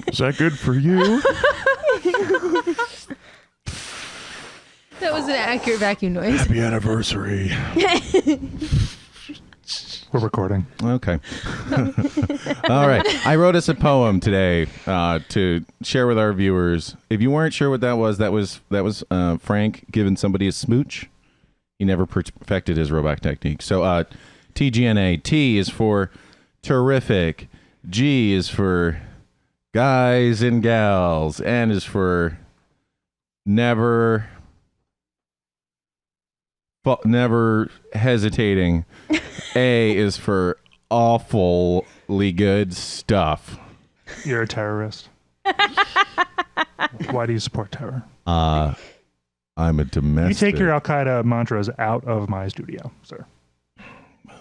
Is that good for you? That was an accurate vacuum noise. Happy anniversary. We're recording. Okay. All right. I wrote us a poem today to share with our viewers. If you weren't sure what that was Frank giving somebody a smooch. He never perfected his robot technique. So TGNA. T is for terrific. G is for guys and gals. N is for never hesitating. A is for awfully good stuff. You're a terrorist. Why do you support terror? I'm a domestic. You take your Al Qaeda mantras out of my studio, sir.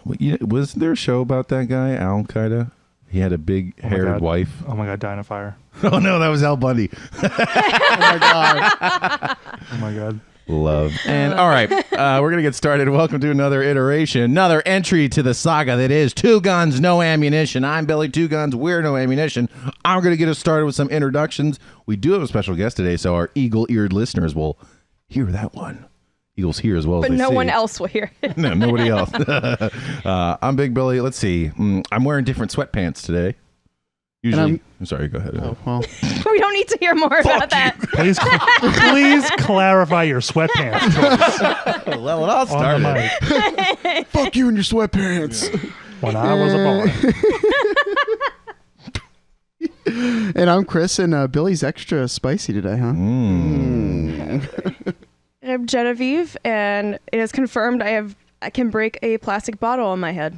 Was there a show about that guy, Al Qaeda? He had a big haired wife. Oh my God, Dynafire. Oh no, that was Al Bundy. Oh my God. Oh my God. Love. And all right, we're going to get started. Welcome to another iteration, another entry to the saga that is Two Guns, No Ammunition. I'm Billy, Two Guns, we're No Ammunition. I'm going to get us started with some introductions. We do have a special guest today, so our eagle-eared listeners will hear that one. Eagles hear as well as but they see. no one else will hear it. No, nobody else. I'm Big Billy. Let's see. I'm wearing different sweatpants today. Usually, I'm sorry, go ahead. Oh, well. We don't need to hear more about that. Please clarify your sweatpants choice. Well, it all started. Fuck you and your sweatpants. When I was a boy. And I'm Chris, and Billy's extra spicy today, huh? I'm Genevieve, and it is confirmed I can break a plastic bottle on my head.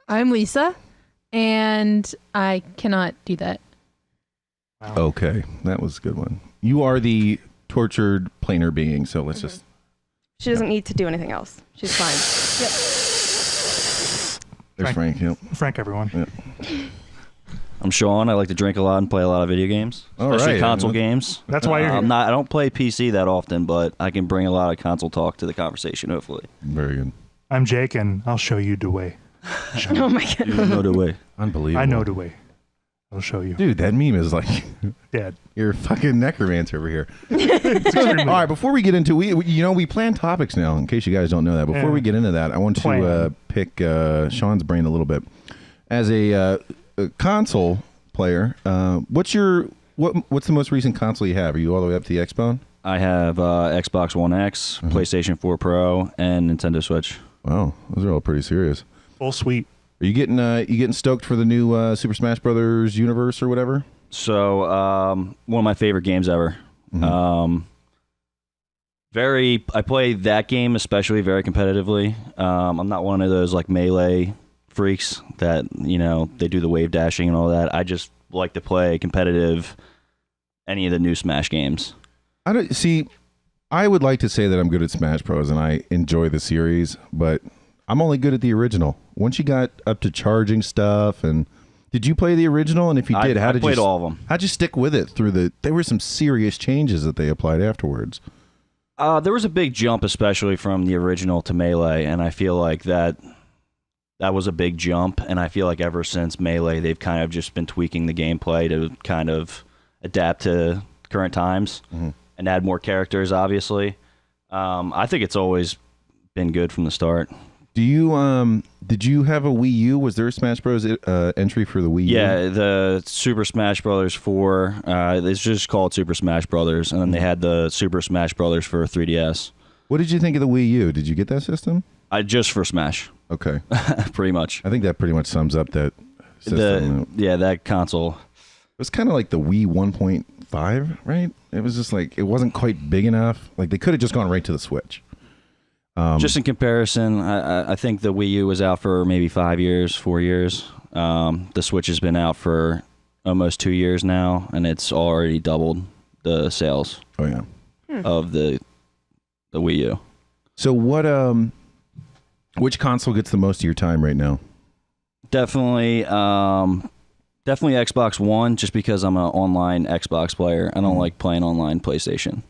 I'm Lisa, and I cannot do that. Wow. Okay, that was a good one. You are the tortured planar being, so let's just... She doesn't need to do anything else. She's fine. There's Frank. Yep. Frank, everyone. Yep. I'm Sean. I like to drink a lot and play a lot of video games, especially console games. That's why you're here. I don't play PC that often, but I can bring a lot of console talk to the conversation, hopefully. Very good. I'm Jake, and I'll show you the way. Oh my God. You know the way. Unbelievable. I know the way. I'll show you. Dude, that meme is like... Dead. You're a fucking necromancer over here. All right, before we get into... We plan topics now, in case you guys don't know that. Before we get into that, I want to pick Sean's brain a little bit. As a console player, what's the most recent console you have? Are you all the way up to the Xbone? I have Xbox One X, PlayStation 4 Pro, and Nintendo Switch. Wow, those are all pretty serious. Full suite. Are you getting stoked for the new Super Smash Brothers universe or whatever? So, one of my favorite games ever. I play that game especially very competitively. I'm not one of those like melee freaks that, they do the wave dashing and all that. I just like to play competitive any of the new Smash games. I would like to say that I'm good at Smash Bros. And I enjoy the series, but I'm only good at the original. Once you got up to charging stuff, and did you play the original? And if you did, I played all of them. How'd you stick with it through there were some serious changes that they applied afterwards. There was a big jump, especially from the original to Melee, and I feel like that was a big jump, and I feel like ever since Melee, they've kind of just been tweaking the gameplay to kind of adapt to current times and add more characters, obviously. I think it's always been good from the start. Do you did you have a Wii U? Was there a Smash Bros. Entry for the Wii U? Yeah, the Super Smash Brothers 4. It's just called Super Smash Brothers, and then they had the Super Smash Brothers for 3DS. What did you think of the Wii U? Did you get that system? Just for Smash. Okay. Pretty much. I think that pretty much sums up that system. That console. It was kind of like the Wii 1.5, right? It was just like, it wasn't quite big enough. Like, they could have just gone right to the Switch. Just in comparison, I think the Wii U was out for maybe 4 years. The Switch has been out for almost 2 years now, and it's already doubled the sales of the Wii U. So which console gets the most of your time right now? Definitely Xbox One, just because I'm an online Xbox player. I don't like playing online PlayStation.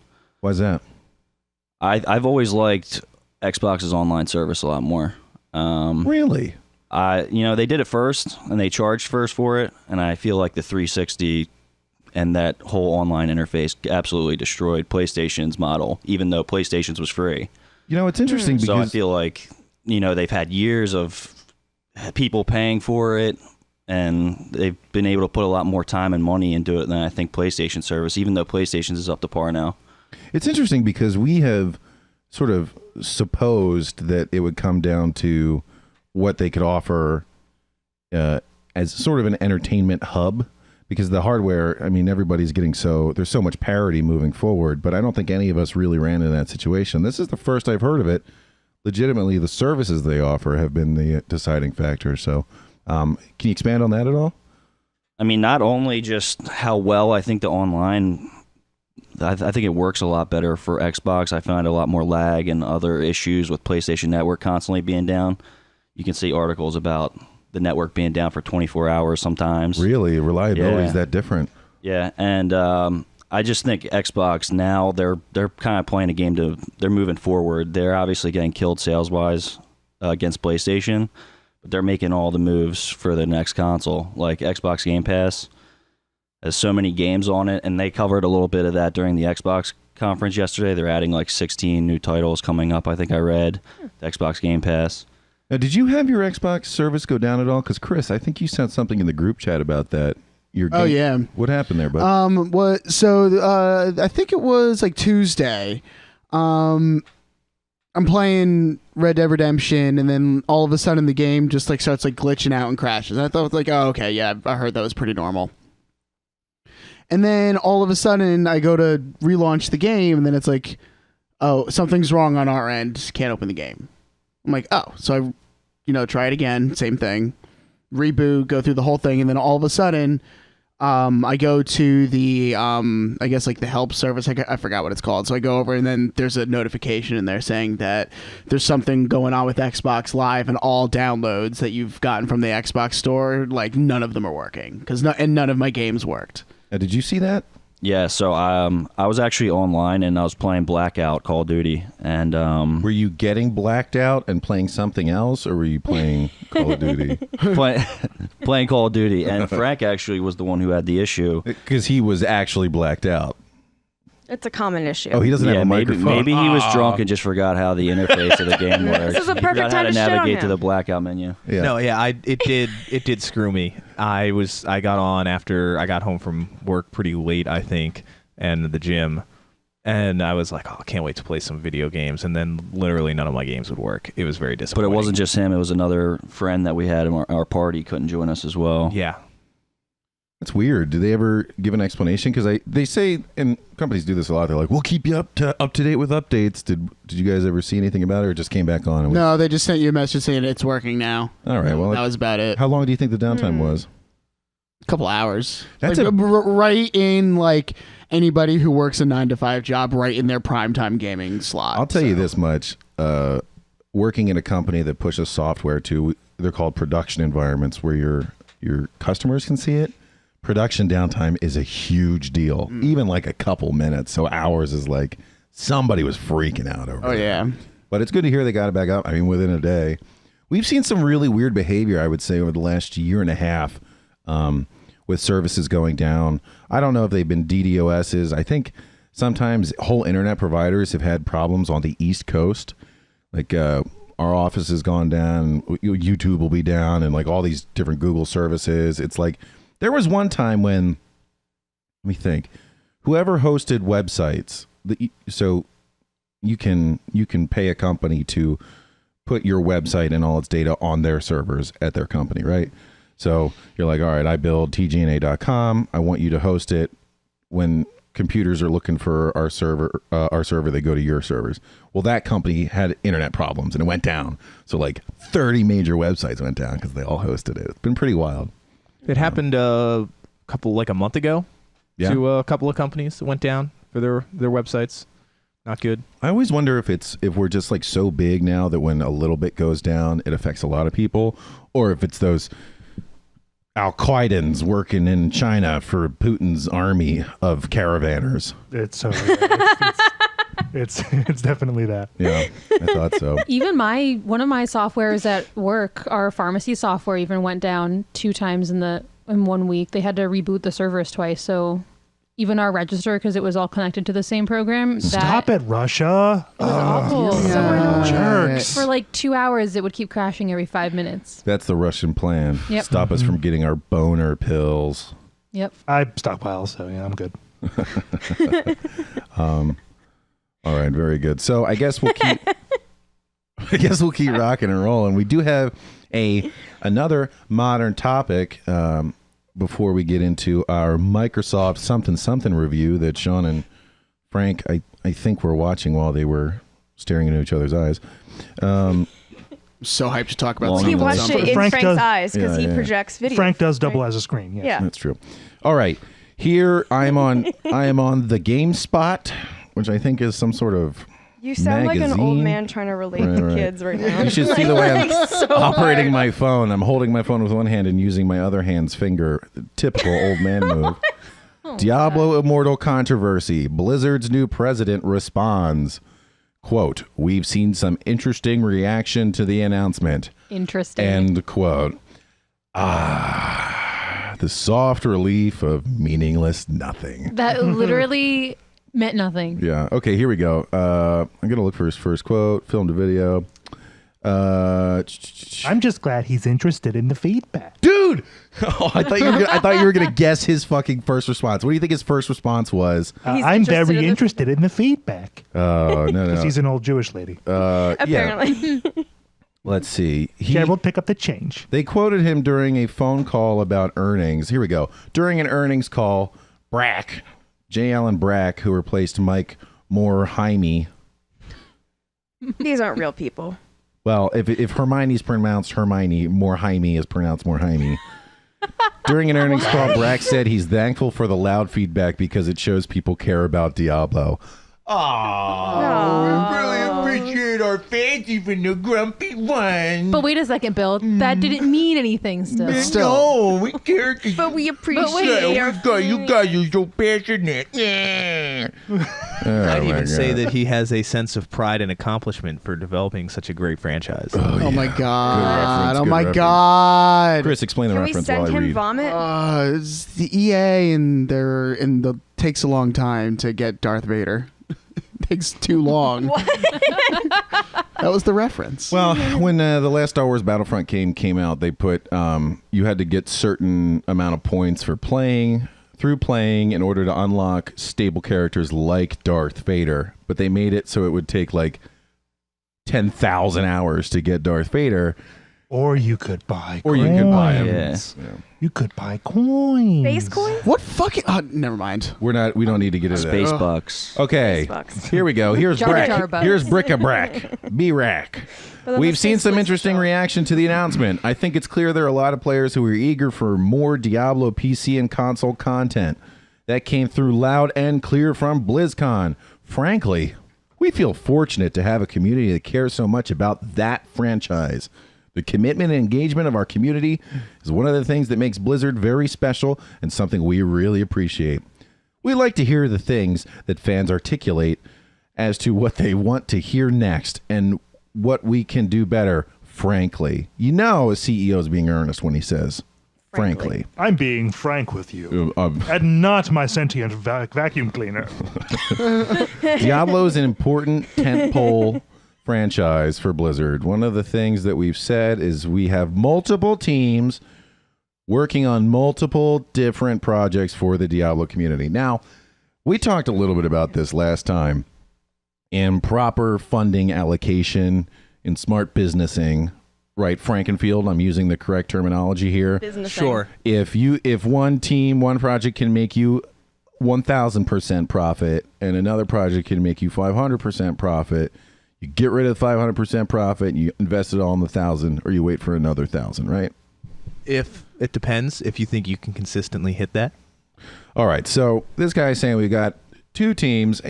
Why's that? I've always liked Xbox's online service a lot more. Really? They did it first and they charged first for it, and I feel like the 360 and that whole online interface absolutely destroyed PlayStation's model, even though PlayStation's was free. It's interesting because So I feel like, they've had years of people paying for it, and they've been able to put a lot more time and money into it than I think PlayStation service, even though PlayStation's is up to par now. it's interesting because we have sort of supposed that it would come down to what they could offer as sort of an entertainment hub, because the hardware, I mean, everybody's getting there's so much parity moving forward, but I don't think any of us really ran into that situation. This is the first I've heard of it. Legitimately, the services they offer have been the deciding factor. So can you expand on that at all? I mean, not only just how well I think the online, I think it works a lot better for Xbox. I find a lot more lag and other issues with PlayStation Network constantly being down. You can see articles about the network being down for 24 hours sometimes. Really? Reliability is that different? Yeah, and I just think Xbox now, they're kind of playing a game they're moving forward. They're obviously getting killed sales-wise against PlayStation, but they're making all the moves for the next console. Like Xbox Game Pass has so many games on it, and they covered a little bit of that during the Xbox conference yesterday. They're adding like 16 new titles coming up, I think I read, the Xbox Game Pass. Now, did you have your Xbox service go down at all? Because Chris, I think you sent something in the group chat about that. Oh, yeah. What happened there, bud? I think it was like Tuesday. I'm playing Red Dead Redemption, and then all of a sudden the game just like starts like glitching out and crashes. And I thought like, oh, okay, yeah, I heard that was pretty normal. And then all of a sudden I go to relaunch the game, and then it's like, oh, something's wrong on our end. Can't open the game. I'm like, oh, so I, try it again. Same thing. Reboot, go through the whole thing, and then all of a sudden, I go to the, I guess like the help service. I forgot what it's called. So I go over, and then there's a notification in there saying that there's something going on with Xbox Live, and all downloads that you've gotten from the Xbox store, like none of them are working and none of my games worked. Did you see that? Yeah, so I was actually online, and I was playing Blackout Call of Duty, and Were you getting blacked out and playing something else, or were you playing Call of Duty? playing Call of Duty, and Frank actually was the one who had the issue. Because he was actually blacked out. It's a common issue. Oh, he doesn't have a microphone. Maybe he was drunk and just forgot how the interface of the game works. This is a He perfect forgot how time to to shit on navigate to him. the blackout menu. Yeah. No, yeah, it did screw me. I got on after I got home from work pretty late, I think, and the gym, and I was like, oh, I can't wait to play some video games, and then literally none of my games would work. It was very But disappointing. it wasn't just him. It was another friend that we had in our party couldn't join us as well. Yeah. That's weird. Do they ever give an explanation? Because they say, and companies do this a lot. They're like, "We'll keep you up to date with updates." Did you guys ever see anything about it, or it just came back on? And No, they just sent you a message saying it's working now. All right. Well, That was about it. how long do you think the downtime was? A couple hours. That's like, a- right in like anybody who works a 9-to-5 job, right in their primetime gaming slot. I'll tell you so. this much: working in a company that pushes software to, they're called production environments, where your customers can see it. Production downtime is a huge deal, even like a couple minutes. So hours is like somebody was freaking out over. Oh it. yeah. But it's good to hear they got it back up. I mean, within a day. We've seen some really weird behavior, I would say, over the last year and a half, with services going down. I don't know if they've been DDoSs. I think sometimes whole internet providers have had problems on the East Coast. Like our office has gone down, YouTube will be down, and like all these different Google services. It's like there was one time when, let me think, whoever hosted websites, so you can pay a company to put your website and all its data on their servers at their company, right? So you're like, all right, I build tgna.com. I want you to host it. When computers are looking for our server, they go to your servers. Well, that company had internet problems and it went down. So like 30 major websites went down because they all hosted it. It's been pretty wild. It happened a month ago to a couple of companies that went down for their websites. Not good. I always wonder if we're just like so big now that when a little bit goes down, it affects a lot of people, or if it's those Al-Qaedans working in China for Putin's army of caravanners. It's It's definitely that. Yeah, I thought so. Even one of my softwares at work, our pharmacy software, even went down 2 times in 1 week. They had to reboot the servers twice. So even our register, because it was all connected to the same program. Stop it, Russia. It was awful. Jerks. For like 2 hours, it would keep crashing every 5 minutes. That's the Russian plan. Yep. Stop us from getting our boner pills. Yep. I stockpile, so yeah, I'm good. All right, very good. So I guess we'll keep keep rocking and rolling. We do have another modern topic before we get into our Microsoft something review that Sean and Frank I think were watching while they were staring into each other's eyes. So hyped to talk about He something. watched it in Frank Frank's does- eyes because Yeah, he yeah. projects video. Frank does double as a screen. Yes. Yeah. That's true. All right. Here I am on the GameSpot, which I think is some sort of You sound like an old magazine. man trying to relate Right, to right. kids right now. You should see the way I'm So operating hard. my phone. I'm holding my phone with one hand and using my other hand's finger. Typical old man move. Diablo Immortal controversy. Blizzard's new president responds, quote, "We've seen some interesting reaction to the announcement." Interesting. End quote. The soft relief of meaningless nothing. That literally meant nothing. Yeah. Okay, here we go. I'm going to look for his first quote, film to video. I'm just glad he's interested in the feedback. Dude! Oh, I thought you were gonna guess his fucking first response. What do you think his first response was? He's I'm interested very in the- interested in the feedback. Oh, no. Because he's an old Jewish lady. Yeah. Apparently. Let's see. Gerald, pick up the change. They quoted him during a phone call about earnings. Here we go. During an earnings call, J. Allen Brack, who replaced Mike Morhaime. These aren't real people. Well, if Hermione's pronounced Hermione, Morhaime is pronounced Morhaime. During an earnings call, Brack said he's thankful for the loud feedback because it shows people care about Diablo. Aw. Really appreciate our fans, even the grumpy ones. But wait a second, Bill. That didn't mean anything still. No, we care. But we appreciate wait, You guys are so passionate. Yeah. I'd even say that he has a sense of pride and accomplishment for developing such a great franchise. Oh my god! Good Oh my reference. god! Chris, explain the Can we reference send while I him read. vomit? It's the EA and the takes a long time to get Darth Vader. Takes too long. That was the reference. Well, when the last Star Wars Battlefront came out, they put you had to get certain amount of points for playing in order to unlock stable characters like Darth Vader. But they made it so it would take like 10,000 hours to get Darth Vader. Or you could buy Or coins. you could buy him. Yeah. You could buy coins. Space coins? What fucking? Never mind. We don't need to get into Space that. bucks. Okay, Bucks. here we go. Here's Jar Jar Brack. bucks. Here's Brick-a-Brack. B-Rack. But then We've the seen space some blizzard interesting stuff. reaction to the announcement. I think it's clear there are a lot of players who are eager for more Diablo PC and console content. That came through loud and clear from BlizzCon. Frankly, we feel fortunate to have a community that cares so much about that franchise. The commitment and engagement of our community is one of the things that makes Blizzard very special and something we really appreciate. We like to hear the things that fans articulate as to what they want to hear next and what we can do better, frankly. You know a CEO is being earnest when he says, frankly. I'm being frank with you. And not my sentient vacuum cleaner. Diablo is an important tentpole franchise for Blizzard. One of the things that we've said is we have multiple teams working on multiple different projects for the Diablo community. Now, we talked a little bit about this last time. In proper funding allocation, in smart businessing, right, Frankenfield, I'm using the correct terminology here. Business Sure. If one team, one project can make you 1,000% profit and another project can make you 500% profit, you get rid of the 500% profit and you invest it all in the 1,000, or you wait for another 1,000, right? If it depends, if you think you can consistently hit that. All right, so this guy is saying we've got two teams.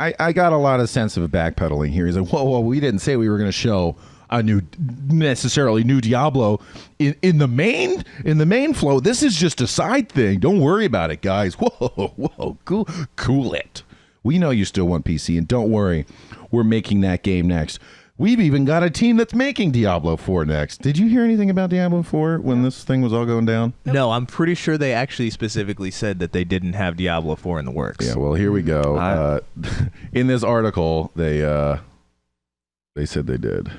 I got a lot of sense of backpedaling here. He's like, whoa, we didn't say we were going to show a necessarily new Diablo in the main flow. This is just a side thing. Don't worry about it, guys. Whoa, cool it. We know you still want PC, and don't worry, we're making that game next. We've even got a team that's making Diablo 4 next. Did you hear anything about Diablo 4 when this thing was all going down? No, I'm pretty sure they actually specifically said that they didn't have Diablo 4 in the works. Yeah, well, here we go. In this article, they said they did.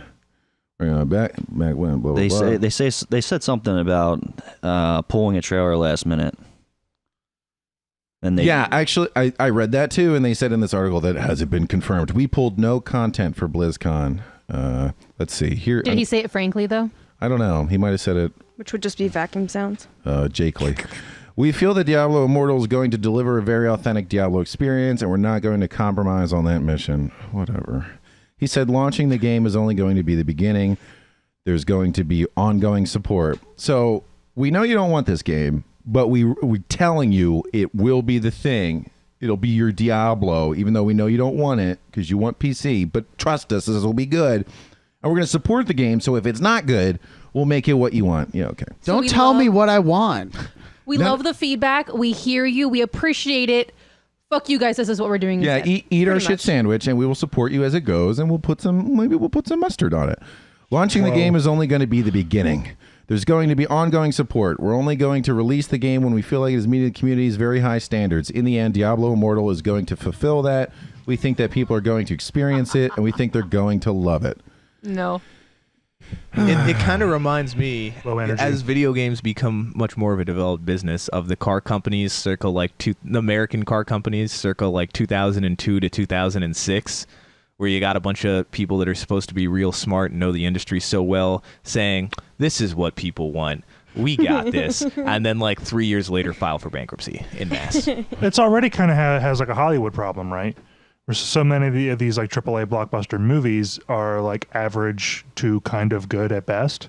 Back when, blah, blah, blah. They said something about pulling a trailer last minute. And yeah, actually, I read that too, and they said in this article that it hasn't been confirmed. We pulled no content for BlizzCon. Let's see here. Did he say it frankly though? I don't know. He might have said it. Which would just be vacuum sounds. Jake Lee. We feel that Diablo Immortal is going to deliver a very authentic Diablo experience, and we're not going to compromise on that mission. Whatever. He said launching the game is only going to be the beginning. There's going to be ongoing support. So we know you don't want this game, but we're telling you it will be the thing. It'll be your Diablo, even though we know you don't want it because you want PC. But trust us, this will be good. And we're going to support the game, so if it's not good, we'll make it what you want. Yeah, okay. Don't tell me what I want. We love the feedback. We hear you. We appreciate it. Fuck you guys. This is what we're doing. Yeah, instead. eat our shit sandwich, and we will support you as it goes, and we'll put some mustard on it. Launching the game is only going to be the beginning. There's going to be ongoing support. We're only going to release the game when we feel like it is meeting the community's very high standards. In the end, Diablo Immortal is going to fulfill that. We think that people are going to experience it, and we think they're going to love it. No. It kind of reminds me, Low energy. as video games become much more of a developed business, of the car companies circa the American car companies circa like 2002 to 2006, where you got a bunch of people that are supposed to be real smart and know the industry so well saying, this is what people want. We got this. And then like 3 years later file for bankruptcy in mass. It's already kind of has like a Hollywood problem, right? Where so many of these like AAA blockbuster movies are like average to kind of good at best.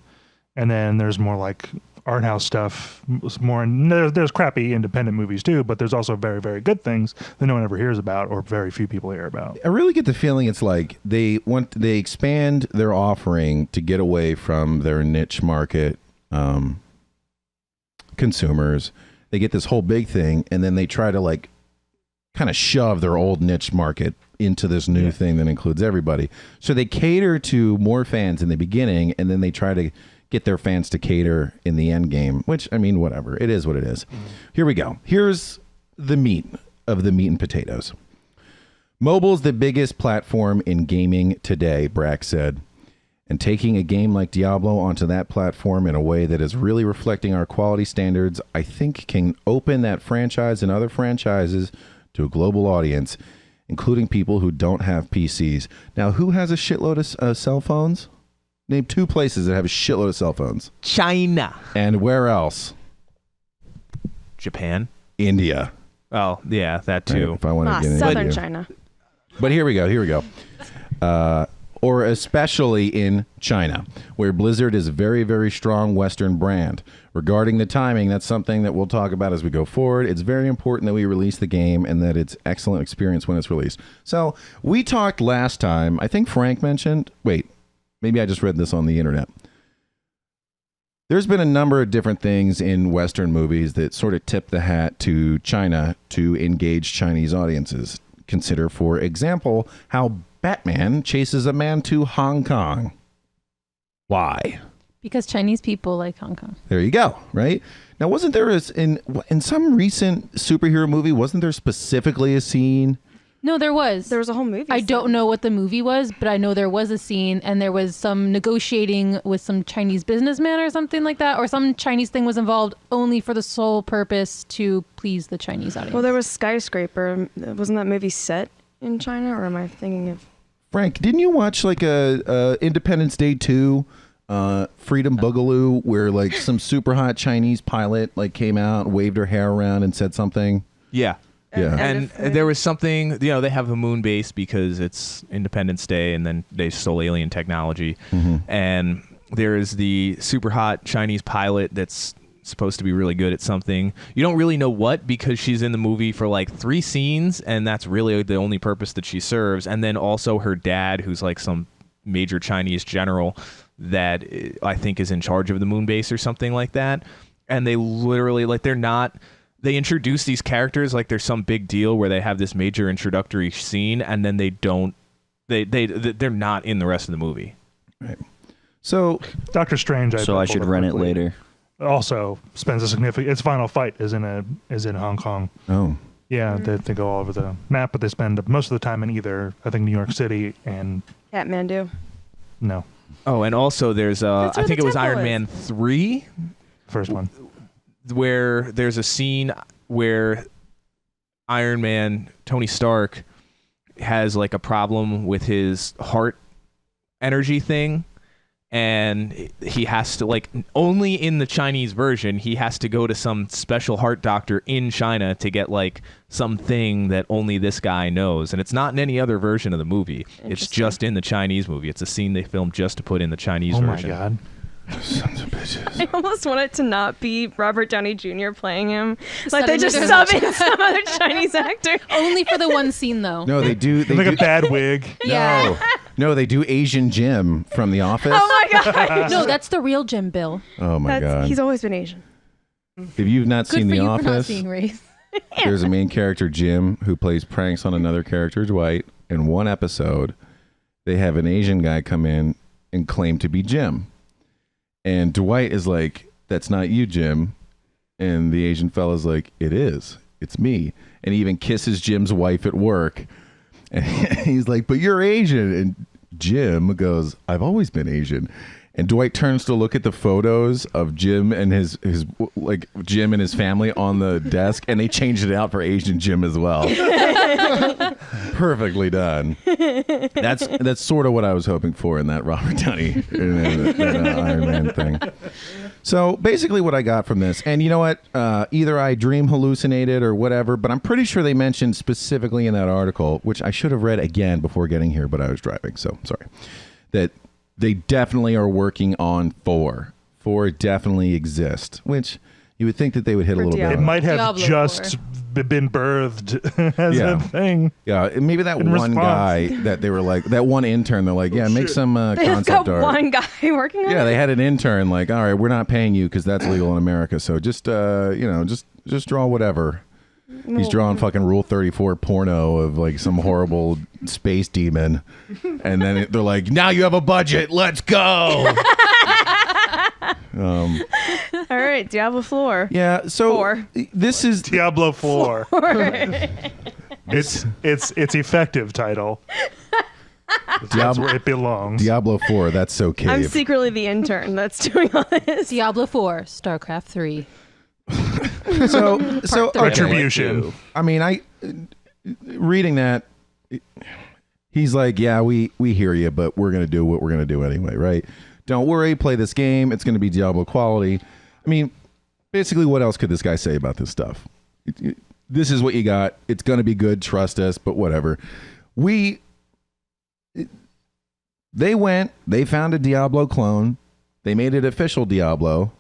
And then there's more like art house stuff, there's crappy independent movies too, but there's also very, very good things that no one ever hears about or very few people hear about. I really get the feeling it's like they expand their offering to get away from their niche market consumers. They get this whole big thing, and then they try to like kind of shove their old niche market into this new thing that includes everybody. So they cater to more fans in the beginning, and then they try to get their fans to cater in the end game, which, I mean, whatever. It is what it is. Here we go. Here's the meat of the meat and potatoes. Mobile's the biggest platform in gaming today, Brack said. And taking a game like Diablo onto that platform in a way that is really reflecting our quality standards, I think can open that franchise and other franchises to a global audience, including people who don't have PCs. Now, who has a shitload of cell phones? Name 2 places that have a shitload of cell phones. China. And where else? Japan. India. Oh, yeah, that too. Right, if I want to get into Southern India. China. But here we go. Or especially in China, where Blizzard is a very, very strong Western brand. Regarding the timing, that's something that we'll talk about as we go forward. It's very important that we release the game and that it's excellent experience when it's released. So we talked last time, I think Frank mentioned, wait, maybe I just read this on the internet. There's been a number of different things in Western movies that sort of tip the hat to China to engage Chinese audiences. Consider, for example, how Batman chases a man to Hong Kong. Why? Because Chinese people like Hong Kong. There you go, right? Now, wasn't there in some recent superhero movie, wasn't there specifically a scene? No, there was. There was a whole movie. I don't know what the movie was, but I know there was a scene and there was some negotiating with some Chinese businessman or something like that, or some Chinese thing was involved only for the sole purpose to please the Chinese audience. Well, there was Skyscraper. Wasn't that movie set in China, or am I thinking of... Frank, didn't you watch like a Independence Day 2 Freedom Boogaloo where like some super hot Chinese pilot like came out, waved her hair around and said something? Yeah. Yeah. And there was something, they have a moon base because it's Independence Day and then they stole alien technology. Mm-hmm. And there's the super hot Chinese pilot that's supposed to be really good at something. You don't really know what, because she's in the movie for like 3 scenes and that's really the only purpose that she serves. And then also her dad, who's like some major Chinese general that I think is in charge of the moon base or something like that. And they literally, like, they're not they introduce these characters like there's some big deal where they have this major introductory scene and then they don't they're not in the rest of the movie. Right. So Doctor Strange. So I should rent it later. Also spends a significant. Its final fight is in Hong Kong. oh. Yeah, they go all over the map, but they spend most of the time in either I think New York City and Kathmandu. no Oh, and also there's That's I where think the it was temple Iron is. Man 3 first one. where there's a scene where Iron Man, Tony Stark, has like a problem with his heart energy thing, and he has to, like, only in the Chinese version, he has to go to some special heart doctor in China to get like something that only this guy knows, and it's not in any other version of the movie. It's Interesting. just in the Chinese movie. It's a scene they filmed just to put in the Chinese Oh my version. god. Sons of bitches. I almost want it to not be Robert Downey Jr. playing him. Like Suddenly they just there's sub a- in some other Chinese actor. Only for the one scene, though. No, they do. They Like do a bad wig. Yeah. No, they do Asian Jim from The Office. Oh my god. No, that's the real Jim Bill. Oh my god! He's always been Asian. If you've not Good seen for The you for not Office, seeing race. there's a main character, Jim, who plays pranks on another character, Dwight. In one episode, they have an Asian guy come in and claim to be Jim. And Dwight is like, "That's not you, Jim." And the Asian fella's like, "It is. It's me." And he even kisses Jim's wife at work. And he's like, "But you're Asian." And Jim goes, "I've always been Asian." And Dwight turns to look at the photos of Jim and his like Jim and his family on the desk, and they changed it out for Asian Jim as well. Perfectly done. That's sort of what I was hoping for in that Robert Downey Iron Man thing. So basically, what I got from this, and you know what, either I dream hallucinated or whatever, but I'm pretty sure they mentioned specifically in that article, which I should have read again before getting here, but I was driving, so sorry, that they definitely are working on 4. 4 definitely exists, which you would think that they would hit a For little It bit. might have Diablo just been birthed as Yeah. a thing. Yeah, maybe that In one response. guy that they were like, that one intern, they're like, yeah, make some They've concept got art. one guy working on Yeah, it. they had an intern like, all right, we're not paying you because that's legal in America. So just just draw whatever. He's drawing fucking Rule 34 porno of like some horrible space demon, and then they're like, now you have a budget, let's go. All right, Diablo floor. Yeah, so 4. this is Diablo 4. It's effective title. That's Diablo, where it belongs. Diablo 4. That's so I'm cave. secretly the intern that's doing all this. Diablo 4, StarCraft 3. So Part 3. okay. Retribution. I mean, reading that, he's like, yeah, we hear you, but we're gonna do what we're gonna do anyway, right? Don't worry, play this game. It's gonna be Diablo quality. I mean, basically, what else could this guy say about this stuff? This is what you got. It's gonna be good. Trust us. But whatever. They found a Diablo clone. They made it official Diablo.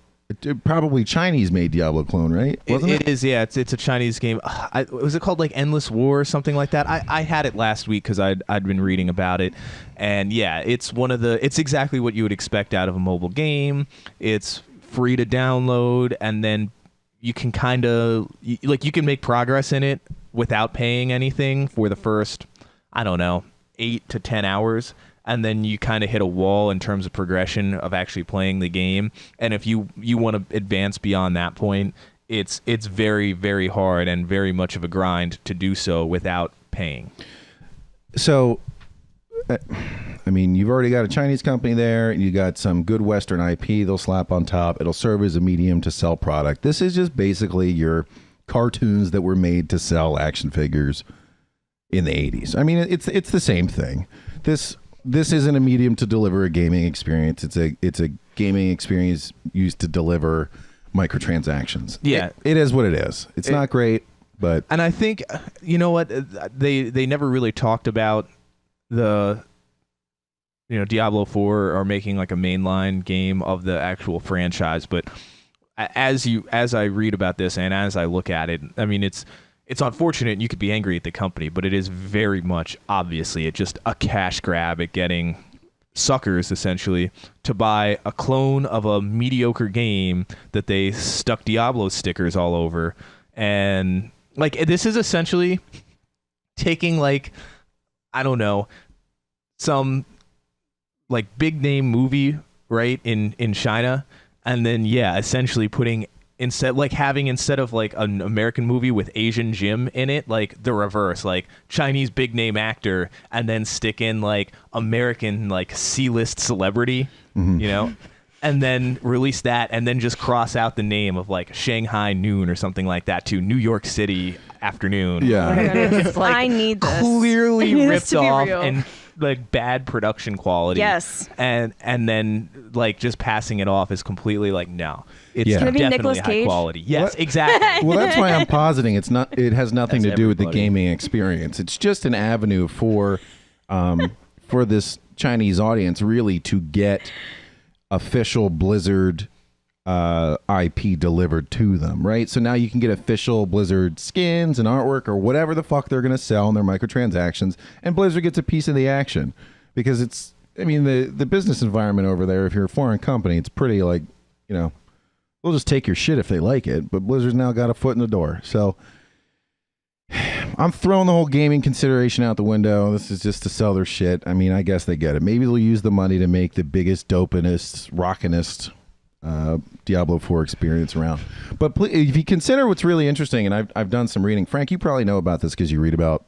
Probably Chinese made Diablo clone, right? Wasn't it? It is, yeah. It's a Chinese game. Was it called like Endless War or something like that? I had it last week because I'd been reading about it, and yeah, it's it's exactly what you would expect out of a mobile game. It's free to download, and then you can kind of you can make progress in it without paying anything for the first, I don't know, 8 to 10 hours. And then you kind of hit a wall in terms of progression of actually playing the game. And if you want to advance beyond that point, it's very, very hard and very much of a grind to do so without paying. So, I mean, you've already got a Chinese company there. You got some good Western IP they'll slap on top. It'll serve as a medium to sell product. This is just basically your cartoons that were made to sell action figures in the 80s. I mean, it's the same thing. This isn't a medium to deliver a gaming experience. It's a gaming experience used to deliver microtransactions. Yeah. It is what it is. It's not great, but And I think, you know what, they never really talked about the Diablo 4 or making like a mainline game of the actual franchise. But as I read about this and as I look at it, I mean, it's unfortunate and you could be angry at the company, but it is very much obviously just a cash grab at getting suckers essentially to buy a clone of a mediocre game that they stuck Diablo stickers all over and like this is essentially taking like, I don't know, some like big name movie, right, in China, and then essentially putting instead of like an American movie with Asian Jim in it, like the reverse, like Chinese big name actor, and then stick in like American like C-list celebrity, you know, and then release that, and then just cross out the name of like Shanghai noon or something like that to New York City afternoon. Yeah. It's like, I need this. Clearly I need this ripped to be off real. and like bad production quality. Yes. And then like just passing it off is completely like, no, it's Yeah. It's gonna be definitely Nicolas high Cage? quality. Yes, What? exactly. Well, that's why I'm positing it has nothing That's to do with the everybody. gaming experience. It's just an avenue for this Chinese audience really to get official Blizzard IP delivered to them, right? So now you can get official Blizzard skins and artwork or whatever the fuck they're going to sell in their microtransactions, and Blizzard gets a piece of the action because it's, I mean, the business environment over there, if you're a foreign company, it's pretty like, you know, they'll just take your shit if they like it, but Blizzard's now got a foot in the door. So I'm throwing the whole gaming consideration out the window. This is just to sell their shit. I mean, I guess they get it. Maybe they'll use the money to make the biggest, dopest, rockinest Diablo 4 experience around. But please, if you consider what's really interesting, and I've done some reading. Frank, you probably know about this because you read about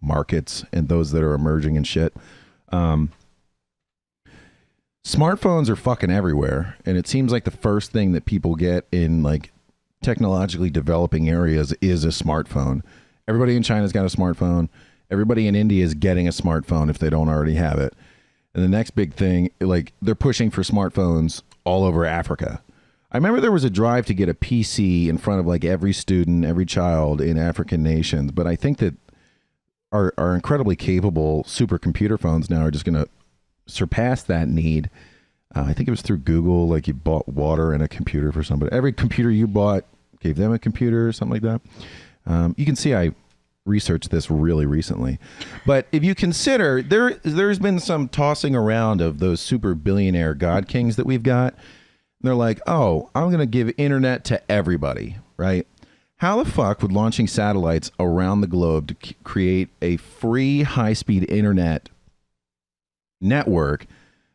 markets and those that are emerging and shit. Smartphones are fucking everywhere, and it seems like the first thing that people get in like technologically developing areas is a smartphone. Everybody in China's got a smartphone. Everybody in India is getting a smartphone if they don't already have it. And the next big thing, like they're pushing for smartphones all over Africa. I remember there was a drive to get a PC in front of like every student, every child in African nations, but I think that our incredibly capable supercomputer phones now are just going to surpass that need. I think it was through Google, like you bought water and a computer for somebody. Every computer you bought gave them a computer or something like that. You can see I researched this really recently. But if you consider, there's been some tossing around of those super billionaire god kings that we've got. They're like, oh, I'm going to give internet to everybody, right? How the fuck would launching satellites around the globe to create a free high-speed internet network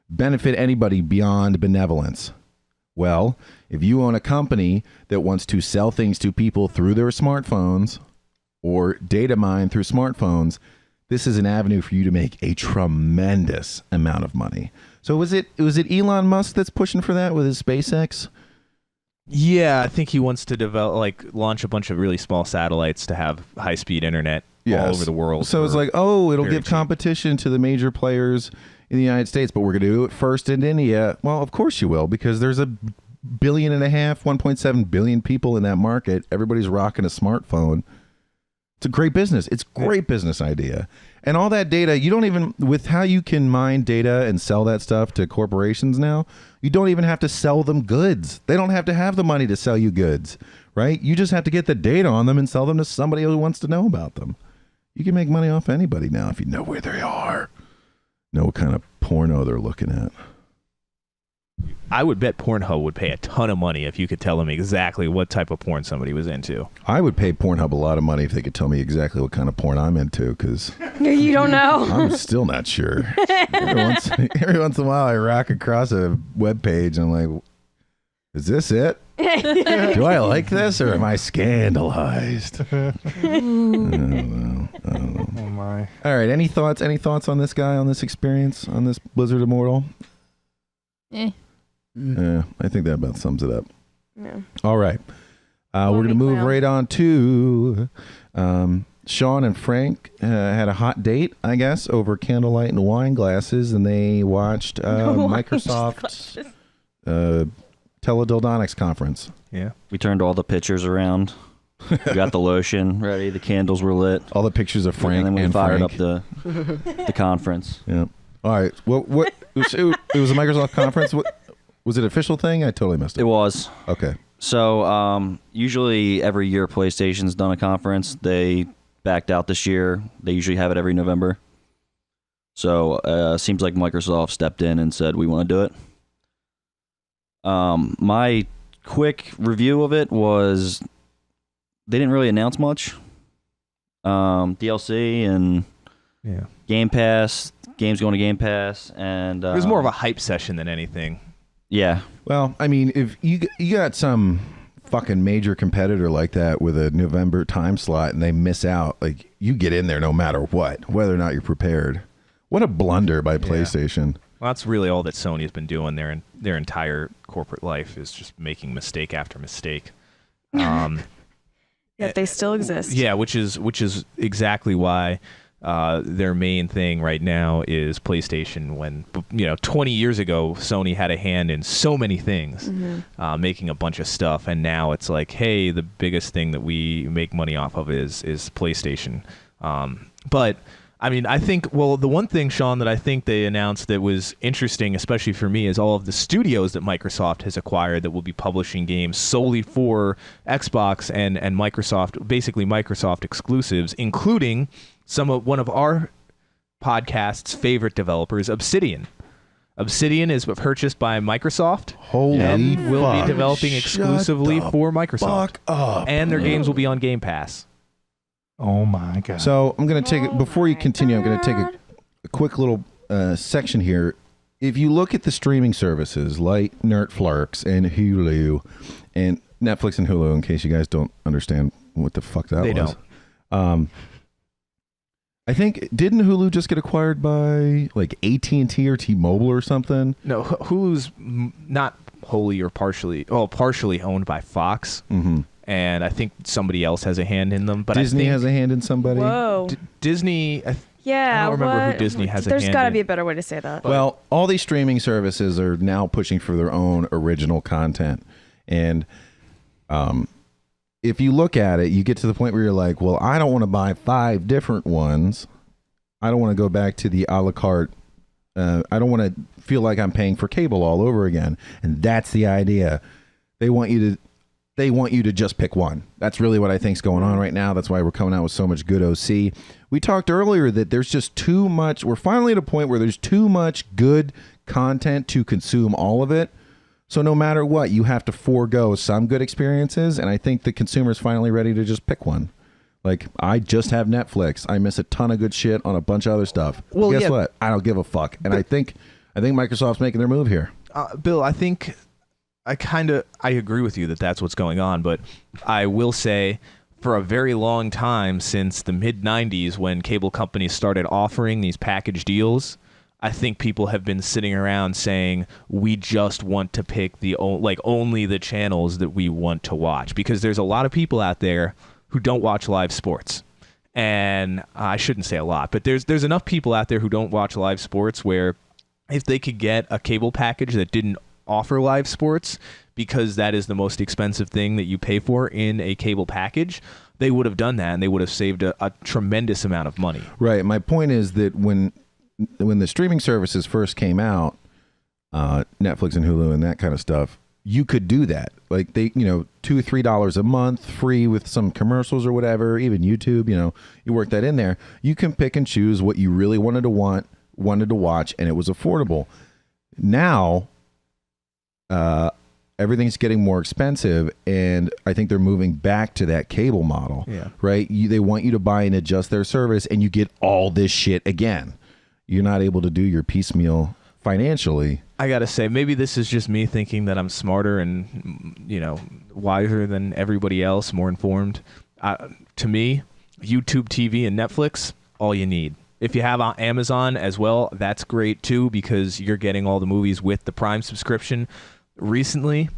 benefit anybody beyond benevolence? Well, if you own a company that wants to sell things to people through their smartphones or data mine through smartphones, this is an avenue for you to make a tremendous amount of money. So was it Elon Musk that's pushing for that with his SpaceX? Yeah, I think he wants to launch a bunch of really small satellites to have high-speed internet all over the world. So it's like, oh, it'll give competition to the major players in the United States, but we're going to do it first in India. Well, of course you will, because there's 1.5 billion, 1.7 billion people in that market. Everybody's rocking a smartphone. It's a great business. It's a great business idea. And all that data, you don't even, with how you can mine data and sell that stuff to corporations now, you don't even have to sell them goods. They don't have to have the money to sell you goods, right? You just have to get the data on them and sell them to somebody who wants to know about them. You can make money off anybody now if you know where they are, know what kind of porno they're looking at. I would bet Pornhub would pay a ton of money if you could tell them exactly what type of porn somebody was into. I would pay Pornhub a lot of money if they could tell me exactly what kind of porn I'm into, because You don't know. I'm still not sure. Every once in a while, I rock across a web page and I'm like, is this it? Do I like this, or am I scandalized? I don't know. Oh my. All right. Any thoughts on this guy, on this experience, on this Blizzard Immortal? Yeah, I think that about sums it up. No. All right. We're going to move right on to Sean and Frank had a hot date, I guess, over candlelight and wine glasses, and they watched Microsoft's Teledildonics conference. Yeah. We turned all the pictures around. We got the lotion ready. The candles were lit. All the pictures of Frank and then we fired Frank. up the conference. Yeah. All right. What it was a Microsoft conference. What was it? An official thing? I totally missed it. It was. Okay. So usually every year PlayStation's done a conference. They backed out this year. They usually have it every November. So seems like Microsoft stepped in and said, we want to do it. My quick review of it was they didn't really announce much. DLC and Game Pass, games going to Game Pass, and it was more of a hype session than anything. Yeah. Well, I mean, if you got some fucking major competitor like that with a November time slot and they miss out, like, you get in there no matter what, whether or not you're prepared. What a blunder by PlayStation. Well, that's really all that Sony's been doing their entire corporate life is just making mistake after mistake. Yet they still exist. Yeah, which is exactly why their main thing right now is PlayStation. When 20 years ago, Sony had a hand in so many things, making a bunch of stuff, and now it's like, hey, the biggest thing that we make money off of is PlayStation. But I mean, I think, well, the one thing, Sean, that I think they announced that was interesting, especially for me, is all of the studios that Microsoft has acquired that will be publishing games solely for Xbox and Microsoft, basically Microsoft exclusives, including one of our podcast's favorite developers, Obsidian. Obsidian is purchased by Microsoft. Holy and will fuck. be developing exclusively for Microsoft. Fuck up. And their games will be on Game Pass. Oh my god. So I'm going to take it, before you continue, I'm going to take a quick little section here. If you look at the streaming services like Netflix and Hulu, and Netflix and Hulu, in case you guys don't understand what the fuck that was. They don't. I think, didn't Hulu just get acquired by like AT&T or T-Mobile or something? No, Hulu's not wholly or partially owned by Fox. Mm-hmm. And I think somebody else has a hand in them. But Disney I think has a hand in somebody? Whoa. Disney, Yeah, I don't remember what? who Disney has a There's hand got to in. be a better way to say that. Well, all these streaming services are now pushing for their own original content. And if you look at it, you get to the point where you're like, well, I don't want to buy 5 different ones. I don't want to go back to the a la carte. I don't want to feel like I'm paying for cable all over again. And that's the idea. They want you to just pick one. That's really what I think's going on right now. That's why we're coming out with so much good OC. We talked earlier that there's just too much. We're finally at a point where there's too much good content to consume all of it. So no matter what, you have to forego some good experiences. And I think the consumer's finally ready to just pick one. Like, I just have Netflix. I miss a ton of good shit on a bunch of other stuff. Well, guess yeah. what? I don't give a fuck. And I think Microsoft's making their move here. Bill, I think I agree with you that that's what's going on, but I will say for a very long time, since the mid-90s when cable companies started offering these package deals, I think people have been sitting around saying, we just want to pick only the channels that we want to watch, because there's a lot of people out there who don't watch live sports. And I shouldn't say a lot, but there's enough people out there who don't watch live sports where if they could get a cable package that didn't offer live sports, because that is the most expensive thing that you pay for in a cable package, they would have done that, and they would have saved a tremendous amount of money. Right. My point is that when the streaming services first came out, Netflix and Hulu and that kind of stuff, you could do that. Like they, $2 or $3 a month, free with some commercials or whatever, even YouTube, you work that in there. You can pick and choose what you really wanted to watch, and it was affordable. Now, everything's getting more expensive, and I think they're moving back to that cable model. Yeah. Right? They want you to buy and adjust their service, and you get all this shit again. You're not able to do your piecemeal financially. I gotta say, maybe this is just me thinking that I'm smarter and wiser than everybody else, more informed. To me, YouTube TV and Netflix, all you need. If you have Amazon as well, that's great too, because you're getting all the movies with the Prime subscription. Recently,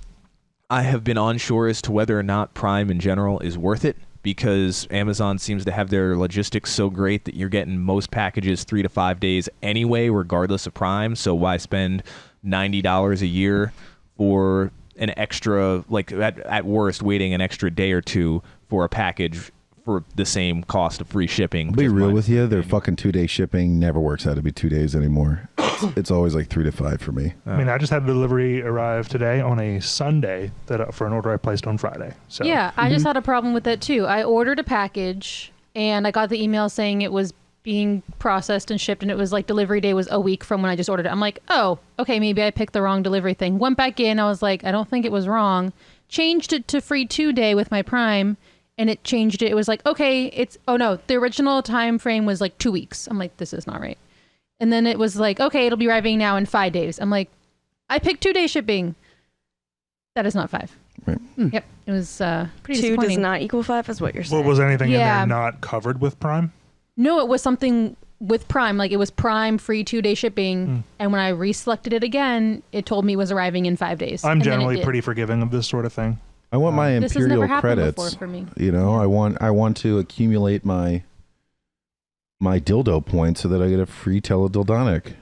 I have been unsure as to whether or not Prime in general is worth it, because Amazon seems to have their logistics so great that you're getting most packages 3 to 5 days anyway, regardless of Prime. So why spend $90 a year for an extra, like at worst, waiting an extra day or two for a package for the same cost of free shipping? I'll be real with you, their fucking 2-day shipping never works out to be 2 days anymore. It's always like 3 to 5 for me. I mean, I just had a delivery arrive today on a Sunday for an order I placed on Friday. So Yeah, I just had a problem with that too. I ordered a package and I got the email saying it was being processed and shipped, and it was like delivery day was a week from when I just ordered it. I'm like, oh, okay, maybe I picked the wrong delivery thing. Went back in, I was like, I don't think it was wrong. Changed it to free 2-day with my Prime, and it changed it. It was like, okay, the original time frame was like 2 weeks. I'm like, this is not right. And then it was like, okay, it'll be arriving now in 5 days. I'm like, I picked 2-day shipping. That is not 5. Right. Yep. It was pretty 2 disappointing. does not equal 5 is what you're saying. Well, was anything in Yeah. there not covered with Prime? No, it was something with Prime. Like, it was Prime free 2-day shipping. And when I reselected it again, it told me it was arriving in 5 days. I'm And then it generally did. pretty forgiving of this sort of thing. I want my This has never Imperial happened credits. before for me. You know, Yeah. I want to accumulate my dildo points so that I get a free teledildonic.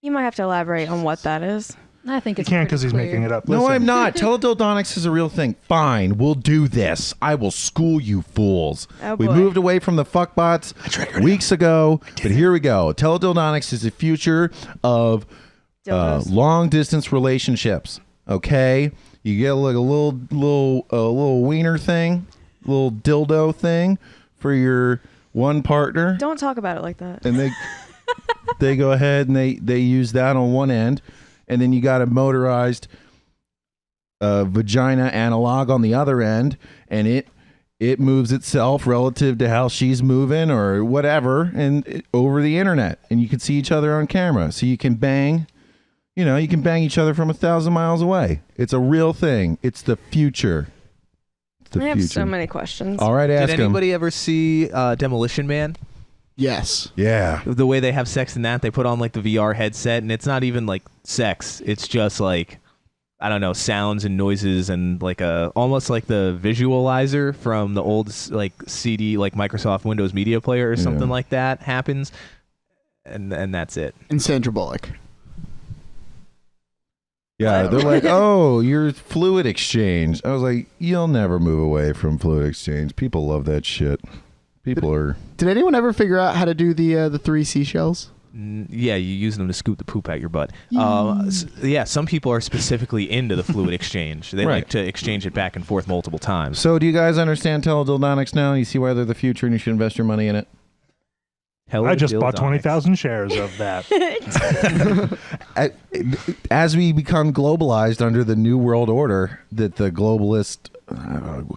You might have to elaborate on what that is. I think You it's can't because because he's making it up. No, Listen. I'm not. Teledildonics is a real thing. Fine, we'll do this. I will school you fools. Oh, We boy. moved away from the fuckbots weeks ago, but here we go. Teledildonics is the future of Dildos. long distance relationships. Okay, you get like a little wiener thing, little dildo thing for your one partner, Don't talk about it like that. and they go ahead and they use that on one end, and then you got a motorized vagina analog on the other end, and it moves itself relative to how she's moving or whatever, and over the internet, and you can see each other on camera, so you can bang. You know, you can bang each other from 1,000 miles away. It's a real thing. It's the future. It's the I have future. so many questions. All right, ask Did him. anybody ever see Demolition Man? Yes. Yeah. The way they have sex in that, they put on like the VR headset, and it's not even like sex. It's just like, I don't know, sounds and noises, and like almost like the visualizer from the old like CD, like Microsoft Windows Media Player or something Yeah. like that happens, and that's it. And Sandra Bullock. Yeah, they're like, oh, you're fluid exchange. I was like, you'll never move away from fluid exchange. People love that shit. People are. Did anyone ever figure out how to do the 3 seashells? Yeah, you use them to scoop the poop out your butt. Yeah, some people are specifically into the fluid exchange. They Right. like to exchange it back and forth multiple times. So, do you guys understand teledildonics now? You see why they're the future, and you should invest your money in it. I just bought Teledildonics. 20,000 shares of that. As we become globalized under the new world order, that the globalist.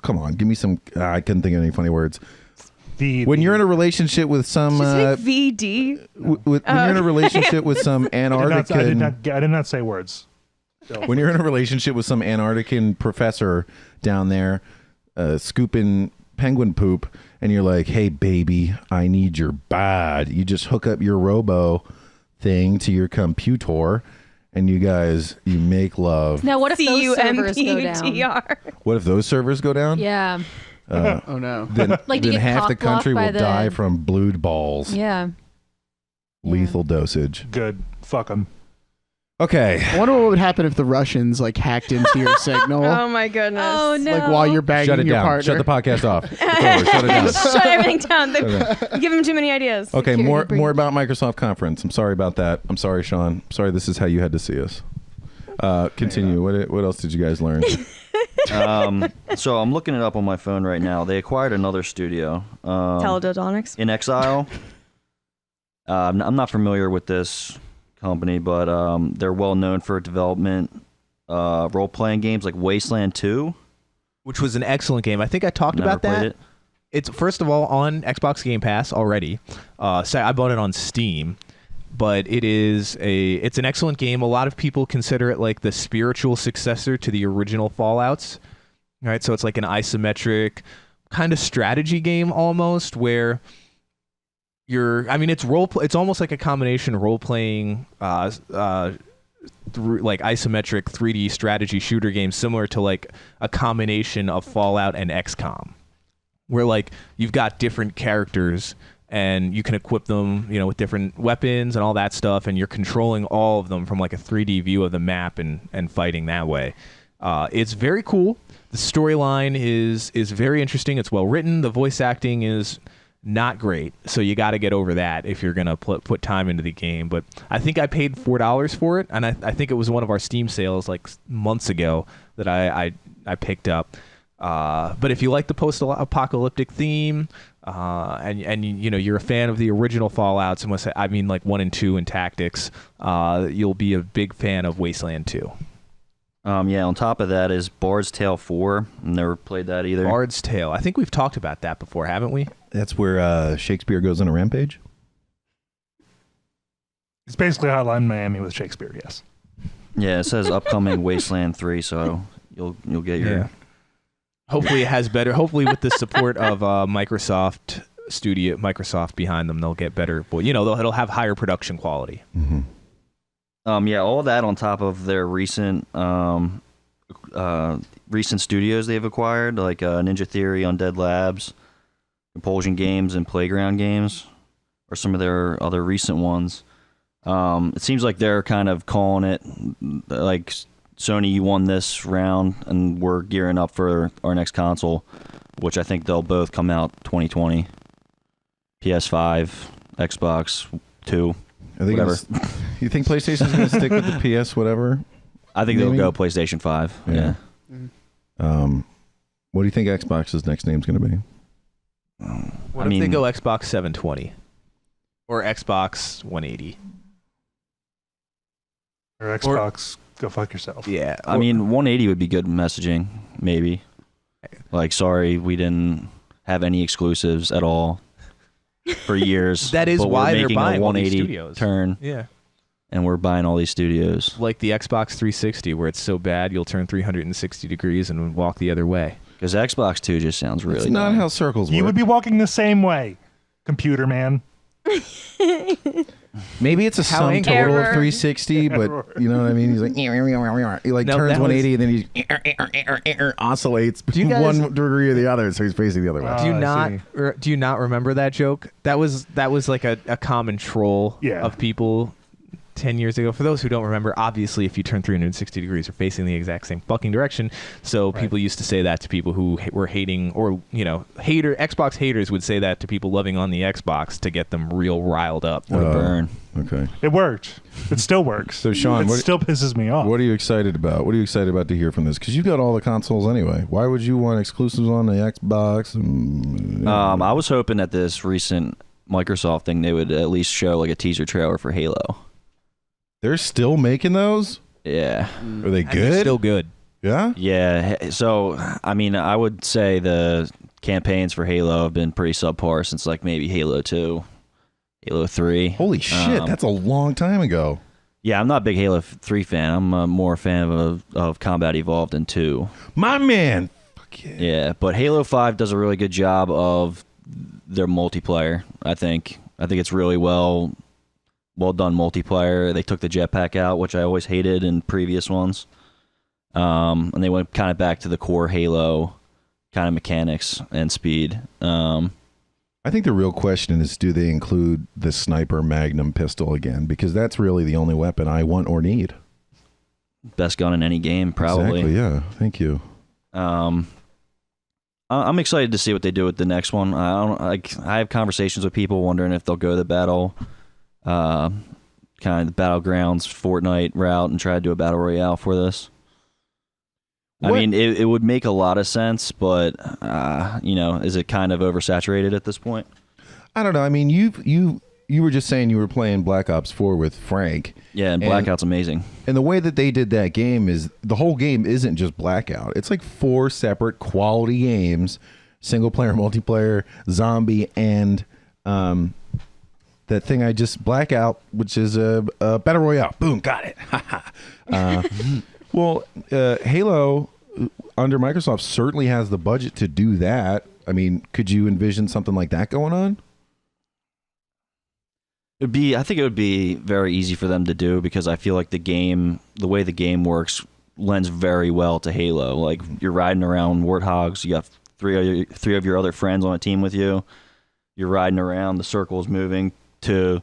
Come on, give me some. I couldn't think of any funny words. When you're in a relationship with some, Did you say VD? when you're in a relationship with some Antarctican, I did not say words. when you're in a relationship with some Antarctican professor down there, scooping penguin poop, and you're like, "Hey, baby, I need your bod." You just hook up your robo thing to your computer, and you make love. Now, what if those servers go down? CUMPTR. What if those servers go down? Yeah. Oh no. Then, Like, do you then get half the cock-blocked country by will the- die from blued balls. Yeah. Lethal dosage. Good. Fuck them. Okay. I wonder what would happen if the Russians like hacked into your signal. Oh my goodness. Oh, no. Like while you're banging Shut it your down. partner. Shut the podcast off. It's over. Shut it down. Shut everything down. Okay. You give them too many ideas. Okay, Security more breach. about Microsoft conference. I'm sorry about that. I'm sorry, Sean. I'm sorry this is how you had to see us. Continue. What else did you guys learn? So I'm looking it up on my phone right now. They acquired another studio. Teledildonics. In Exile. I'm not familiar with this company, but they're well known for development role-playing games like Wasteland 2. Which was an excellent game. I think I talked Never about that. played it. It's first of all on Xbox Game Pass already. So I bought it on Steam, but it's an excellent game. A lot of people consider it like the spiritual successor to the original Fallouts. Right? So it's like an isometric kind of strategy game almost, where it's almost like a combination role playing like isometric 3D strategy shooter game, similar to like a combination of Fallout and XCOM, where like you've got different characters and you can equip them, with different weapons and all that stuff, and you're controlling all of them from like a 3D view of the map and fighting that way. It's very cool. The storyline is very interesting. It's well written. The voice acting is not great, so you got to get over that if you're gonna put time into the game. But I think I paid $4 for it, and I think it was one of our Steam sales like months ago that I picked up. But if you like the post-apocalyptic theme, and you're a fan of the original Fallouts, like 1 and 2 and Tactics, you'll be a big fan of Wasteland 2. Yeah, on top of that is Bard's Tale 4. Never played that either. Bard's Tale. I think we've talked about that before, haven't we? That's where Shakespeare goes on a rampage. It's basically Hotline Miami with Shakespeare. Yes. Yeah, it says upcoming Wasteland 3, so you'll get your. Yeah. Hopefully it has better. Hopefully with the support of Microsoft behind them, they'll get better. Well, it'll have higher production quality. Mm-hmm. Yeah, all that on top of their recent studios they've acquired, like Ninja Theory, Undead Labs, Compulsion Games, and Playground Games, or some of their other recent ones. It seems like they're kind of calling it like, Sony, you won this round, and we're gearing up for our next console, which I think they'll both come out 2020. PS5, Xbox 2, whatever. You think PlayStation's going to stick with the PS whatever? I think they'll go PlayStation 5. Yeah. What do you think Xbox's next name's going to be? What if they go Xbox 720 or Xbox 180? Or Xbox, go fuck yourself. Yeah. I mean, 180 would be good messaging, maybe. Like, sorry, we didn't have any exclusives at all for years. That is but why we're they're making buying a all these 180 studios. turn. Yeah. And we're buying all these studios. Like the Xbox 360, where it's so bad you'll turn 360 degrees and walk the other way. Because Xbox 2 just sounds really It's not dumb. how circles work. You would be walking the same way, computer man. Maybe it's a How sum angry- total of Error. 360, but you know what I mean? He's like, he like No, turns that 180 and then he oscillates you guys- one degree or the other, so he's facing the other way. Do you I not see. do you not remember that joke? That was like a common troll of people 10 years ago. For those who don't remember, obviously if you turn 360 degrees, you're facing the exact same fucking direction. So people used to say that to people who were hating, or Xbox haters would say that to people loving on the Xbox to get them real riled up. What a burn. Okay. It worked. It still works. So, Sean, it still pisses me off. What are you excited about? What are you excited about to hear from this? Because you got all the consoles anyway. Why would you want exclusives on the Xbox? I was hoping at this recent Microsoft thing they would at least show like a teaser trailer for Halo. They're still making those? Yeah. Are they And they're good? still good. Yeah? Yeah. So, I mean, I would say the campaigns for Halo have been pretty subpar since like maybe Halo 2, Halo 3. Holy shit, that's a long time ago. Yeah, I'm not a big Halo 3 fan. I'm more a fan of Combat Evolved and 2. My man. Fuck yeah. Yeah, but Halo 5 does a really good job of their multiplayer, I think. I think it's really well done multiplayer. They took the jetpack out, which I always hated in previous ones. And they went kind of back to the core Halo kind of mechanics and speed. I think the real question is, do they include the sniper magnum pistol again? Because that's really the only weapon I want or need. Best gun in any game, probably. Exactly, yeah. Thank you. I'm excited to see what they do with the next one. I have conversations with people wondering if they'll go the battle, kind of the Battlegrounds Fortnite route and try to do a battle royale for this. I mean, it would make a lot of sense, but is it kind of oversaturated at this point? I don't know. I mean, you were just saying you were playing Black Ops 4 with Frank. Yeah, and Blackout's amazing. And the way that they did that game is the whole game isn't just Blackout. It's like 4 separate quality games, single player, multiplayer, zombie, and that thing Blackout, which is a battle royale. Boom, got it. Well, Halo under Microsoft certainly has the budget to do that. I mean, could you envision something like that going on? I think it would be very easy for them to do because I feel like the way the game works lends very well to Halo. Like you're riding around warthogs, you got three of your other friends on a team with you. You're riding around, the circle's moving to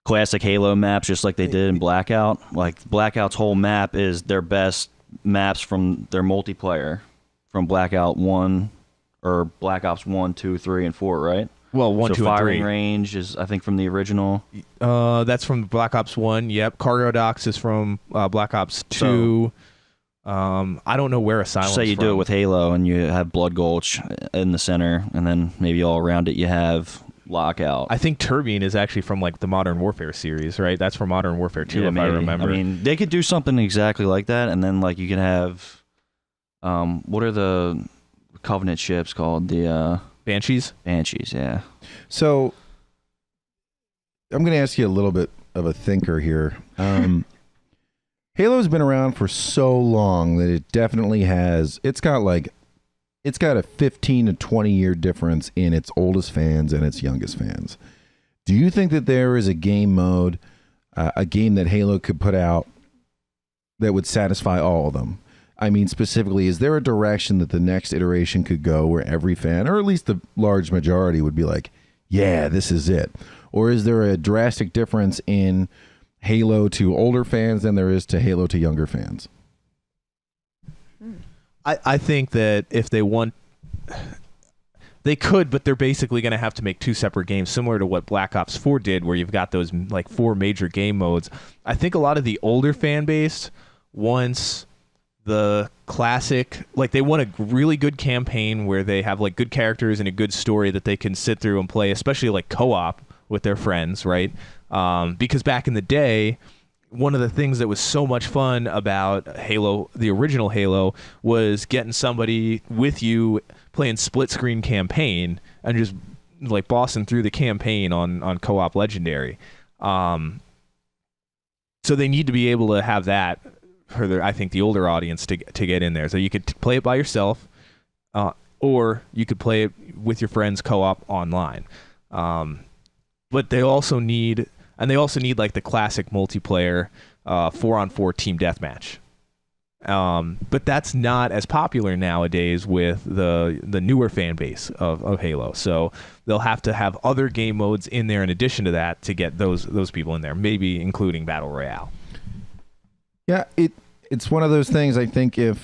classic Halo maps just like they did in Blackout. Like Blackout's whole map is their best maps from their multiplayer from Blackout 1 or Black Ops 1, 2, 3, and 4, right? Well, 1, 2, and 3. Firing range is, I think, from the original. That's from Black Ops 1. Yep. Cargo docks is from Black Ops 2. I don't know where Asylum's Say you from. do it with Halo and you have Blood Gulch in the center, and then maybe all around it you have lockout. I think Turbine is actually from like the Modern Warfare series, right? That's from Modern Warfare 2, Yeah, if I maybe. remember. I mean, they could do something exactly like that, and then like you can have, what are the Covenant ships called? The Banshees. Banshees. Yeah. So I'm going to ask you a little bit of a thinker here. Halo's been around for so long that it definitely has. It's got a 15 to 20 year difference in its oldest fans and its youngest fans. Do you think that there is a game mode, a game that Halo could put out that would satisfy all of them? I mean, specifically, is there a direction that the next iteration could go where every fan, or at least the large majority, would be like, yeah, this is it? Or is there a drastic difference in Halo to older fans than there is to Halo to younger fans? I think that if they want, they could, but they're basically going to have to make 2 separate games, similar to what Black Ops 4 did, where you've got those like 4 major game modes. I think a lot of the older fan base wants the classic, like they want a really good campaign where they have like good characters and a good story that they can sit through and play, especially like co-op with their friends, right? Because back in the day, one of the things that was so much fun about Halo, the original Halo, was getting somebody with you playing split screen campaign and just like bossing through the campaign on co-op Legendary. So they need to be able to have that for I think the older audience to get in there. So you could play it by yourself, or you could play it with your friends co-op online. But they also need like the classic multiplayer 4-on-4 team deathmatch. But that's not as popular nowadays with the newer fan base of Halo. So they'll have to have other game modes in there in addition to that to get those people in there, maybe including Battle Royale. Yeah, it's one of those things. I think I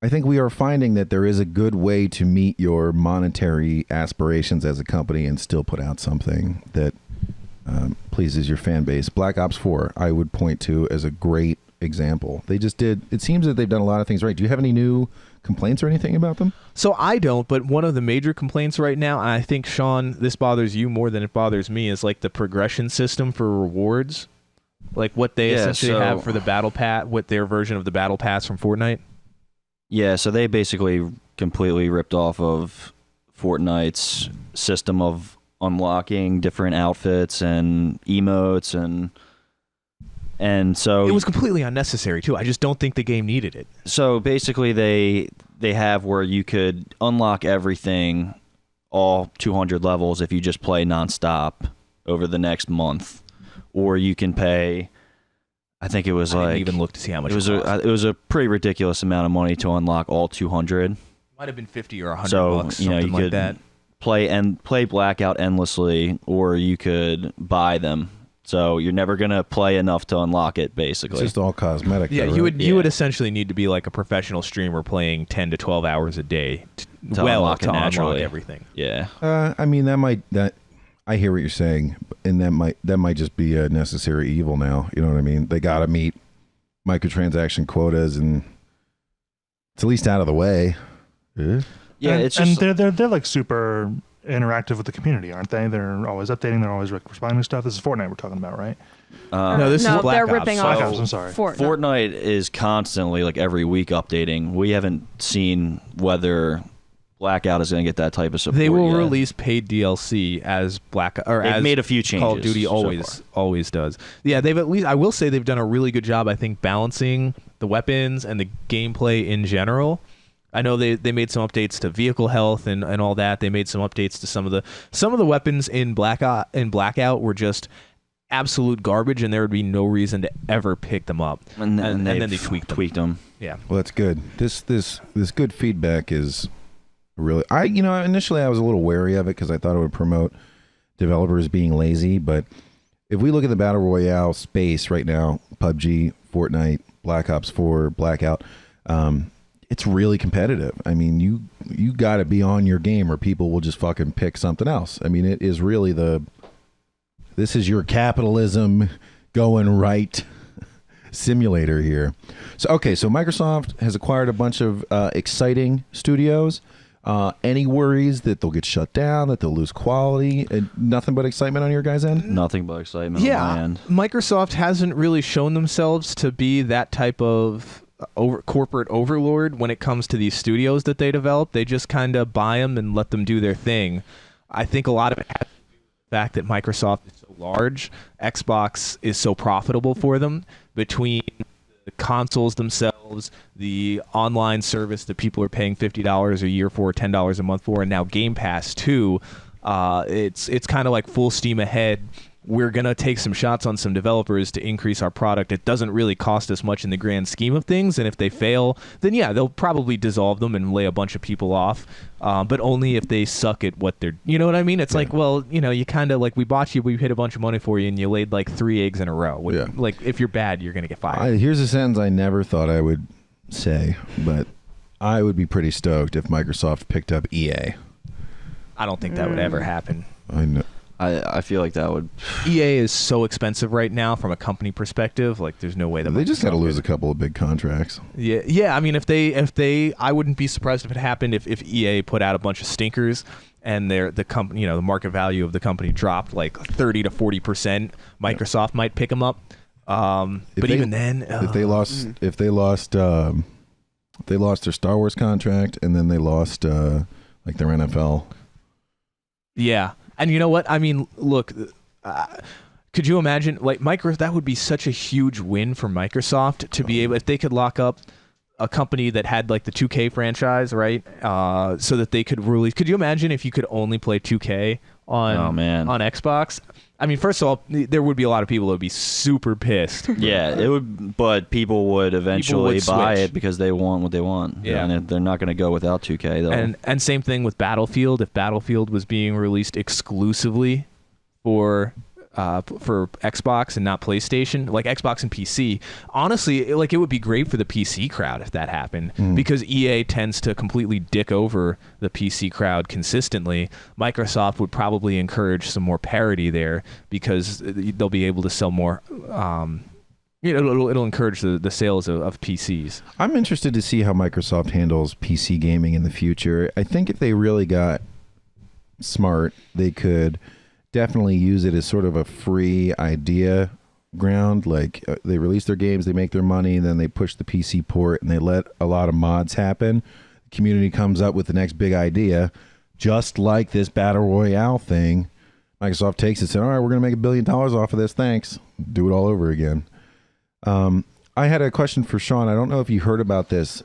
think we are finding that there is a good way to meet your monetary aspirations as a company and still put out something that pleases your fan base. Black Ops 4, I would point to as a great example. They just did. It seems that they've done a lot of things right. Do you have any new complaints or anything about them? So I don't, but one of the major complaints right now, and I think, Sean, this bothers you more than it bothers me, is like the progression system for rewards. Like what they essentially have for the battle pass, what their version of the battle pass from Fortnite. Yeah, so they basically completely ripped off of Fortnite's system of unlocking different outfits and emotes, and so it was completely unnecessary too. I just don't think the game needed it. So basically they have where you could unlock everything, all 200 levels, if you just play nonstop over the next month. Or you can pay, I think it was I like... didn't even look to see how much it was a pretty ridiculous amount of money to unlock all 200. Might have been 50 or 100 so, bucks, you know, something you like could that. play Blackout endlessly, or you could buy them. So you're never going to play enough to unlock it, basically. It's just all cosmetic. Yeah, though, you right? would you would essentially need to be like a professional streamer playing 10 to 12 hours a day to unlock it unlock naturally. everything. Yeah. I mean, I hear what you're saying, and that might just be a necessary evil now. You know what I mean? They got to meet microtransaction quotas, and it's at least out of the way. Yeah, and, it's just... and they're like super interactive with the community, aren't they? They're always updating. They're always responding to stuff. This is Fortnite we're talking about, right? No, this is Black they're Ops. ripping Black off Ops, I'm sorry. Fortnite is constantly, like every week, updating. We haven't seen whether Blackout is going to get that type of support. They will yet. release paid DLC as They've They've made a few changes. Call of Duty so always does. Yeah, they've at least, I will say, they've done a really good job, I think, balancing the weapons and the gameplay in general. I know they made some updates to vehicle health and all that. They made some updates to some of the weapons in Blackout were just absolute garbage, and there would be no reason to ever pick them up. And then they tweaked them. Yeah. Well, that's good. This good feedback is really. Initially I was a little wary of it because I thought it would promote developers being lazy. But if we look at the battle royale space right now, PUBG, Fortnite, Black Ops 4, Blackout, it's really competitive. I mean, you got to be on your game, or people will just fucking pick something else. I mean, it is really this is your capitalism going right simulator here. So Microsoft has acquired a bunch of exciting studios. Any worries that they'll get shut down, that they'll lose quality, and nothing but excitement on your guys' end? Nothing but excitement on my end. Microsoft hasn't really shown themselves to be that type of corporate overlord when it comes to these studios that they develop. They just kind of buy them and let them do their thing. I think a lot of it has to do with the fact that Microsoft is so large, Xbox is so profitable for them, between the consoles themselves, the online service that people are paying $50 a year for, $10 a month for, and now Game Pass too. It's kind of like full steam ahead. We're going to take some shots on some developers to increase our product. It doesn't really cost us much in the grand scheme of things, and if they fail, then yeah, they'll probably dissolve them and lay a bunch of people off, but only if they suck at what they're, you know what I mean? It's like, well, you know, you kind of, like, we bought you, we paid a bunch of money for you, and you laid like 3 eggs in a row. Like, if you're bad, you're going to get fired. Here's a sentence I never thought I would say, but I would be pretty stoked if Microsoft picked up EA. I don't think that would ever happen. I know. I feel like that would. EA is so expensive right now from a company perspective. Like, there's no way that They just got to lose a couple of big contracts. Yeah. I mean, if they, I wouldn't be surprised if it happened if EA put out a bunch of stinkers and the company, you know, the market value of the company dropped like 30 to 40%. Microsoft might pick them up. But even then, if they lost their Star Wars contract, and then they lost like their NFL. Yeah. And you know what? I mean, look, could you imagine, like, that would be such a huge win for Microsoft to be able, if they could lock up a company that had, like, the 2K franchise, right? So that they could really, could you imagine if you could only play 2K on Xbox? I mean, first of all, there would be a lot of people that would be super pissed. Yeah, it would, but people would eventually buy it because they want what they want. Yeah. And they're not going to go without 2K, though. And same thing with Battlefield. If Battlefield was being released exclusively for Xbox and not PlayStation, like Xbox and PC, honestly, like, it would be great for the PC crowd if that happened, because EA tends to completely dick over the PC crowd consistently. Microsoft would probably encourage some more parity there because they'll be able to sell more. It'll encourage the sales of PCs. I'm interested to see how Microsoft handles PC gaming in the future. I think if they really got smart, they could definitely use it as sort of a free idea ground. Like, they release their games, they make their money, and then they push the PC port, and they let a lot of mods happen. The community comes up with the next big idea, just like this Battle Royale thing. Microsoft takes it and said, all right, we're going to make $1 billion off of this. Thanks. Do it all over again. I had a question for Sean. I don't know if you heard about this.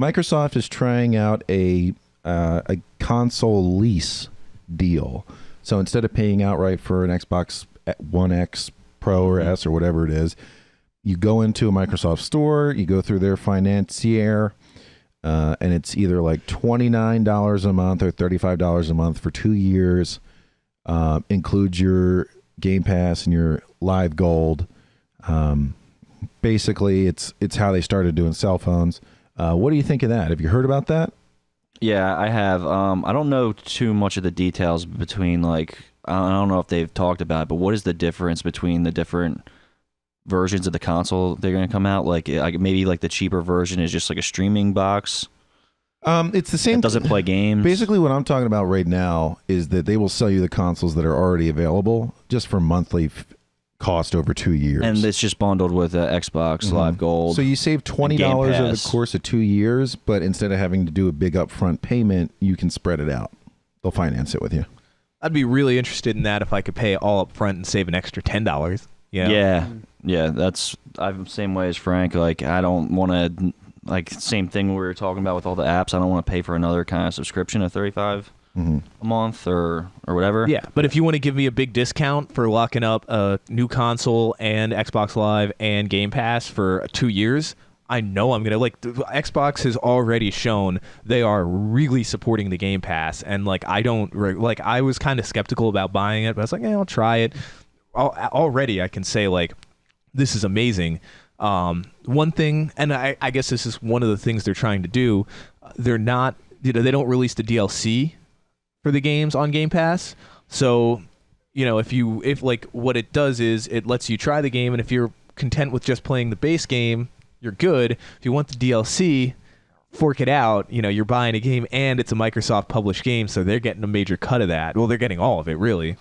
Microsoft is trying out a console lease deal. So instead of paying outright for an Xbox One X Pro or S or whatever it is, you go into a Microsoft store, you go through their financier, and it's either like $29 a month or $35 a month for 2 years. Includes your Game Pass and your Live Gold. Basically, it's how they started doing cell phones. What do you think of that? Have you heard about that? Yeah, I have. I don't know too much of the details between, like, I don't know if they've talked about it, but what is the difference between the different versions of the console they're going to come out? Like maybe like the cheaper version is just like a streaming box. It's the same. It doesn't play games. Basically, what I'm talking about right now is that they will sell you the consoles that are already available just for monthly cost over 2 years, and it's just bundled with Xbox Live Gold. So you save $20 over the course of 2 years, but instead of having to do a big upfront payment, you can spread it out. They'll finance it with you. I'd be really interested in that if I could pay all up front and save an extra $10. Yeah. I'm the same way as Frank. Like, I don't want to, like, same thing we were talking about with all the apps. I don't want to pay for another kind of subscription of $35 a month or whatever. Yeah, but if you want to give me a big discount for locking up a new console and Xbox Live and Game Pass for 2 years, I know I'm gonna, like, Xbox has already shown they are really supporting the Game Pass, and like, I was kind of skeptical about buying it, but I was like, I'll try it. Already I can say, like, this is amazing. One thing, and I guess this is one of the things they're trying to do, they're not, they don't release the DLC for the games on Game Pass. So, if like, what it does is it lets you try the game, and if you're content with just playing the base game, you're good. If you want the DLC, fork it out, you're buying a game and it's a Microsoft published game, so they're getting a major cut of that. Well, they're getting all of it, really.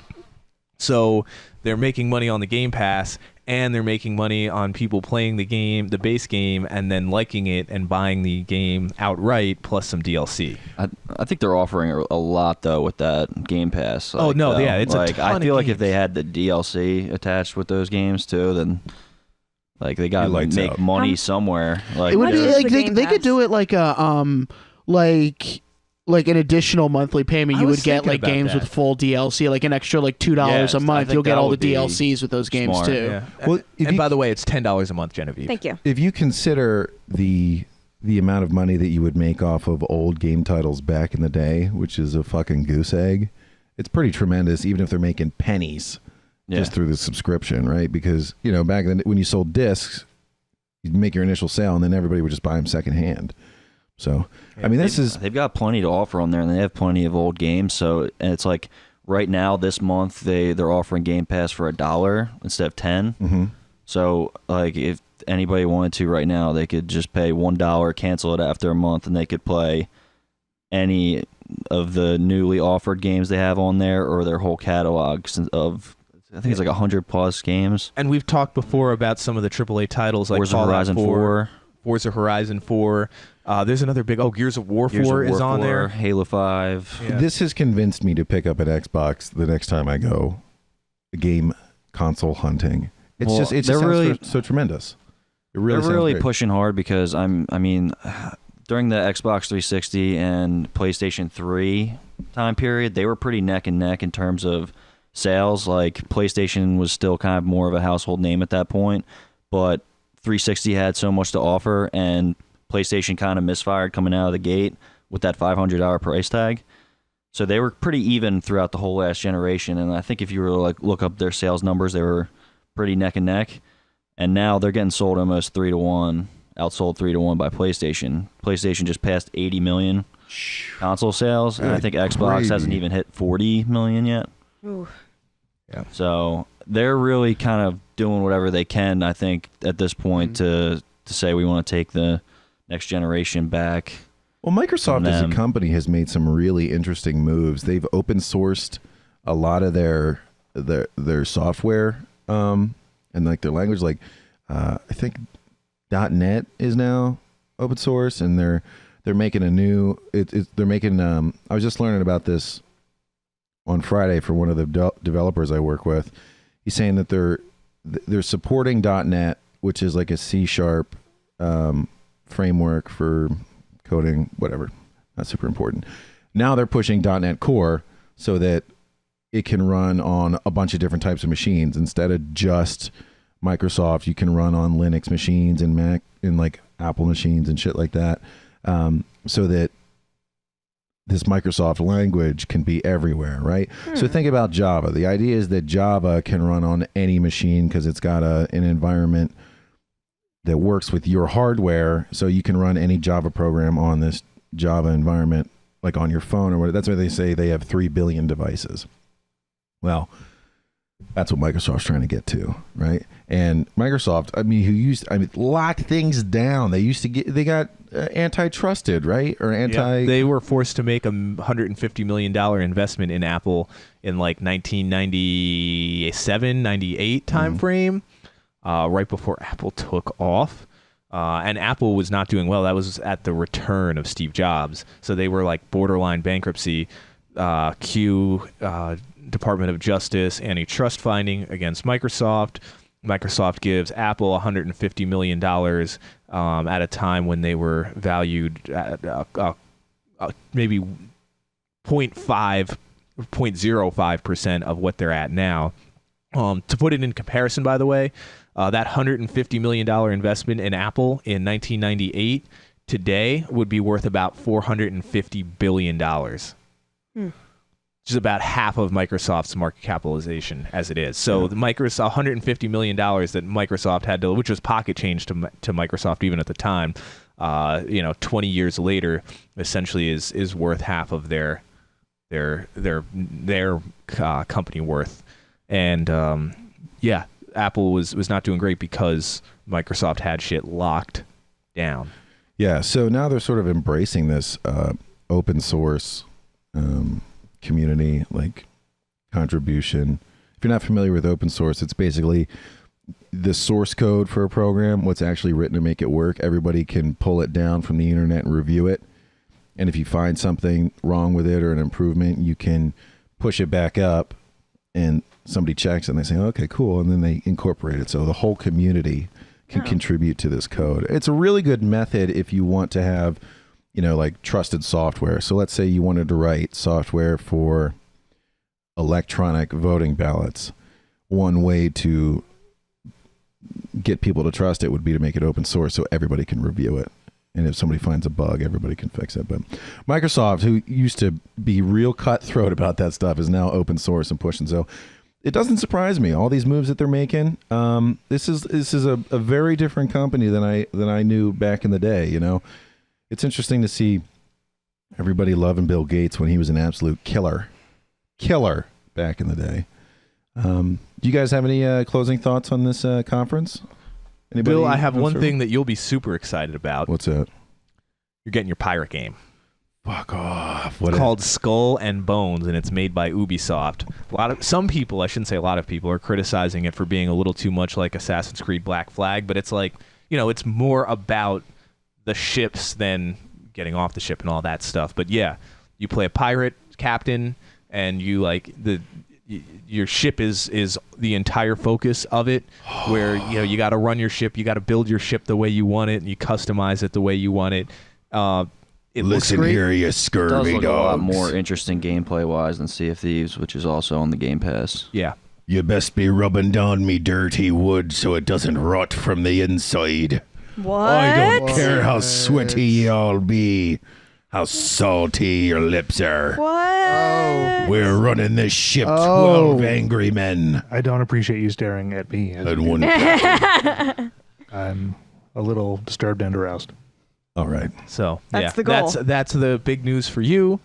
So they're making money on the Game Pass, and they're making money on people playing the game, the base game, and then liking it and buying the game outright, plus some DLC. I think they're offering a lot though with that Game Pass. Yeah, it's like, a ton I feel of like if games. they had the DLC attached with those games too, then like they got to lights make out. money somewhere. Like It would be is like the they Game could Pass? do it like a like an additional monthly payment. I You was would get thinking like about games that. with full DLC, like an extra like $2 Yeah, a month. I think You'll get that all the would be DLCs with those games smart. too. Yeah. Well, if And you- by the way, it's $10 a month, Genevieve. Thank you. If you consider the amount of money that you would make off of old game titles back in the day, which is a fucking goose egg, it's pretty tremendous, even if they're making pennies just through the subscription, right? Because, back then when you sold discs, you'd make your initial sale and then everybody would just buy them secondhand. So, I mean, they've got plenty to offer on there, and they have plenty of old games. So, and it's like right now this month they're offering Game Pass for $1 instead of 10. Mhm. So, like if anybody wanted to right now, they could just pay $1, cancel it after a month, and they could play any of the newly offered games they have on there, or their whole catalog of, I think it's like 100+ games. And we've talked before about some of the AAA titles like Forza Fallout Horizon 4. Forza Horizon 4. There's another big. Gears of War 4 Gears of is War on 4, there. Halo 5. Yeah. This has convinced me to pick up an Xbox the next time I go game console hunting. It Well, just they're sounds really- so tremendous. It really They're sounds really great. pushing hard because I mean, during the Xbox 360 and PlayStation 3 time period, they were pretty neck and neck in terms of sales. Like PlayStation was still kind of more of a household name at that point, but 360 had so much to offer, and PlayStation kind of misfired coming out of the gate with that $500 price tag. So they were pretty even throughout the whole last generation, and I think if you were to like look up their sales numbers, they were pretty neck and neck. And now they're getting sold almost 3-1, outsold 3-1 by PlayStation. PlayStation just passed 80 million console sales, and I think Xbox Crazy. hasn't even hit 40 million yet. Ooh. So they're really kind of doing whatever they can, I think, at this point to say we want to take the next generation back. Well, Microsoft as a them. company has made some really interesting moves. They've open sourced a lot of their software and like their language. Like I think .NET is now open source, and they're making a new. They're making. I was just learning about this on Friday for one of the developers I work with. He's saying that they're supporting .NET, which is like a C# framework for coding, whatever. Not super important. Now they're pushing .NET Core so that it can run on a bunch of different types of machines instead of just Microsoft. You can run on Linux machines and Mac and like Apple machines and shit like that, so that this Microsoft language can be everywhere, right? So think about Java. The idea is that Java can run on any machine because it's got an environment that works with your hardware, so you can run any Java program on this Java environment, like on your phone or whatever. That's why they say they have 3 billion devices. Well, that's what Microsoft's trying to get to, right? And Microsoft, locked things down. They got antitrusted, right? Or They were forced to make a $150 million investment in Apple in like 1997, 98 time frame, right before Apple took off. And Apple was not doing well. That was at the return of Steve Jobs. So they were like borderline bankruptcy. Department of Justice antitrust finding against Microsoft. Microsoft gives Apple $150 million at a time when they were valued at maybe 0.05% of what they're at now. To put it in comparison, by the way, that $150 million investment in Apple in 1998 today would be worth about $450 billion. Which is about half of Microsoft's market capitalization as it is. So the Microsoft $150 million that Microsoft had to, which was pocket change to Microsoft even at the time, 20 years later, essentially is worth half of their company worth. And Apple was not doing great because Microsoft had shit locked down. Yeah, so now they're sort of embracing this open source community, like contribution. If you're not familiar with open source, it's basically the source code for a program, what's actually written to make it work. Everybody can pull it down from the internet and review it. And if you find something wrong with it or an improvement, you can push it back up and somebody checks and they say, okay, cool. And then they incorporate it. So the whole community can contribute to this code. It's a really good method if you want to have, like trusted software. So let's say you wanted to write software for electronic voting ballots. One way to get people to trust it would be to make it open source so everybody can review it. And if somebody finds a bug, everybody can fix it. But Microsoft, who used to be real cutthroat about that stuff, is now open source and pushing. So it doesn't surprise me. All these moves that they're making. This is a very different company than I knew back in the day. It's interesting to see everybody loving Bill Gates when he was an absolute killer back in the day. Do you guys have any closing thoughts on this conference? Anybody? Bill, I have one thing that you'll be super excited about. What's that? You're getting your pirate game. Fuck off. It's called Skull and Bones, and it's made by Ubisoft. Some people, I shouldn't say a lot of people, are criticizing it for being a little too much like Assassin's Creed Black Flag, but it's like, it's more about the ships than getting off the ship and all that stuff. But yeah, you play a pirate captain, and you your ship is the entire focus of it, where you got to run your ship, you got to build your ship the way you want it, and you customize it the way you want it. It Listen looks great. here, you It does scurvy look a lot dogs. more interesting gameplay-wise than Sea of Thieves, which is also on the Game Pass. Yeah. You best be rubbing down me dirty wood so it doesn't rot from the inside. What? I don't care how sweaty y'all be, how salty your lips are. What? We're running this ship, Oh. 12 angry men. I don't appreciate you staring at me. And one. I'm a little disturbed and aroused. All right. So That's the goal. That's the big news for you.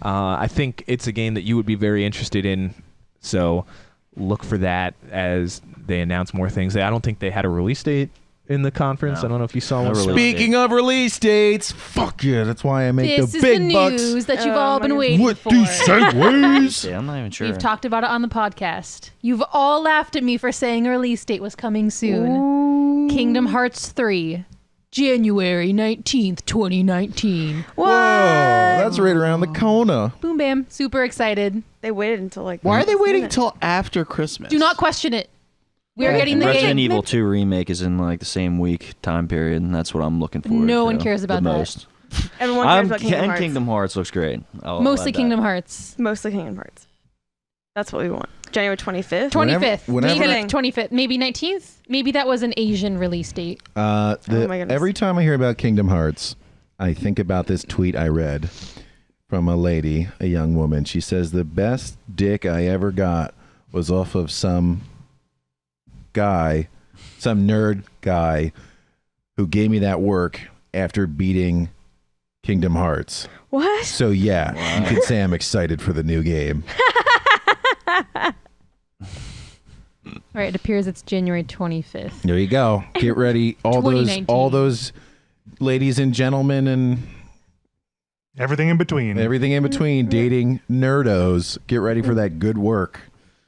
I think it's a game that you would be very interested in. So look for that as they announce more things. I don't think they had a release date in the conference. No. I don't know if you saw No one. release Speaking of release dates, fuck yeah, that's why I make This the is big the bucks. news that you've Oh all my been God. waiting What for. do segues? Yeah, I'm not even sure. We've talked about it on the podcast. You've all laughed at me for saying a release date was coming soon. Kingdom Hearts 3, January 19th, 2019. What? Whoa, that's right around the corner. Boom, bam. Super excited. They waited until like. Why are they last waiting minute. till after Christmas? Do not question it. We are Yeah. getting the Resident game. Evil 2 remake is in like the same week time period, and that's what I'm looking forward to. No one cares about the that. most. Everyone cares about Kingdom And Hearts. Kingdom Hearts looks great. Mostly Kingdom Hearts. Mostly Kingdom Hearts. That's what we want. January 25th. 25th. whenever- Maybe 25th. Maybe 19th. Maybe that was an Asian release date. Oh my goodness. Every time I hear about Kingdom Hearts, I think about this tweet I read from a lady, a young woman. She says, the best dick I ever got was off of some guy, some nerd guy, who gave me that work after beating Kingdom Hearts. What? So yeah, you can say I'm excited for the new game. All right, it appears it's January 25th. There you go. Get ready, all 2019. those ladies and gentlemen and Everything in between. everything in between, dating nerdos. Get ready for that good work.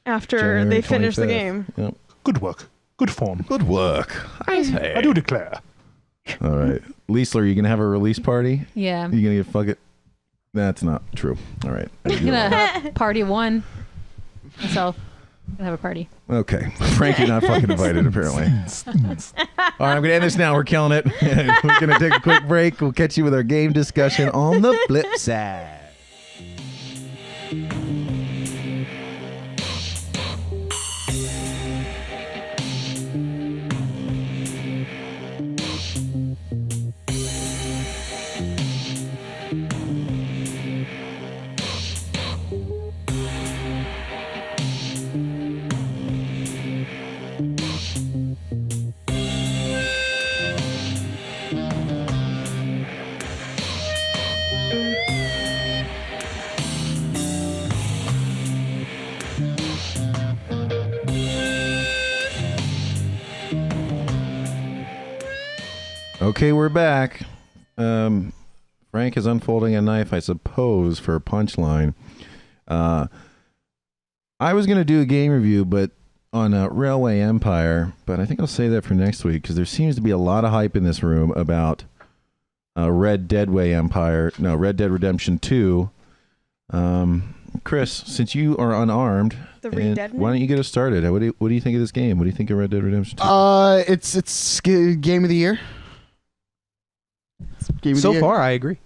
After January they finish the 25th. game. Yep. Good work. Good form. Good work. I do declare. All right. Liesler, are you going to have a release party? Yeah. You going to get fuck it? That's not true. All right. I'm gonna have party one. Myself. Gonna have a party. Okay. Frank, you're not fucking invited, apparently. All right, I'm going to end this now. We're killing it. We're going to take a quick break. We'll catch you with our game discussion on the flip side. Okay, we're back. Frank is unfolding a knife, I suppose, for a punchline. I was going to do a game review, but on Railway Empire, but I think I'll save that for next week because there seems to be a lot of hype in this room about Red Dead Redemption 2. Chris, since you are unarmed, why don't you get us started? What do you think of this game? What do you think of Red Dead Redemption 2? It's game of the year. So far, I agree.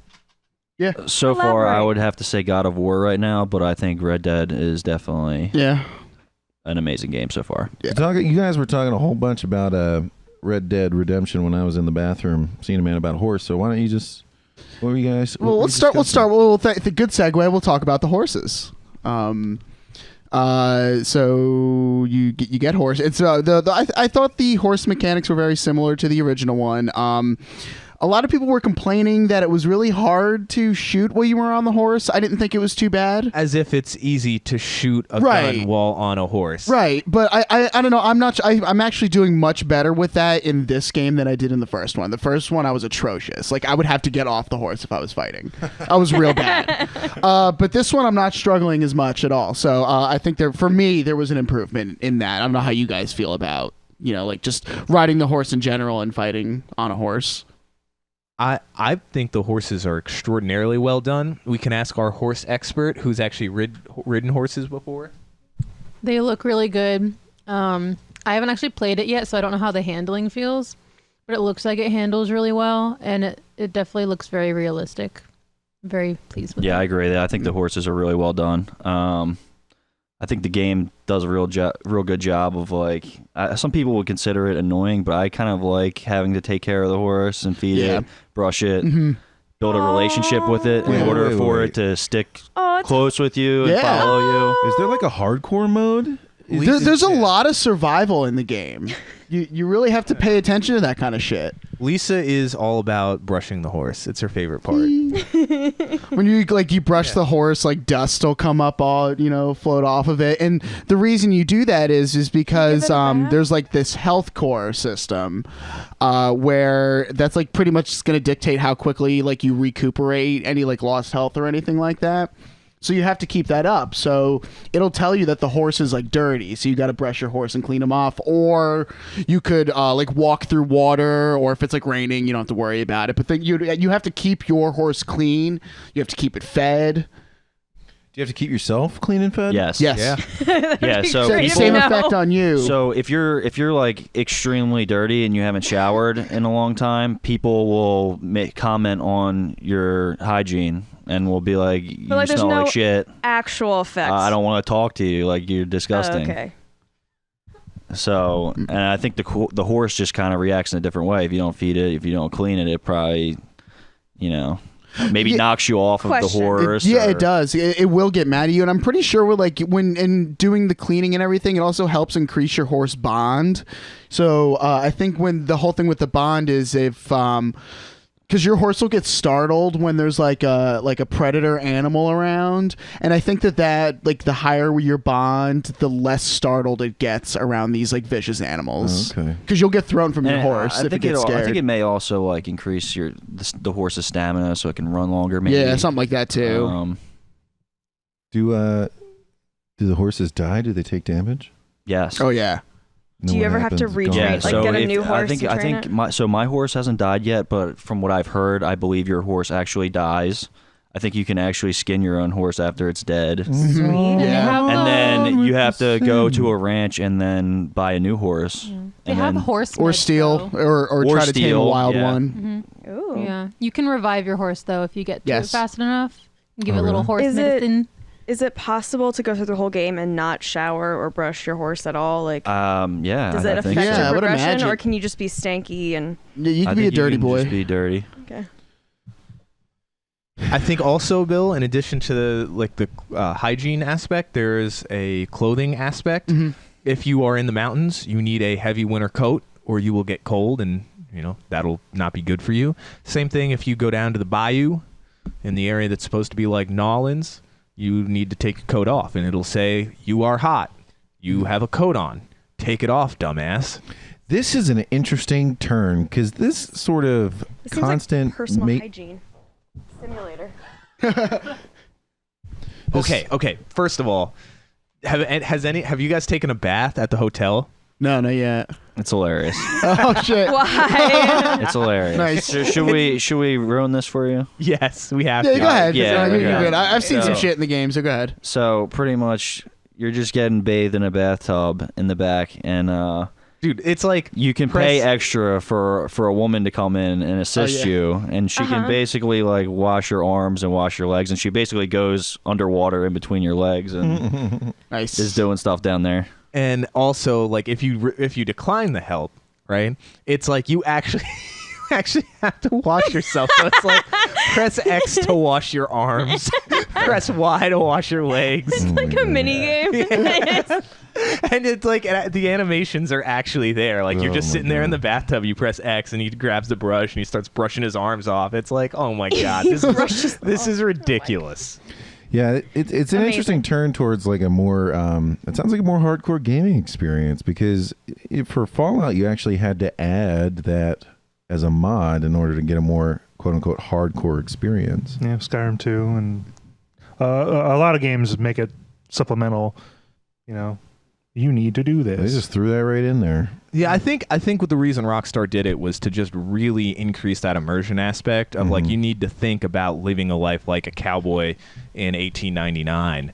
Yeah. So far, I would have to say God of War right now, but I think Red Dead is definitely an amazing game so far. Yeah. You guys were talking a whole bunch about Red Dead Redemption when I was in the bathroom seeing a man about a horse. So why don't you just? What were you guys? Well, let's start. Well, the good segue. We'll talk about the horses. So you get horse. It's I thought the horse mechanics were very similar to the original one. A lot of people were complaining that it was really hard to shoot while you were on the horse. I didn't think it was too bad. As if it's easy to shoot a gun while on a horse. Right, but I don't know. I'm actually doing much better with that in this game than I did in the first one. The first one I was atrocious. Like I would have to get off the horse if I was fighting. I was real bad. But this one I'm not struggling as much at all. So I think for me there was an improvement in that. I don't know how you guys feel about like just riding the horse in general and fighting on a horse. I think the horses are extraordinarily well done. We can ask our horse expert who's actually ridden horses before. They look really good. I haven't actually played it yet, so I don't know how the handling feels, but it looks like it handles really well, and it definitely looks very realistic. Very pleased with it. Yeah, I agree. I think the horses are really well done. I think the game does a real good job of some people would consider it annoying, but I kind of like having to take care of the horse and feed it, brush it, build a relationship with it in order for it to stick close with you and follow you. Is there like a hardcore mode? There's a lot of survival in the game. You really have to pay attention to that kind of shit. Lisa is all about brushing the horse. It's her favorite part. When you brush the horse, dust will come up all, float off of it. And the reason you do that is because there's this health core system where that's pretty much going to dictate how quickly you recuperate any lost health or anything like that. So you have to keep that up. So it'll tell you that the horse is dirty. So you got to brush your horse and clean him off. Or you could walk through water. Or if it's raining, you don't have to worry about it. But then you have to keep your horse clean. You have to keep it fed. Do you have to keep yourself clean and fed? Yes. Yeah. Yeah. So same effect on you. So if you're extremely dirty and you haven't showered in a long time, people will comment on your hygiene. And we'll be like, you smell like shit. Actual effects. I don't want to talk to you. You're disgusting. Okay. So, and I think the horse just kind of reacts in a different way. If you don't feed it, if you don't clean it, it probably, maybe knocks you off of the horse. It does. It will get mad at you. And I'm pretty sure when in doing the cleaning and everything, it also helps increase your horse bond. So I think when the whole thing with the bond is if because your horse will get startled when there's a predator animal around, and I think that the higher your bond, the less startled it gets around these vicious animals. Okay. Because you'll get thrown from your horse if it gets scared. I think it may also increase the horse's stamina so it can run longer. Maybe. Yeah, something like that too. Do the horses die? Do they take damage? Yes. Oh yeah. Do you ever have to retrain, get a new horse? I think my horse hasn't died yet, but from what I've heard, I believe your horse actually dies. I think you can actually skin your own horse after it's dead. Sweet. Yeah. And then you have to go to a ranch and then buy a new horse. Yeah. And They have then, horse Or steal, or try to tame a wild one. Ooh. Yeah, you can revive your horse though if you get to it Yes. fast enough. You give it a really? little horse medicine. Is it possible to go through the whole game and not shower or brush your horse at all? yeah. Does it I think affect so. your I would progression, imagine. or can you just be stanky and? Yeah, you I can be a think dirty you can boy. Just be dirty. Okay. I think also, Bill, in addition to the hygiene aspect, there is a clothing aspect. Mm-hmm. If you are in the mountains, you need a heavy winter coat, or you will get cold, and that'll not be good for you. Same thing if you go down to the bayou, in the area that's supposed to be like Nolans. You need to take your coat off, and it'll say, you are hot. You have a coat on. Take it off, dumbass. This is an interesting turn because this sort of This seems constant like personal hygiene simulator. Okay. First of all, have you guys taken a bath at the hotel? No, not yet. It's hilarious. Oh shit. Why? It's hilarious. Nice. Should we ruin this for you? Yes, we have Yeah, to. go ahead. Yeah, You're okay. good. I've seen some So- shit in the game, so go ahead. So pretty much, you're just getting bathed in a bathtub in the back, and Dude, it's like you can pay extra for a woman to come in and assist you, and she can basically like wash your arms and wash your legs, and she basically goes underwater in between your legs and Nice. is doing stuff down there. And also, like, if you decline the help, right? It's like you actually have to wash yourself. So it's like press X to wash your arms, press Y to wash your legs, It's like a mini game. and it's like the animations are actually there. Like you're just sitting there in the bathtub. You press X, and he grabs the brush and he starts brushing his arms off. It's like, oh my god, this is ridiculous. Yeah, it's an Amazing. interesting turn towards like a more it sounds like a more hardcore gaming experience because for Fallout you actually had to add that as a mod in order to get a more quote unquote hardcore experience. Yeah, Skyrim 2 and a lot of games make it supplemental. You know, you need to do They this. just threw that right in there. Yeah, I think what the reason Rockstar did it was to just really increase that immersion aspect of like you need to think about living a life like a cowboy in 1899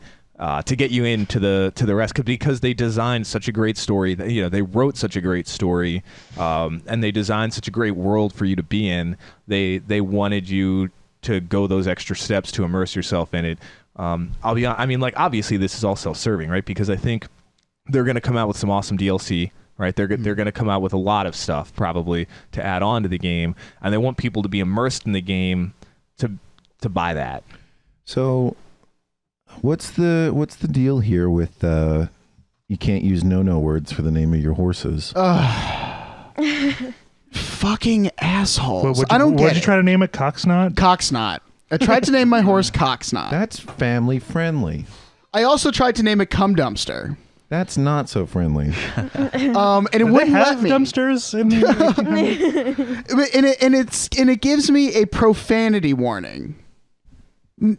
to get you into the rest because they designed such a great story. They wrote such a great story and they designed such a great world for you to be in. They wanted you to go those extra steps to immerse yourself in it. Obviously this is all self-serving, right? Because I think they're going to come out with some awesome DLC, right? They're going to come out with a lot of stuff probably to add on to the game, and they want people to be immersed in the game to buy that. So what's the deal here with you can't use no words for the name of your horses? Fucking assholes. What I don't What'd get you it. try to name it? Cocksnot? Cocksnot. I tried to name my horse Cocksnot. That's family friendly. I also tried to name it Cum Dumpster. That's not so friendly. And it Do they wouldn't have let me. dumpsters in And it gives me a profanity warning. And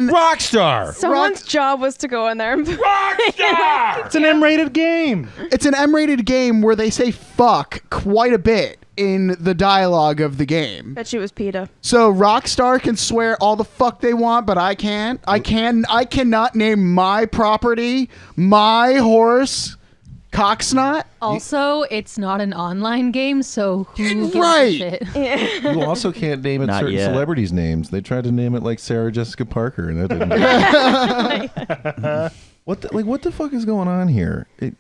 Rockstar. Someone's job was to go in there and It's an M-rated game. it's an M-rated game where they say fuck quite a bit in the dialogue of the game. bet she was PETA. So Rockstar can swear all the fuck they want, but I can't. I cannot name my property, my horse, Cocksnot. Also, it's not an online game, so who gives Right. a shit? You also can't name it Not certain yet. celebrities' names. They tried to name it like Sarah Jessica Parker, and that didn't. What the fuck is going on here? You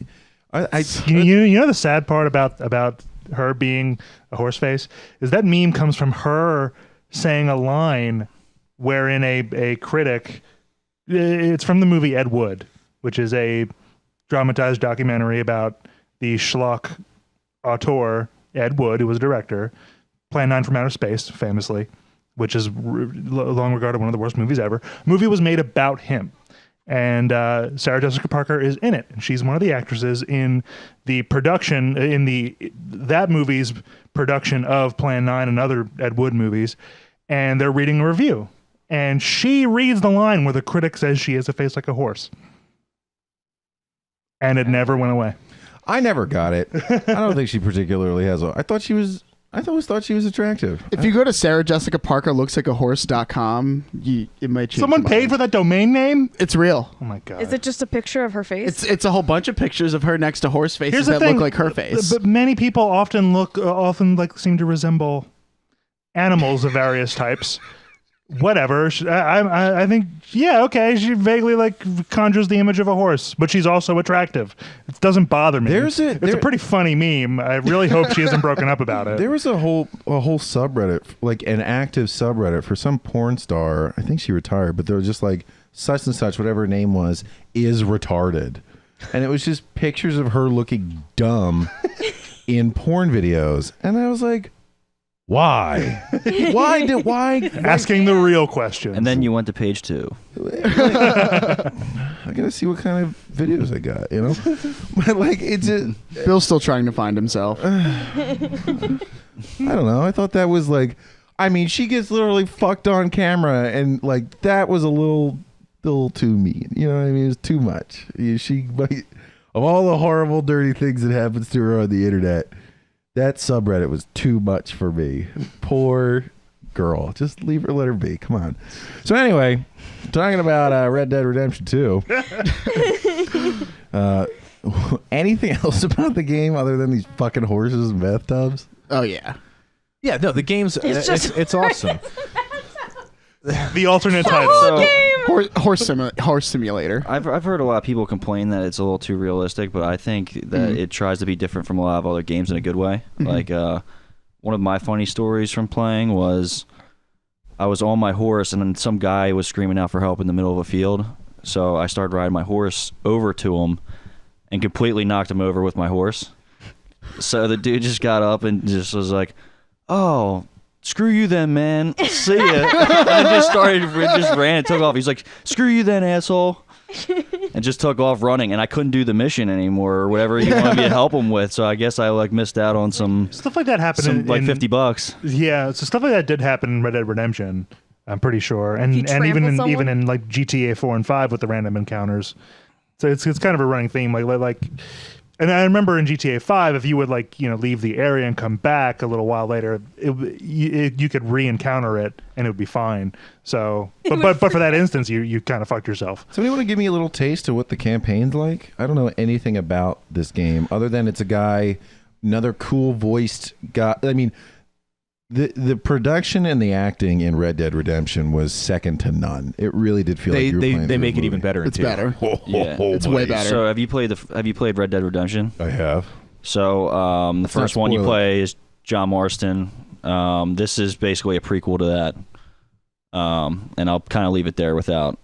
know the sad part about her being a horse face is that meme comes from her saying a line wherein a critic, it's from the movie Ed Wood, which is a dramatized documentary about the schlock auteur Ed Wood, who was a director, Plan 9 from Outer Space, famously, which is long regarded one of the worst movies ever. Movie was made about him. And Sarah Jessica Parker is in it, and she's one of the actresses in the production that movie's production of Plan 9 and other Ed Wood movies. And they're reading a review, and she reads the line where the critic says she has a face like a horse, and it never went away. I never got it. I don't think she particularly has a. I always thought she was attractive. If you go to sarahjessicaparkerlookslikeahorse.com, it might change. Someone your paid mind. for that domain name? It's real. Oh my god! Is it just a picture of her face? It's a whole bunch of pictures of her next to horse faces Here's the that thing, look like her face. But many people often seem to resemble animals of various types. Whatever. I think, yeah, okay. She vaguely conjures the image of a horse, but she's also attractive. It doesn't bother me. It's a pretty funny meme. I really hope she isn't broken up about it. There was a whole subreddit, like an active subreddit for some porn star. I think she retired, but there was just like such and such, whatever her name was, is retarded. And it was just pictures of her looking dumb in porn videos. And I was like, why? Why? Asking the real question. And then you went to page 2. I gotta see what kind of videos I got, you know. But like, it's Bill's still trying to find himself. I don't know. I thought that was like, I mean, she gets literally fucked on camera, and like that was a little too mean. You know what I mean? It was too much. She, of all the horrible, dirty things that happens to her on the internet, that subreddit was too much for me. Poor girl. Just leave her, let her be. Come on. So anyway, talking about Red Dead Redemption 2. Anything else about the game other than these fucking horses and bathtubs? Oh yeah. Yeah, no, the game's it's awesome. The alternate title. Horse simulator. I've heard a lot of people complain that it's a little too realistic, but I think that it tries to be different from a lot of other games in a good way. Like one of my funny stories from playing was I was on my horse and then some guy was screaming out for help in the middle of a field. So I started riding my horse over to him and completely knocked him over with my horse. So the dude just got up and just was like, "Oh, screw you then, man. See ya." And then just ran and took off. He's like, "Screw you then, asshole." And just took off running, and I couldn't do the mission anymore or whatever he wanted me to help him with. So I guess I like missed out on some Stuff like that happened in $50. Yeah, so stuff like that did happen in Red Dead Redemption. I'm pretty sure, and you even trample even someone? in like GTA 4 and 5 with the random encounters. So it's kind of a running theme. Like, and I remember in GTA 5, if you would leave the area and come back a little while later, you could re-encounter it and it would be fine. So, but for that instance, you kind of fucked yourself. Somebody want to give me a little taste of what the campaign's like? I don't know anything about this game other than it's a guy, another cool voiced guy. I mean, the production and the acting in Red Dead Redemption was second to none. It really did feel like you were playing they through make a it even movie. better. It's too. better. Yeah. It's way better. So have you played Red Dead Redemption? I have. So the Let's not first one you spoil it. play is John Marston. This is basically a prequel to that. And I'll kind of leave it there without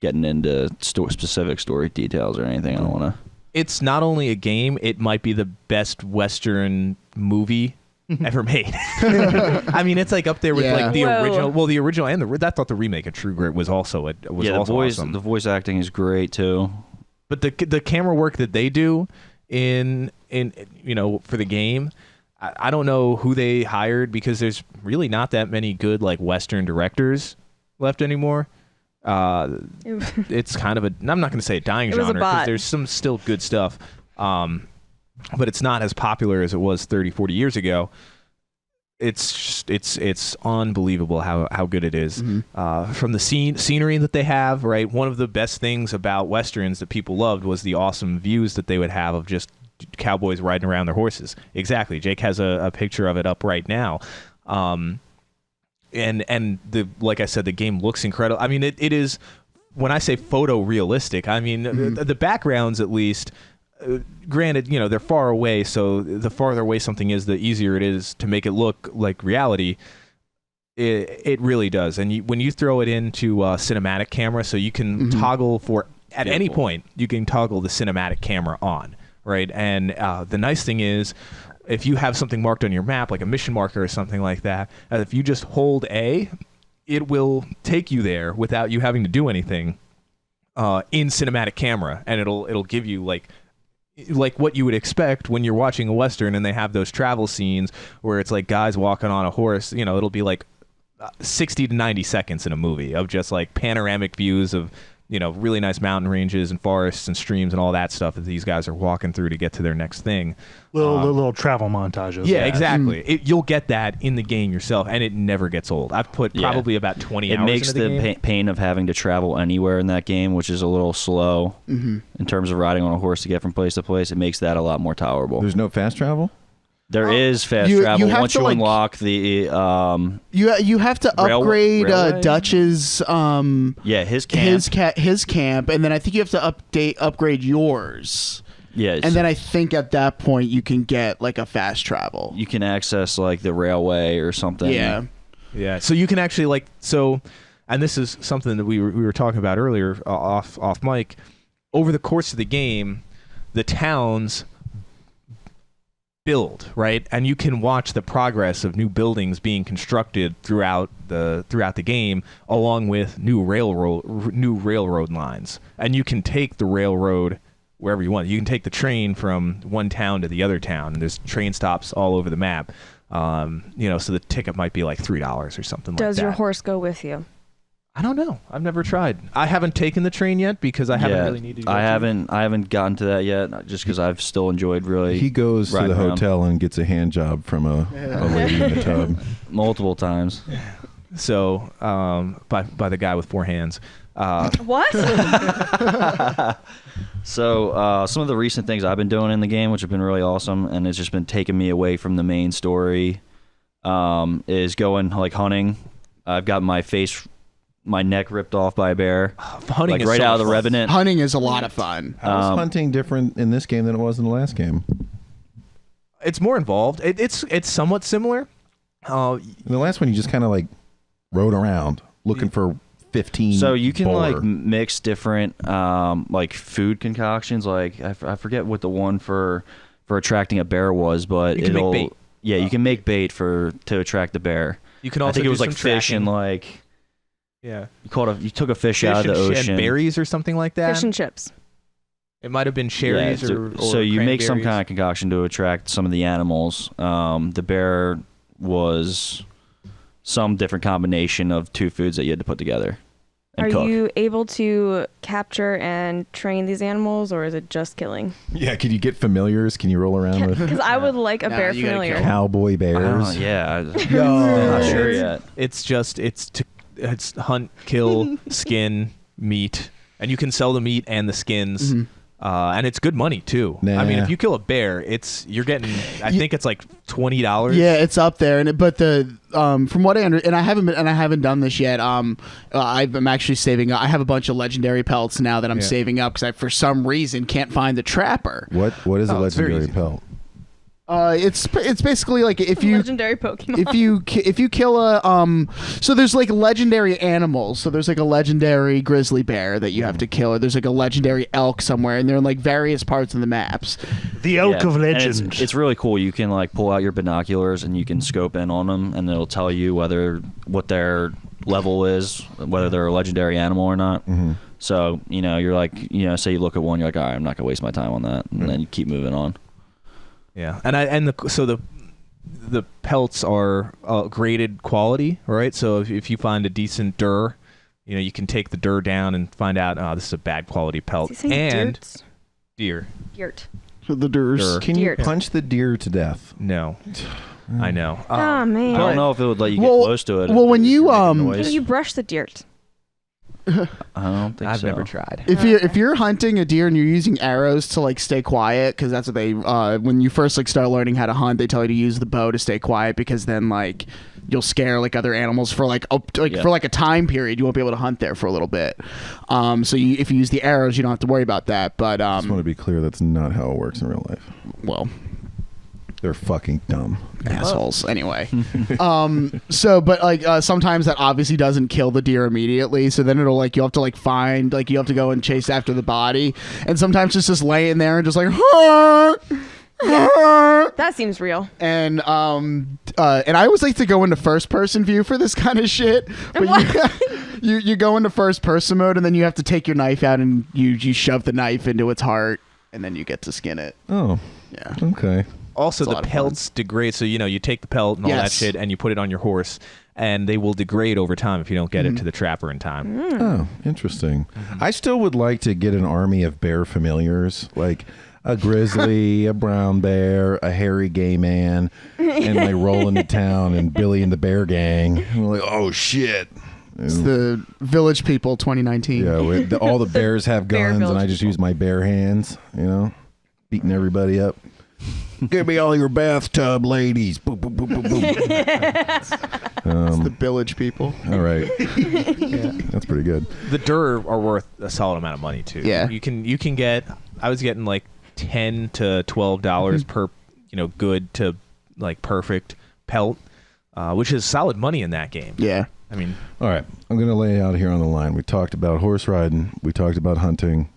getting into specific story details or anything. I don't want to. It's not only a game; it might be the best Western movie ever made. I mean, it's like up there with Yeah. like the Whoa. original. Well, the original and I thought the remake of True Grit was also awesome. The voice acting is great too. But the camera work that they do in for the game, I don't know who they hired because there's really not that many good like Western directors left anymore. It's kind of I'm not going to say a dying It was a genre because bot. there's some still good stuff. But it's not as popular as it was 30, 40 years ago. It's unbelievable how good it is. From the scenery that they have, right? One of the best things about Westerns that people loved was the awesome views that they would have of just cowboys riding around their horses. Exactly. Jake has a picture of it up right now. And like I said, the game looks incredible. I mean, it is, when I say photorealistic, I mean, the backgrounds at least, granted, they're far away, so the farther away something is, the easier it is to make it look like reality. It really does. And when you throw it into cinematic camera, so you can toggle at any point, you can toggle the cinematic camera on, right? And the nice thing is, if you have something marked on your map, like a mission marker or something like that, if you just hold A, it will take you there without you having to do anything in cinematic camera, and it'll give you like what you would expect when you're watching a Western and they have those travel scenes where it's like guys walking on a horse. It'll be like 60 to 90 seconds in a movie of just like panoramic views of really nice mountain ranges and forests and streams and all that stuff that these guys are walking through to get to their next thing. Little travel montages. Yeah, exactly. You'll get that in the game yourself, and it never gets old. I've put probably about 20 hours It makes into the game. pain of having to travel anywhere in that game, which is a little slow in terms of riding on a horse to get from place to place. It makes that a lot more tolerable. There's no fast travel? There is fast You travel have once to, you like- unlock the You have to upgrade railway? Dutch's his camp. his camp, and then I think you have to upgrade yours. Yes. And then I think at that point you can get like a fast travel. you can access like the railway or something. Yeah. Yeah, so you can actually and this is something that we were talking about earlier off mic. Over the course of the game, the towns build, right? And you can watch the progress of new buildings being constructed throughout the game, along with new railroad lines. And you can take the railroad wherever you want. You can take the train from one town to the other town, and there's train stops all over the map. So the ticket might be like $3 or something like that. Does your horse go with you? I don't know. I've never tried. I haven't taken the train yet because I haven't really needed to. I haven't gotten to that yet, just because I've still enjoyed really. He goes to the hotel and gets a hand job from a lady in the tub multiple times. So, by the guy with 4 hands. What? So, some of the recent things I've been doing in the game, which have been really awesome, and it's just been taking me away from the main story, is going like hunting. I've got my neck ripped off by a bear. Hunting like is right so out of the fun. Revenant. Hunting is a lot of fun. How's hunting different in this game than it was in the last game? It's more involved. It's somewhat similar. In the last one, you just kind of like rode around looking for 15. So you can boar. like mix different like food concoctions. Like I forget what the one for attracting a bear was, but You can make bait. Yeah, you can make bait to attract the bear. You can also I think it do was like some fish tracking. and like Yeah. you took a fish Fish out of the and ocean. berries or something like that. Fish and chips. It might have been cherries or so you make some cranberries. kind of concoction to attract some of the animals. The bear was some different combination of 2 foods that you had to put together and Are cook. you able to capture and train these animals, or is it just killing? Yeah, can you get familiars? Can you roll around with Because I would like a No, bear you gotta familiar. kill cowboy bears? Yeah, I'm Yo. not sure yet. It's hunt, kill, skin, meat, and you can sell the meat and the skins. Mm-hmm. And it's good money too. Nah. I mean, if you kill a bear, you're getting. I think it's like $20. Yeah, it's up there, but the from what I understand, and I haven't done this yet. I'm actually saving up. I have a bunch of legendary pelts now that I'm saving up because I, for some reason, can't find the trapper. What is a it's very legendary easy. pelt? It's basically like if you Legendary Pokemon. if you kill a so there's like legendary animals. So there's like a legendary grizzly bear that you have to kill, or there's like a legendary elk somewhere, and they're in like various parts of the maps. The Elk of and Legend. It's really cool. You can like pull out your binoculars and you can scope in on them, and it'll tell you what their level is, whether they're a legendary animal or not. Mm-hmm. So you're like, say you look at one, you're like, all right, I'm not gonna waste my time on that, and then you keep moving on. Yeah, so the pelts are graded quality, right? So if you find a decent dir, you can take the dir down and find out, this is a bad quality pelt. Is he saying And dirts? deer, Dirt. The durs. Dur. Can you Deer. punch the deer to death? no, I know. Oh man. I don't know if it would let you get Well- close to it. well, if when you're you, making Can noise. Can you brush the dirt? I don't think I've so. never tried. If you're hunting a deer and you're using arrows to like stay quiet, because that's what they when you first like start learning how to hunt, they tell you to use the bow to stay quiet, because then like you'll scare like other animals for like for like a time period. You won't be able to hunt there for a little bit. So if you use the arrows, you don't have to worry about that. But I just want to be clear, that's not how it works in real life. well, They're fucking dumb. assholes anyway. So but like sometimes that obviously doesn't kill the deer immediately, so then it'll like you have to like find, like you have to go and chase after the body, and sometimes it's just laying there and just like That seems real. and I always like to go into first person view for this kind of shit, but you go into first person mode, and then you have to take your knife out and you shove the knife into its heart, and then you get to skin it. Oh, Yeah. okay. Also, It's a the lot of pelts degrade. So you take the pelt and all that Yes. shit, and you put it on your horse, and they will degrade over time if you don't get it to the trapper in time. Oh, interesting. I still would like to get an army of bear familiars, like a grizzly, a brown bear, a hairy gay man, and they roll into town, and Billy and the Bear Gang. And we're like, oh shit. It's the Village People 2019. Yeah, all the bears have Bear guns, and I Village just use my bare hands, beating everybody up. Give me all your bathtub ladies. Boom, boom, boom, boom, boom. It's the Village People. All right. That's pretty good. The dir are worth a solid amount of money too. Yeah. you can get. I was getting like $10 to $12 per good to like perfect pelt, which is solid money in that game. Yeah. I mean, All right. I'm going to lay out here on the line. We talked about horse riding. We talked about hunting.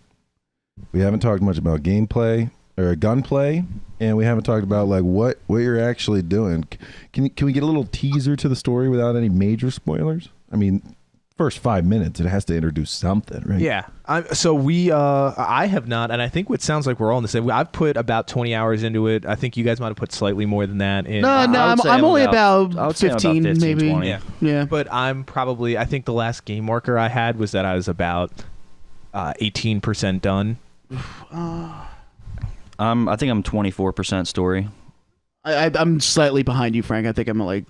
We haven't talked much about gameplay. or gunplay, and we haven't talked about like what you're actually doing. Can we get a little teaser to the story without any major spoilers? I mean, first 5 minutes, it has to introduce something, right? Yeah. I have not, and I think what sounds like we're all in the same. I've put about 20 hours into it. I think you guys might have put slightly more than that in. No, I'm only about I would say 15, 15, maybe. 20. Yeah. But I'm probably, I think the last game marker I had was that I was about 18% done. I think I'm 24% story. I'm slightly behind you, Frank. I think I'm like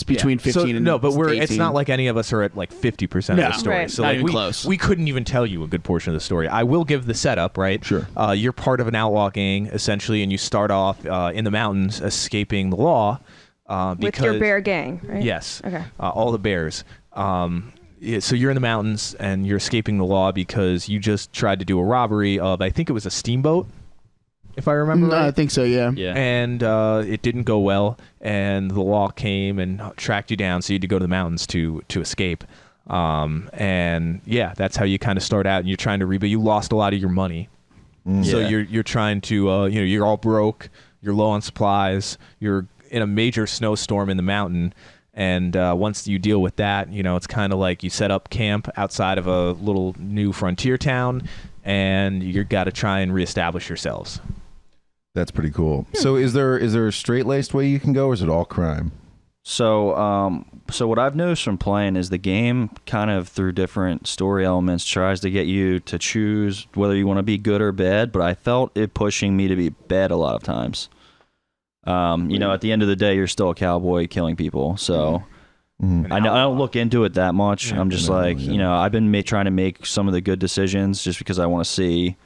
between 15 and no, but 18. it's not like any of us are at like 50% of the story. Right. So Not like even we, close. we couldn't even tell you a good portion of the story. I will give the setup, right? Sure. You're part of an outlaw gang essentially, and you start off in the mountains escaping the law. With Because, your bear gang, right? Yes. Okay. All the bears. So you're in the mountains and you're escaping the law because you just tried to do a robbery of, I think it was a steamboat, if I remember right. I think so, yeah. Yeah. And it didn't go well, and the law came and tracked you down, so you had to go to the mountains to escape. And yeah, that's how you kind of start out, and you're trying to rebuild. You lost a lot of your money, so Yeah. you're trying to you're all broke, you're low on supplies, you're in a major snowstorm in the mountain. And once you deal with that, it's kind of like you set up camp outside of a little new frontier town, and you got to try and reestablish yourselves. That's pretty cool. So is there a straight-laced way you can go, or is it all crime? So what I've noticed from playing is the game kind of through different story elements tries to get you to choose whether you want to be good or bad, but I felt it pushing me to be bad a lot of times. At the end of the day, you're still a cowboy killing people. So I don't look into it that much. Yeah. I'm just I've been trying to make some of the good decisions just because I want to see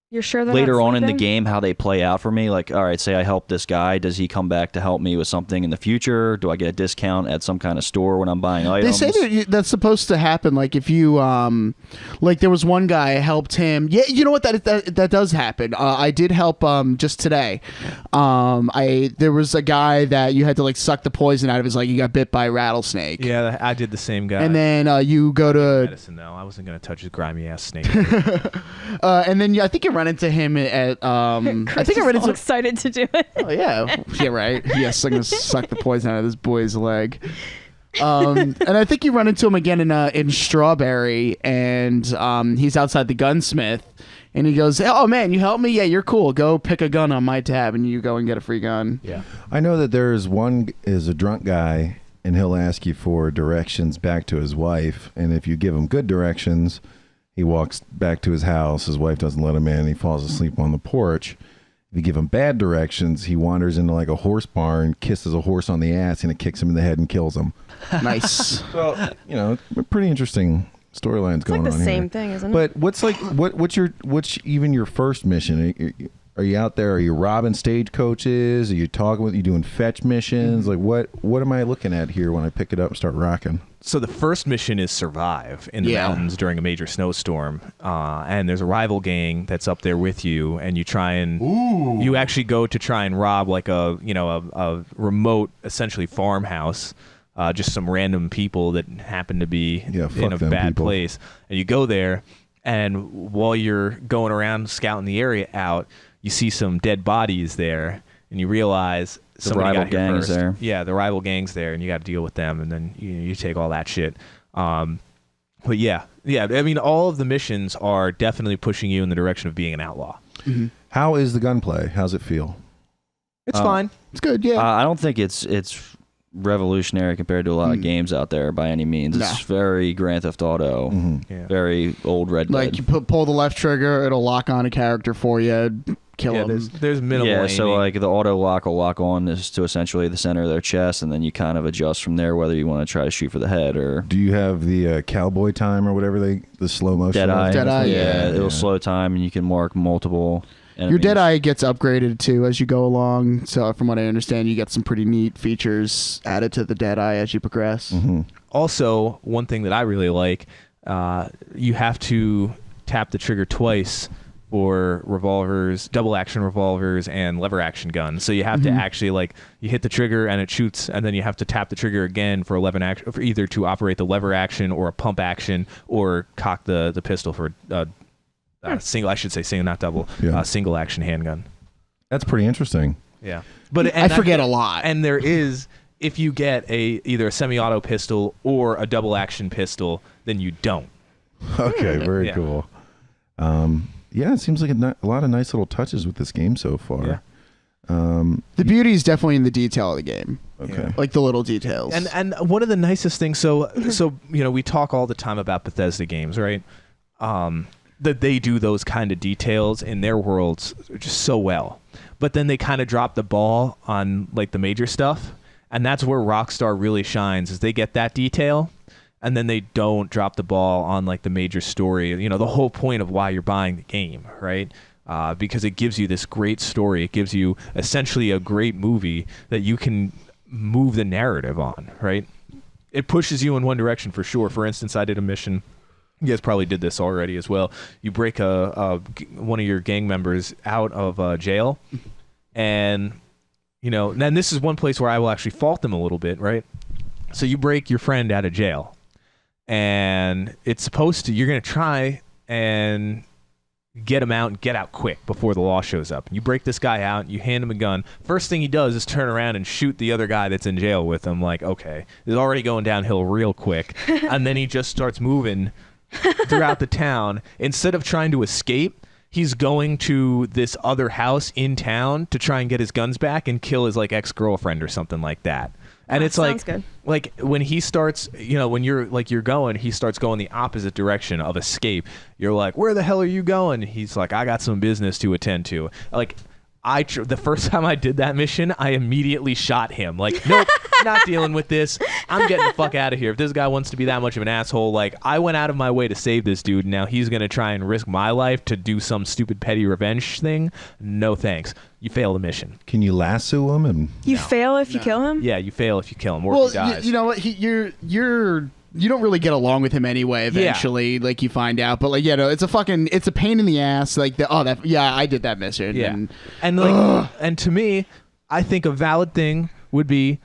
You're sure that later on in the game how they play out for me. Like, all right, say I help this guy, does he come back to help me with something in the future? Do I get a discount at some kind of store when I'm buying items? They say that's supposed to happen. Like if you, like there was one guy I helped him. Yeah, you know what? That does happen. I did help just today. There was a guy that you had to like suck the poison out of his leg. He got bit by a rattlesnake. Yeah, I did the same guy. And then you go to medicine though. I wasn't gonna touch his grimy ass snake. and then I think you run into him at I think I ran into excited to do it. Oh yeah, right. Yes, I'm gonna suck the poison out of this boy's leg. And I think you run into him again in Strawberry, and he's outside the gunsmith, and he goes, "Oh man, you helped me? Yeah, you're cool. Go pick a gun on my tab, and you go and get a free gun." Yeah. I know that there's one is a drunk guy, and he'll ask you for directions back to his wife, and if you give him good directions, he walks back to his house. His wife doesn't let him in. He falls asleep on the porch. If you give him bad directions, he wanders into like a horse barn, kisses a horse on the ass, and it kicks him in the head and kills him. Nice. So, pretty interesting storylines going It's like on the here. same thing, isn't it? But what's even your first mission? Are you out there? Are you robbing stagecoaches? Are you you doing fetch missions? Like what am I looking at here when I pick it up and start rocking? So the first mission is survive in the mountains during a major snowstorm, and there's a rival gang that's up there with you, and you try and you actually go to try and rob like a remote, essentially farmhouse, just some random people that happen to be in a bad place, and you go there, and while you're going around scouting the area out, you see some dead bodies there, and you realize the rival gang is there. Yeah, the rival gang's there, and you got to deal with them, and then you take all that shit. But yeah. I mean, all of the missions are definitely pushing you in the direction of being an outlaw. Mm-hmm. How is the gunplay? How's it feel? It's fine. It's good. Yeah. I don't think it's revolutionary compared to a lot of games out there by any means. It's very Grand Theft Auto, very old Red Dead. Like you pull the left trigger, it'll lock on a character for you. Kill him. There's minimal aiming. So like the auto lock will lock on is to essentially the center of their chest, and then you kind of adjust from there whether you want to try to shoot for the head or. Do you have the cowboy time or whatever the slow motion? Deadeye. Yeah, it'll slow time, and you can mark multiple enemies. Your Deadeye gets upgraded too as you go along. So from what I understand, you get some pretty neat features added to the Deadeye as you progress. Mm-hmm. Also, one thing that I really like, you have to tap the trigger twice for revolvers, double action revolvers, and lever action guns. So you have to actually you hit the trigger and it shoots, and then you have to tap the trigger again for for either to operate the lever action or a pump action, or cock the pistol for Single, I should say single, not double. Yeah. Single action handgun. That's pretty interesting. Yeah, but I forget a lot. And there is, if you get either a semi-auto pistol or a double action pistol, then you don't. Okay, very Yeah. cool. Yeah, it seems like a lot of nice little touches with this game so far. Yeah. The beauty is definitely in the detail of the game. Okay. Yeah. Like the little details. And one of the nicest things, so we talk all the time about Bethesda games, right? That they do those kind of details in their worlds just so well, but then they kind of drop the ball on like the major stuff, and that's where Rockstar really shines. Is they get that detail, and then they don't drop the ball on like the major story. The whole point of why you're buying the game, right? Because it gives you this great story. It gives you essentially a great movie that you can move the narrative on, right? It pushes you in one direction for sure. For instance, I did a mission. You guys probably did this already as well. You break one of your gang members out of jail, and then this is one place where I will actually fault them a little bit, right? So you break your friend out of jail, and it's supposed to, you're going to try and get him out and get out quick before the law shows up. You break this guy out, you hand him a gun. First thing he does is turn around and shoot the other guy that's in jail with him. Like, okay, it's already going downhill real quick. And then he just starts moving throughout the town. Instead of trying to escape, he's going to this other house in town to try and get his guns back and kill his like ex-girlfriend or something like that. And it's sounds good. like when he starts, when you're going, he starts going the opposite direction of escape. You're like, where the hell are you going? He's like, I got some business to attend to. Like, the first time I did that mission, I immediately shot him. Like, nope, not dealing with this. I'm getting the fuck out of here. If this guy wants to be that much of an asshole, like, I went out of my way to save this dude, and now he's going to try and risk my life to do some stupid petty revenge thing. No thanks. You fail the mission. Can you lasso him? And You fail if you kill him? Yeah, you fail if you kill him or well, if he dies. you know what? You don't really get along with him anyway. Eventually, like you find out, but like it's a pain in the ass. Like I did that mission. Yeah, and to me, I think a valid thing would be,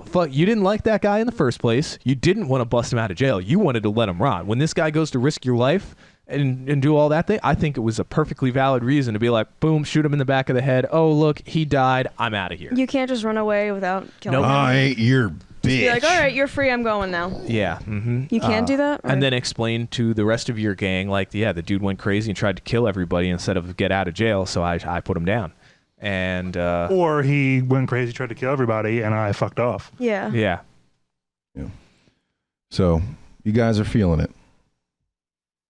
fuck, you didn't like that guy in the first place. You didn't want to bust him out of jail. You wanted to let him rot. When this guy goes to risk your life and do all that thing, I think it was a perfectly valid reason to be like, boom, shoot him in the back of the head. Oh, look, he died. I'm out of here. You can't just run away without killing him. I ain't your bitch. Be like, all right, you're free. I'm going now. Yeah. Mm-hmm. You can't do that? And then explain to the rest of your gang, like, yeah, the dude went crazy and tried to kill everybody instead of get out of jail, so I put him down. And or he went crazy, tried to kill everybody, and I fucked off. Yeah. Yeah. So you guys are feeling it.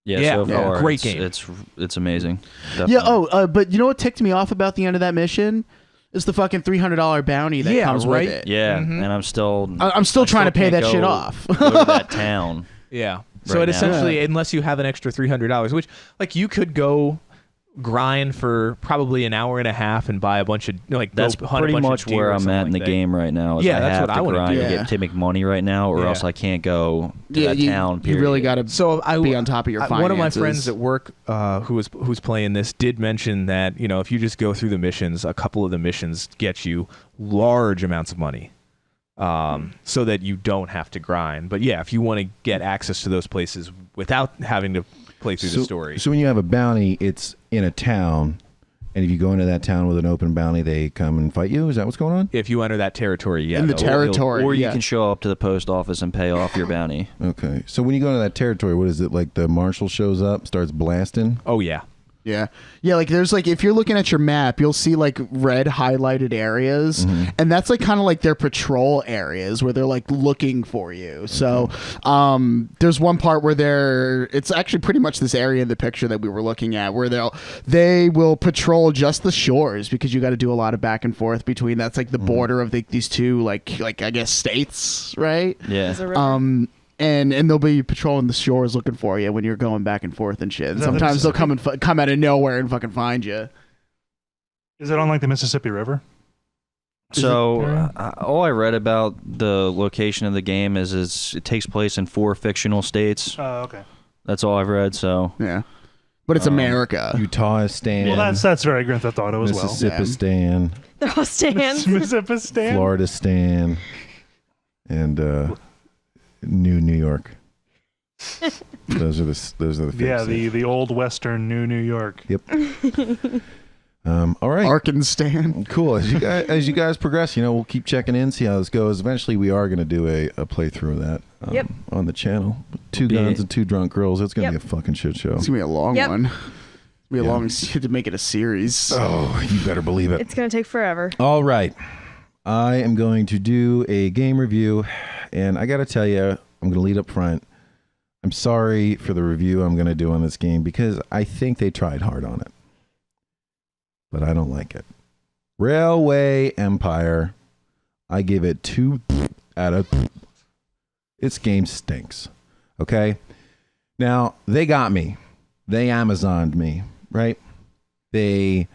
Yeah, so far, great game. It's amazing. Definitely. Yeah. But you know what ticked me off about the end of that mission? Is the fucking $300 bounty that comes right? with it. Yeah, Mm-hmm. and I'm still trying to pay can't that shit go- off. go to that town. Yeah. So Right it now. essentially, unless you have an extra $300, which, like, you could go grind for probably an hour and a half and buy a bunch of, like, That's go hunt a pretty bunch much of deer where or I'm something at in the like that. game right now. Is Yeah, I that's have what to I wanna grind do. to Yeah. get to make money right now, or Yeah. else I can't go to that town. You Period. really got to So I be on top of your finances. One of my friends at work who's playing this did mention that, if you just go through the missions, a couple of the missions get you large amounts of money. So that you don't have to grind. But yeah, if you want to get access to those places without having to play through the story. So when you have a bounty, it's in a town, and if you go into that town with an open bounty, they come and fight you? Is that what's going on? If you enter that territory, yeah. In the they'll- territory. Or you yeah. can show up to the post office and pay off your bounty. Okay. So when you go into that territory, what is it, like the marshal shows up, starts blasting? Oh, yeah. Yeah. Yeah, like there's like if you're looking at your map, you'll see like red highlighted areas and that's like kind of like their patrol areas where they're like looking for you. So, there's one part where it's actually pretty much this area in the picture that we were looking at where they will patrol just the shores because you got to do a lot of back and forth between that's like the border of these two like I guess states, right? Yeah. Is it really? And they'll be patrolling the shores looking for you when you're going back and forth and shit. And Is that the sometimes they'll come out of nowhere and fucking find you. Is it on like the Mississippi River? So all I read about the location of the game is it takes place in 4 fictional states. Oh, okay. That's all I've read. So Yeah, but it's America. Utah-istan, Well, that's very Grand Theft Auto as well. Mississippi-stan, They're all stands. Mississippi. Florida-stan, and New York. Those are the fake Yeah, states. the old western New York. Yep. All right. Arkansas. Cool. As you guys progress, we'll keep checking in, see how this goes. Eventually, we are going to do a playthrough of that on the channel. 2 guns and 2 drunk girls. It's going to be a fucking shit show. It's gonna be a long one. It's gonna be a long to make it a series. Oh, you better believe it. It's going to take forever. All right. I am going to do a game review, and I got to tell you, I'm going to lead up front. I'm sorry for the review I'm going to do on this game because I think they tried hard on it. But I don't like it. Railway Empire. I give it 2 out of. Its game stinks. Okay? Now, they got me. They Amazoned me, right? They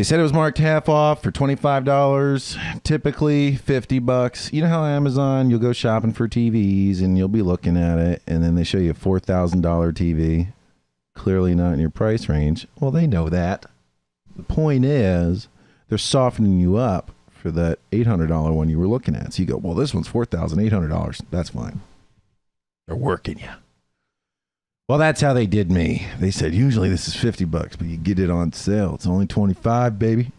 said it was marked half off for $25, typically $50. You know how Amazon, you'll go shopping for TVs and you'll be looking at it, and then they show you a $4,000 TV. Clearly not in your price range. Well, they know that. The point is, they're softening you up for that $800 one you were looking at. So you go, well, this one's $4,800. That's fine. They're working you. Well, that's how they did me. They said, usually this is $50, but you get it on sale. It's only $25, baby.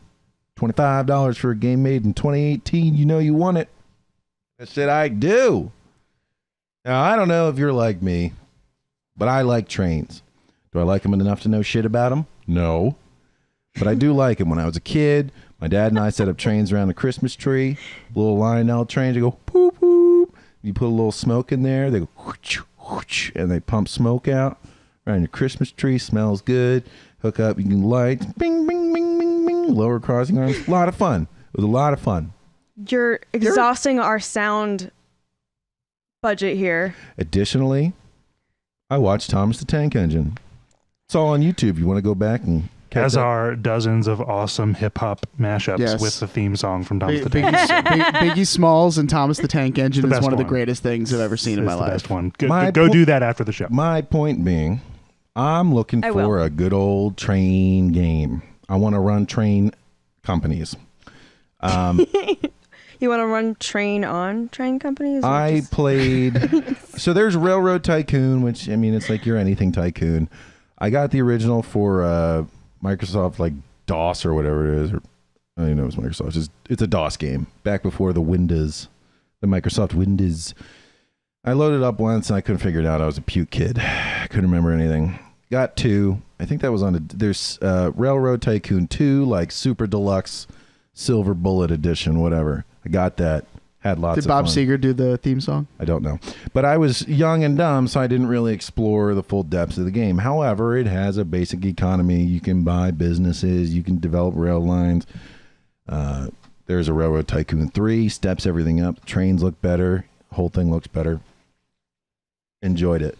$25 for a game made in 2018. You know you want it. I said, I do. Now, I don't know if you're like me, but I like trains. Do I like them enough to know shit about them? No. But I do like them. When I was a kid, my dad and I set up trains around the Christmas tree. Little Lionel trains. They go, poop, poop. You put a little smoke in there. They go, whoosh, whoosh, and they pump smoke out around your Christmas tree. Smells good. Hook up. You can light. Bing, bing, bing, bing, bing. Lower crossing arms. A lot of fun. It was a lot of fun. You're exhausting our sound budget here. Additionally, I watched Thomas the Tank Engine. It's all on YouTube. You want to go back and catch As up? are dozens of awesome hip hop mashups Yes. with the theme song from Thomas the Biggie, Tank. Biggie Smalls and Thomas the Tank Engine The is best one of the one. greatest things I've ever seen in It's my the life. best one. My Go po- do that after the show. My point being, I'm looking I for will. a good old train game. I want to run train companies. You want to run train on train companies? or I just- played. So there's Railroad Tycoon, which I mean, it's like your anything tycoon. I got the original for Microsoft, like DOS or whatever it is, or I don't even know if it's Microsoft. It's a DOS game back before the Windows, the Microsoft Windows. I loaded up once and I couldn't figure it out. I was a puke kid. I couldn't remember anything. Got 2. I think that was on there's Railroad Tycoon 2, like Super Deluxe Silver Bullet Edition, whatever. I got that. Had lots Did of Bob fun. Seger do the theme song? I don't know. But I was young and dumb, so I didn't really explore the full depths of the game. However, it has a basic economy. You can buy businesses. You can develop rail lines. There's a Railroad Tycoon 3. Steps everything up. Trains look better. Whole thing looks better. Enjoyed it.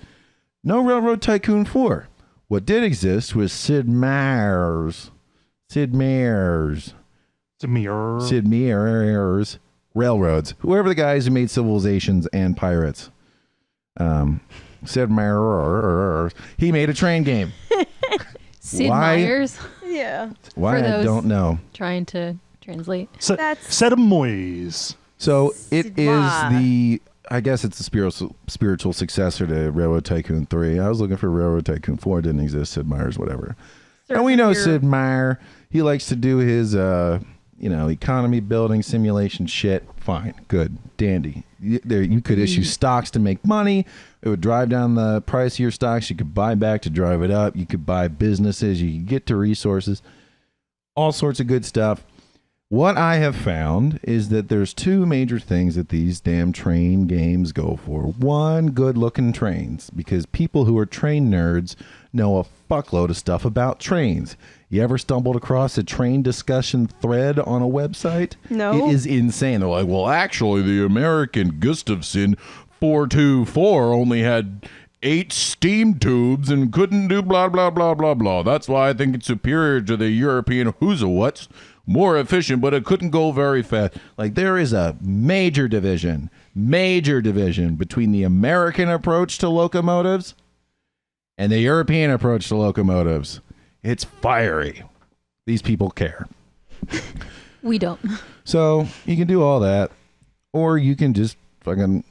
No Railroad Tycoon 4. What did exist was Sid Meier's Railroads. Whoever the guys who made Civilizations and Pirates. Sid Meier's. He made a train game. Sid Why? Meier's Yeah. Why, For I those- don't know. trying to translate. That's- Oh, Set of Moyes. So it Sid is Meier. I guess it's the spiritual successor to Railroad Tycoon 3. I was looking for Railroad Tycoon 4. It didn't exist. Sid Meier's, whatever. And we know Your- Sid Meier. He likes to do his, economy building simulation shit. Fine. Good. Dandy. You could issue stocks to make money. It would drive down the price of your stocks. You could buy back to drive it up. You could buy businesses. You could get to resources. All sorts of good stuff. What I have found is that there's 2 major things that these damn train games go for. One, good-looking trains, because people who are train nerds know a fuckload of stuff about trains. You ever stumbled across a train discussion thread on a website? No. It is insane. They're like, well, actually, the American Gustafson 424 only had 8 steam tubes and couldn't do blah, blah, blah, blah, blah. That's why I think it's superior to the European who's-a-what's. More efficient, but it couldn't go very fast. Like, there is a major division between the American approach to locomotives and the European approach to locomotives. It's fiery. These people care. We don't. So you can do all that, or you can just fucking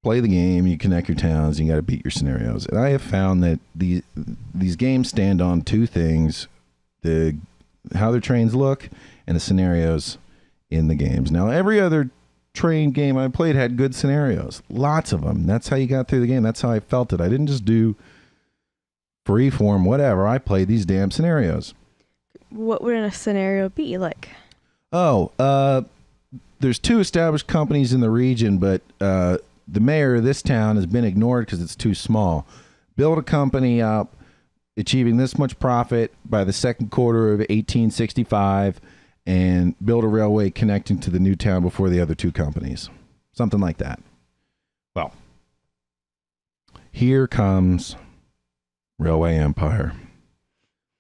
play the game, you connect your towns, you got to beat your scenarios. And I have found that these games stand on two things: how their trains look and the scenarios in the games. Now, every other train game I played had good scenarios, lots of them. That's how you got through the game. That's how I felt it. I didn't just do freeform, whatever. I played these damn scenarios. What would a scenario be like? There's 2 established companies in the region, but the mayor of this town has been ignored because it's too small. Build a company up, achieving this much profit by the second quarter of 1865, and build a railway connecting to the new town before the other 2 companies. Something like that. Well, here comes Railway Empire.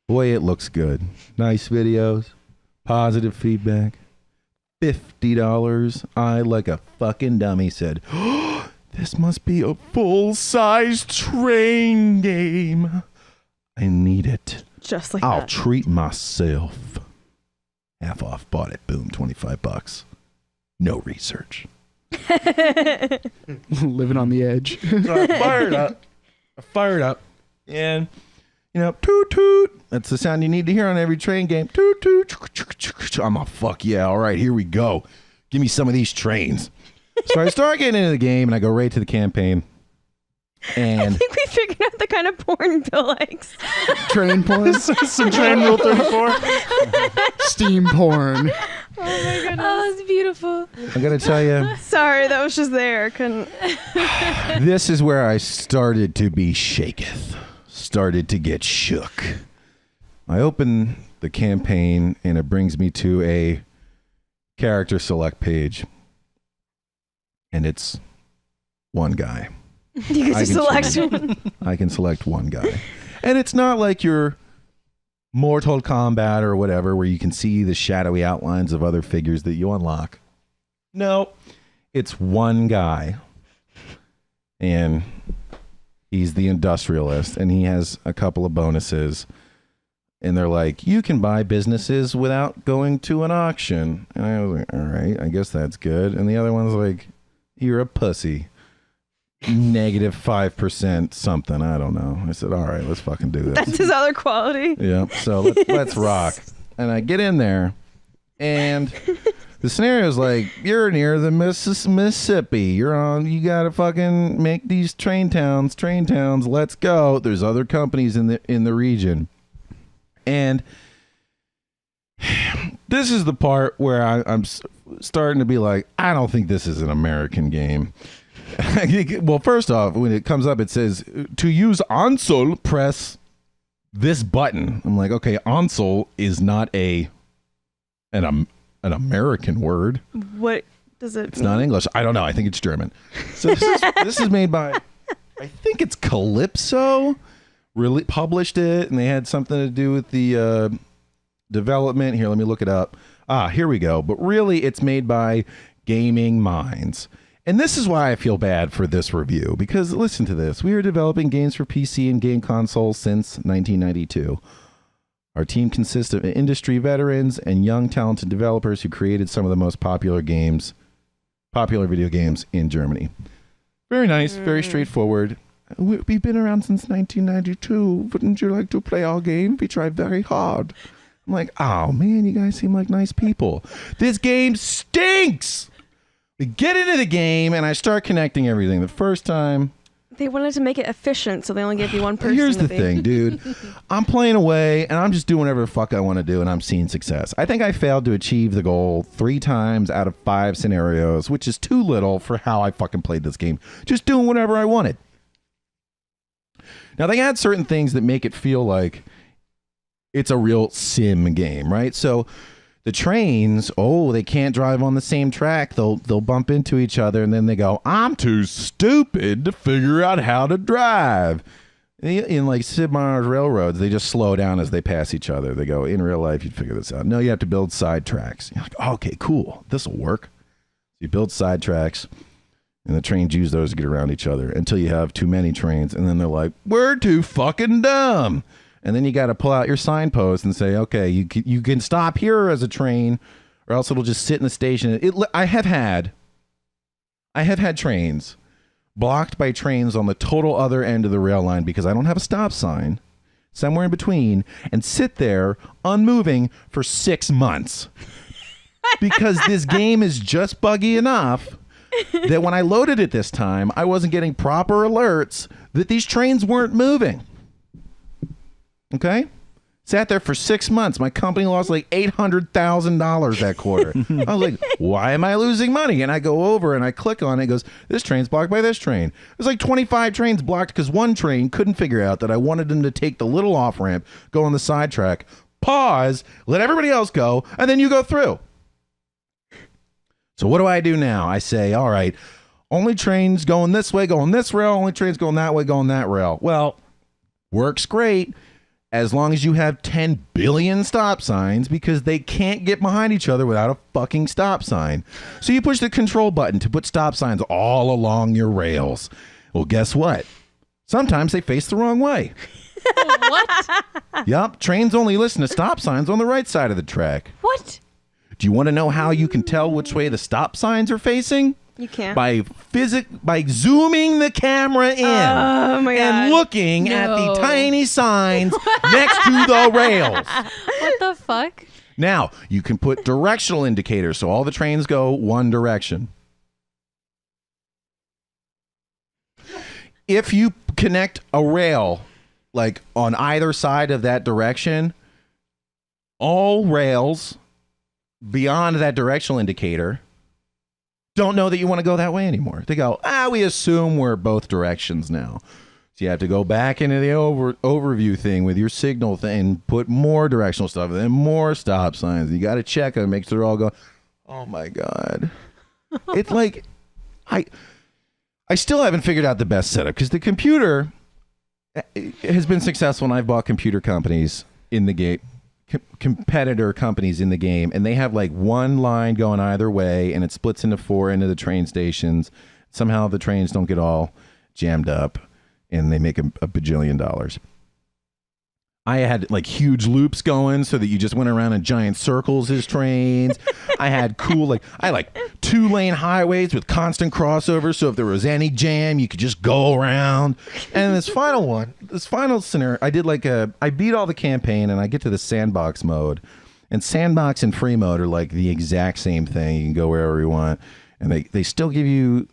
Boy, it looks good. Nice videos, positive feedback. $50. I, like a fucking dummy, said, oh, this must be a full-size train game. I need it. Just like I'll that. treat myself. Half off, bought it. Boom, $25. No research. Living on the edge. So I fired up. And, toot toot. That's the sound you need to hear on every train game. Toot toot. I'm a fuck yeah. All right, here we go. Give me some of these trains. So I start getting into the game, and I go right to the campaign. I And think we figured out the kind of porn Bill likes. Train porn, Some train rule 34. steam porn. Oh my goodness. Oh, it's beautiful. I got to tell you, Sorry, that was just there. Couldn't. this is where I started to be shaketh. Started to get shook. I open the campaign, and it brings me to a character select page. And it's one guy. You I can can select one. I can select one guy. And it's not like your Mortal Kombat or whatever, where you can see the shadowy outlines of other figures that you unlock. No, it's one guy. And he's the industrialist, and he has a couple of bonuses. And they're like, you can buy businesses without going to an auction. And I was like, all right, I guess that's good. And the other one's like, you're a pussy. -5% something. I don't know. I said, all right, let's fucking do this. That's his other quality. Yeah. So let's rock. And I get in there, and the scenario is like, you're near the Mississippi. You got to fucking make these train towns. Let's go. There's other companies in the region. And this is the part where I'm starting to be like, I don't think this is an American game. Well, first off, when it comes up, it says, to use Ansel, press this button. I'm like, okay, Ansel is not an American word. What does it It's mean? not English. I don't know. I think it's German. So this is made by, I think it's Calypso. Really published it, and they had something to do with the development. Here, let me look it up. Here we go. But really, it's made by Gaming Minds. And this is why I feel bad for this review, because listen to this. We are developing games for PC and game consoles since 1992. Our team consists of industry veterans and young, talented developers who created some of the most popular video games in Germany. Very nice, very straightforward. We've been around since 1992. Wouldn't you like to play our game? We try very hard. I'm like, oh man, you guys seem like nice people. This game stinks! We get into the game, and I start connecting everything. The first time... They wanted to make it efficient, so they only gave you one person. Here's to the be. thing, dude. I'm playing away, and I'm just doing whatever the fuck I want to do, and I'm seeing success. I think I failed to achieve the goal 3 times out of 5 scenarios, which is too little for how I fucking played this game. Just doing whatever I wanted. Now, they add certain things that make it feel like it's a real sim game, right? So... the trains, they can't drive on the same track. They'll bump into each other, and then they go, I'm too stupid to figure out how to drive. In like Sid Meier's railroads, they just slow down as they pass each other. They go, in real life, you'd figure this out. No, you have to build side tracks. You're like, okay, cool. This will work. You build side tracks, and the trains use those to get around each other until you have too many trains, and then they're like, we're too fucking dumb. And then you got to pull out your signpost and say, okay, you can stop here as a train, or else it'll just sit in the station. I have had trains blocked by trains on the total other end of the rail line because I don't have a stop sign somewhere in between, and sit there unmoving for 6 months because this game is just buggy enough that when I loaded it this time, I wasn't getting proper alerts that these trains weren't moving. Okay? Sat there for 6 months. My company lost like $800,000 that quarter. I was like, why am I losing money? And I go over and I click on it. It goes, this train's blocked by this train. There's like 25 trains blocked because one train couldn't figure out that I wanted them to take the little off ramp, go on the side track, pause, let everybody else go, and then you go through. So what do I do now? I say, all right, only trains going this way, go on this rail. Only trains going that way, go on that rail. Well, works great as long as you have 10 billion stop signs, because they can't get behind each other without a fucking stop sign. So you push the control button to put stop signs all along your rails. Well, guess what? Sometimes they face the wrong way. What? Yup, trains only listen to stop signs on the right side of the track. What? Do you want to know how you can tell which way the stop signs are facing? You can't. By zooming the camera in and looking at the tiny signs next to the rails. What the fuck? Now, you can put directional indicators so all the trains go one direction. If you connect a rail like on either side of that direction, all rails beyond that directional indicator don't know that you want to go that way anymore. They go, we assume we're both directions now. So you have to go back into the overview thing with your signal thing and put more directional stuff and then more stop signs. You got to check them, make sure they're all going. Oh my God. It's like, I still haven't figured out the best setup because the computer has been successful and I've bought computer companies in the game. Competitor companies in the game, and they have like one line going either way, and it splits into 4 into the train stations. Somehow the trains don't get all jammed up, and they make a bajillion dollars. I had like huge loops going so that you just went around in giant circles as trains. I had cool, I like 2-lane highways with constant crossovers. So if there was any jam, you could just go around. And this final scenario, I beat all the campaign and I get to the sandbox mode. And sandbox and free mode are like the exact same thing. You can go wherever you want. And they still give you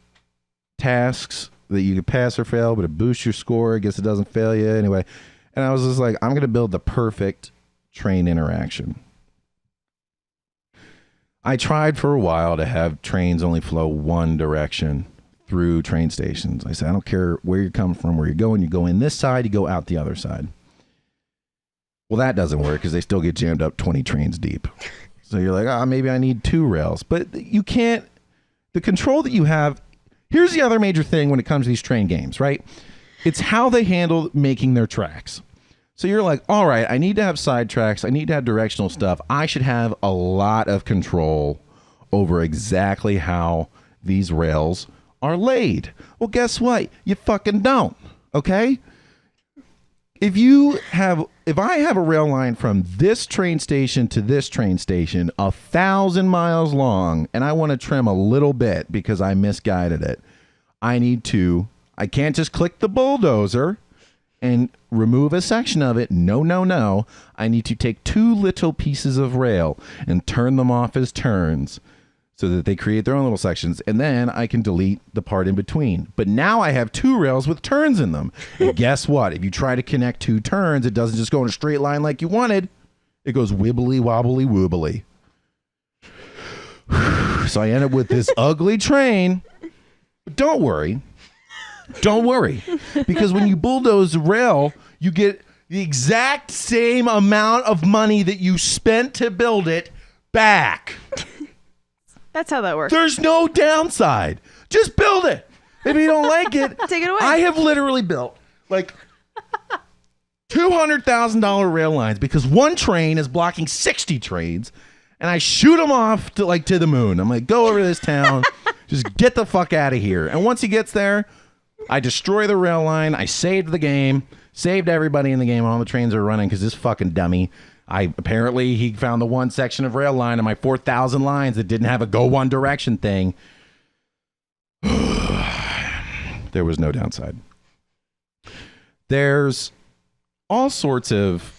tasks that you can pass or fail, but it boosts your score. I guess it doesn't fail you anyway. And I was just like, I'm going to build the perfect train interaction. I tried for a while to have trains only flow one direction through train stations. I said, I don't care where you're coming from, where you're going. You go in this side, you go out the other side. Well, that doesn't work because they still get jammed up 20 trains deep. So you're like, maybe I need 2 rails. But you can't, the control that you have, here's the other major thing when it comes to these train games, right? It's how they handle making their tracks. So you're like, all right, I need to have side tracks. I need to have directional stuff. I should have a lot of control over exactly how these rails are laid. Well, guess what? You fucking don't. Okay? If I have a rail line from this train station to this train station, 1,000 miles long, and I want to trim a little bit because I misguided it, I can't just click the bulldozer and remove a section of it. No. I need to take 2 little pieces of rail and turn them off as turns so that they create their own little sections. And then I can delete the part in between. But now I have 2 rails with turns in them. And guess what? If you try to connect 2 turns, it doesn't just go in a straight line like you wanted. It goes wibbly wobbly woobly. So I end up with this ugly train. But don't worry, because when you bulldoze the rail, you get the exact same amount of money that you spent to build it back. That's how that works. There's no downside. Just build it. If you don't like it, take it away. I have literally built like $200,000 rail lines because one train is blocking 60 trains, and I shoot them off to the moon. I'm like, go over to this town, just get the fuck out of here. And once he gets there, I destroy the rail line. I saved the game, saved everybody in the game. All the trains are running because this fucking dummy. Apparently he found the one section of rail line in my 4,000 lines that didn't have a go one direction thing. There was no downside. There's all sorts of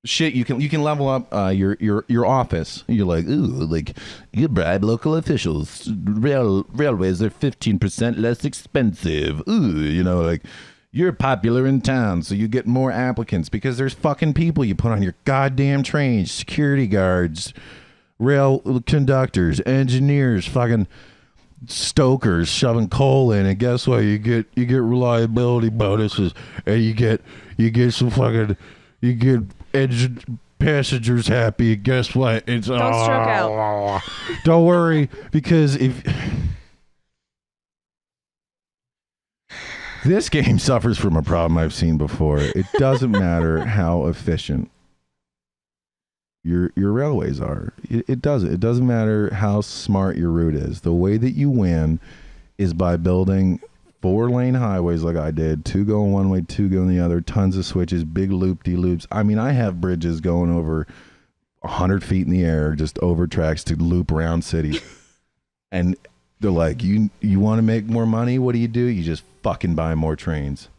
shit you can level up your office. You're like, ooh, like you bribe local officials. Railways are 15% less expensive. Ooh, you know, like you're popular in town, so you get more applicants because there's fucking people you put on your goddamn trains, security guards, rail conductors, engineers, fucking stokers shoving coal in, and guess what? You get reliability bonuses, and you get some fucking passengers happy. And guess what? It's Don't stroke out. Don't worry, because if this game suffers from a problem I've seen before, it doesn't matter how efficient your railways are. It doesn't. It doesn't matter how smart your route is. The way that you win is by building 4-lane highways like I did, 2 going one way, 2 going the other, tons of switches, big loop-de-loops. I mean, I have bridges going over 100 feet in the air, just over tracks to loop around cities. And they're like, you want to make more money? What do? You just fucking buy more trains.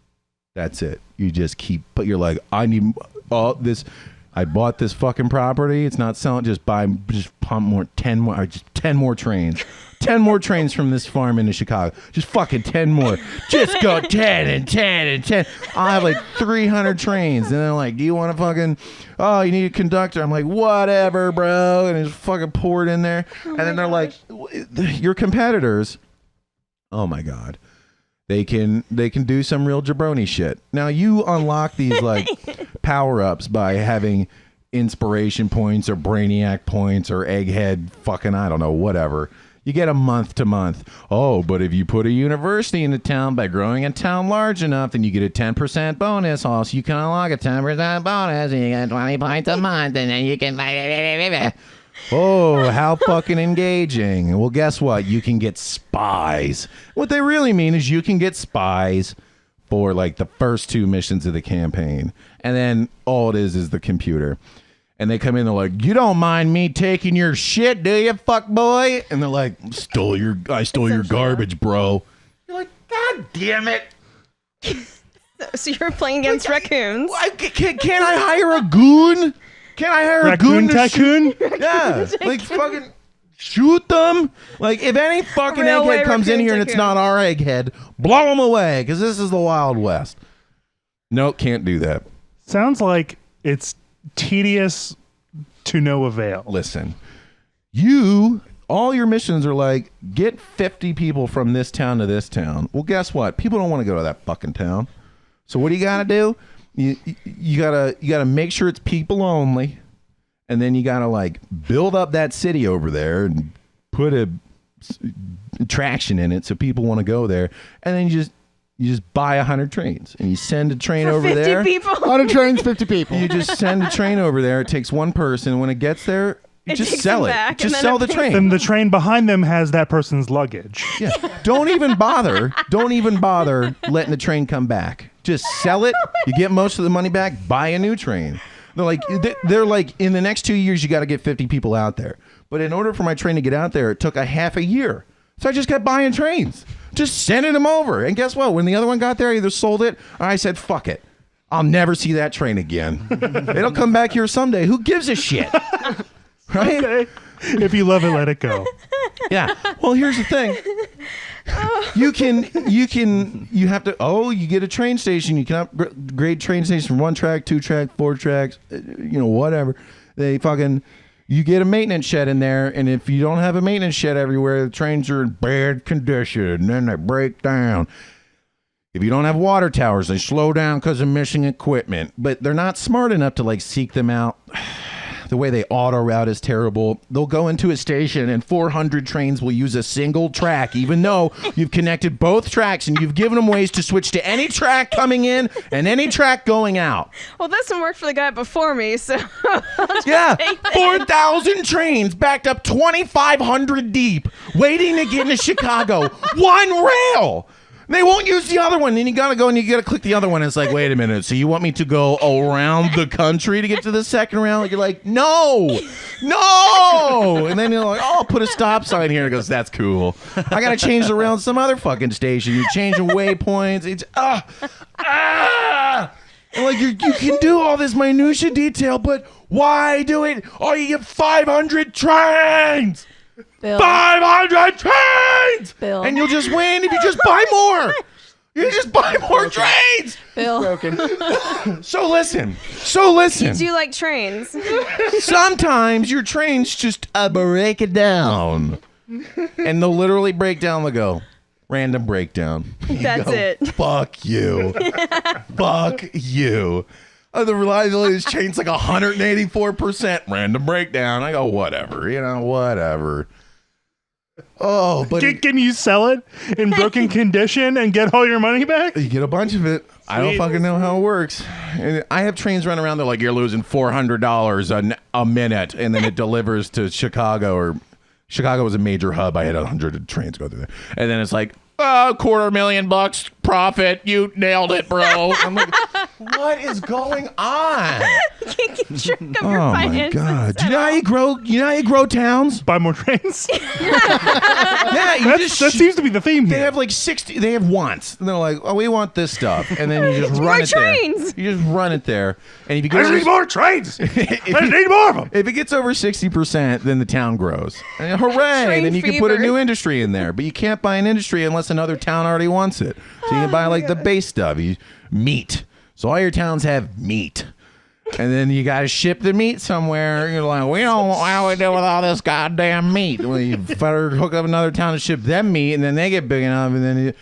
That's it. You just keep, but you're like, I need all this. I bought this fucking property. It's not selling. Just pump more, 10 more, or just 10 more trains. 10 more trains from this farm into Chicago. Just fucking 10 more. Just go 10 and 10 and 10. I'll have like 300 trains. And they're like, do you want to fucking, oh, you need a conductor. I'm like, whatever, bro. And it's fucking poured in there. And then they're like, your competitors, oh my God. They can do some real jabroni shit. Now you unlock these like power-ups by having inspiration points or brainiac points or egghead fucking, I don't know, whatever. You get a month to month. Oh, but if you put a university in the town by growing a town large enough, then you get a 10% bonus. Also, you can unlock a 10% bonus and you get 20 points a month and then you can... Oh, how fucking engaging. Well, guess what? You can get spies. What they really mean is you can get spies for like the first 2 missions of the campaign. And then all it is the computer. And they come in, they're like, you don't mind me taking your shit, do you, fuck boy? And they're like, I stole your garbage, bro. You're like, God damn it. So you're playing against raccoons. Can't I hire a goon? Can I hire Raccoon a goon? tycoon? Yeah, like fucking shoot them. Like if any fucking egghead comes in here and it's not our egghead, blow them away because this is the Wild West. Nope, can't do that. Sounds like it's tedious to no avail. Listen, all your missions are like, get 50 people from this town to this town. Well, guess what? People don't want to go to that fucking town. So what do you got to do? You gotta make sure it's people only, and then you gotta like build up that city over there and put a attraction in it so people want to go there, and then you just buy 100 trains and you send a train For over 50 there. people. 100 trains, 50 people. You just send a train over there. It takes one person. When it gets there, you just takes sell them it. back, Just and then sell it the train. Then the train behind them has that person's luggage. Yeah. Don't even bother letting the train come back. Just sell it. You get most of the money back. Buy a new train. They're like, in the next 2 years, you got to get 50 people out there. But in order for my train to get out there, it took a half a year. So I just kept buying trains, just sending them over. And guess what? When the other one got there, I either sold it or I said, fuck it. I'll never see that train again. It'll come back here someday. Who gives a shit? Right? Okay. If you love it, let it go. Yeah. Well, here's the thing. You have to, you get a train station. You can upgrade train stations from 1 track, 2 track, 4 tracks, whatever. You get a maintenance shed in there, and if you don't have a maintenance shed everywhere, the trains are in bad condition, and then they break down. If you don't have water towers, they slow down because of missing equipment, but they're not smart enough to like seek them out. The way they auto route is terrible. They'll go into a station and 400 trains will use a single track, even though you've connected both tracks and you've given them ways to switch to any track coming in and any track going out. Well, this one worked for the guy before me, so... Yeah, 4,000 trains backed up 2,500 deep, waiting to get into Chicago. One rail. They won't use the other one. Then you gotta go and you gotta click the other one. And it's like, wait a minute. So you want me to go around the country to get to the second round? You're like, no. And then you're like, oh, I'll put a stop sign here. And it goes, that's cool. I gotta change the round some other fucking station. You're changing waypoints. It's And like you can do all this minutia detail, but why do it? Oh, you get 500 trains. Bill. 500 trains! Bill. And you'll just win if you just buy more. You just buy more trains. Bill. So listen. Do you like trains? Sometimes your trains just break it down. And they'll literally break down. They'll go, random breakdown. That's it. Fuck you. Fuck you. The reliability has changed like 184%. Random breakdown. I go, whatever. Oh, but Can you sell it in broken condition and get all your money back? you get a bunch of it. I don't fucking know how it works. And I have trains running around. They're like, you're losing $400 a minute, and then it delivers to Chicago. Or Chicago was a major hub. I had 100 trains go through there, and then it's like, $250,000 profit. You nailed it, bro. I'm like, what is going on? Can't keep track of your Oh my finances. god! Do you know how you grow? You know how you grow towns? Buy more trains. Yeah, That seems to be the theme They here. have like 60. They have wants. And they're like, oh, we want this stuff, and then you just run More it there. trains. You just run it there, and if you I get just need over, more trains. I need more of them. if it gets over 60%, then the town grows. And hooray! Train Then you can put a fever. new industry in there, but you can't buy an industry unless another town already wants it. So you can buy like the base stuff, meat. So all your towns have meat. And then you got to ship the meat somewhere. You're like, we don't know how we do with all this goddamn meat. Well, you better hook up another town to ship them meat, and then they get big enough, and then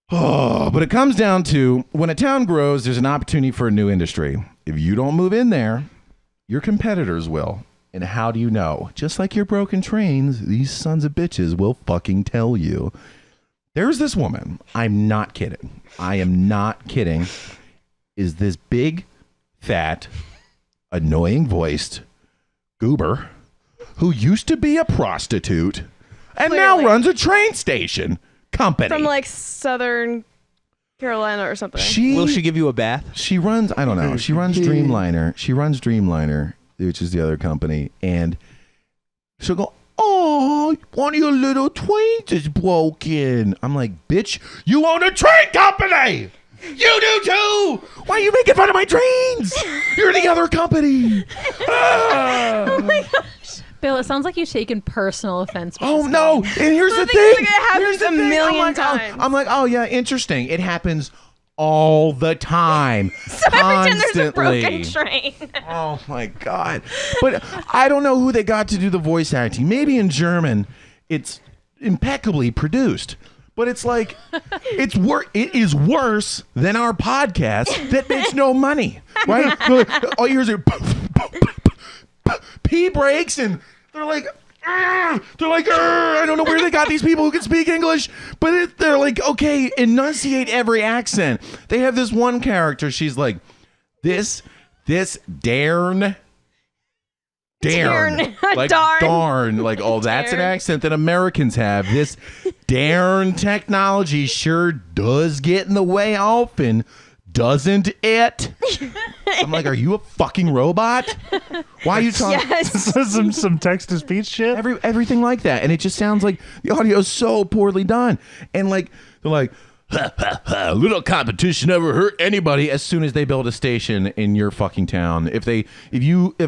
but it comes down to when a town grows, there's an opportunity for a new industry. If you don't move in there, your competitors will. And how do you know? Just like your broken trains, these sons of bitches will fucking tell you. There's this woman. I'm not kidding. I am not kidding. Is this big, fat, annoying-voiced goober who used to be a prostitute and now Clearly. runs a train station company. From like Southern Carolina or something. Will she give you a bath? She runs, I don't know. She runs Dreamliner. She runs Dreamliner, which is the other company. And she'll go, oh, one of your little trains is broken. I'm like, bitch, you own a train company. You do too. Why are you making fun of my trains? You're the other company. Oh my gosh. Bill, it sounds like you've taken personal offense. with Oh this no! guy. And here's Well, the the thing is, thing. like, it happens Here's the a thing. million I'm like, times. I'm like, oh yeah, interesting. It happens all the time. So every time there's a broken Constantly. train. Oh my god! But I don't know who they got to do the voice acting. Maybe in German, it's impeccably produced. But it's like, it is worse than our podcast that makes no money, right? All you hear is pee breaks, and they're like, I don't know where they got these people who can speak English, but they're like, okay, enunciate every accent. They have this one character. She's like, this darn, like darn, like, oh, that's an Darn. accent that Americans have. This darn technology sure does get in the way often, doesn't it? I'm like, are you a fucking robot? Why are you talking? Yes. some text to speech shit. Everything like that, and it just sounds like the audio is so poorly done. And like they're like, ha, ha, ha, little competition never hurt anybody. As soon as they build a station in your fucking town, if a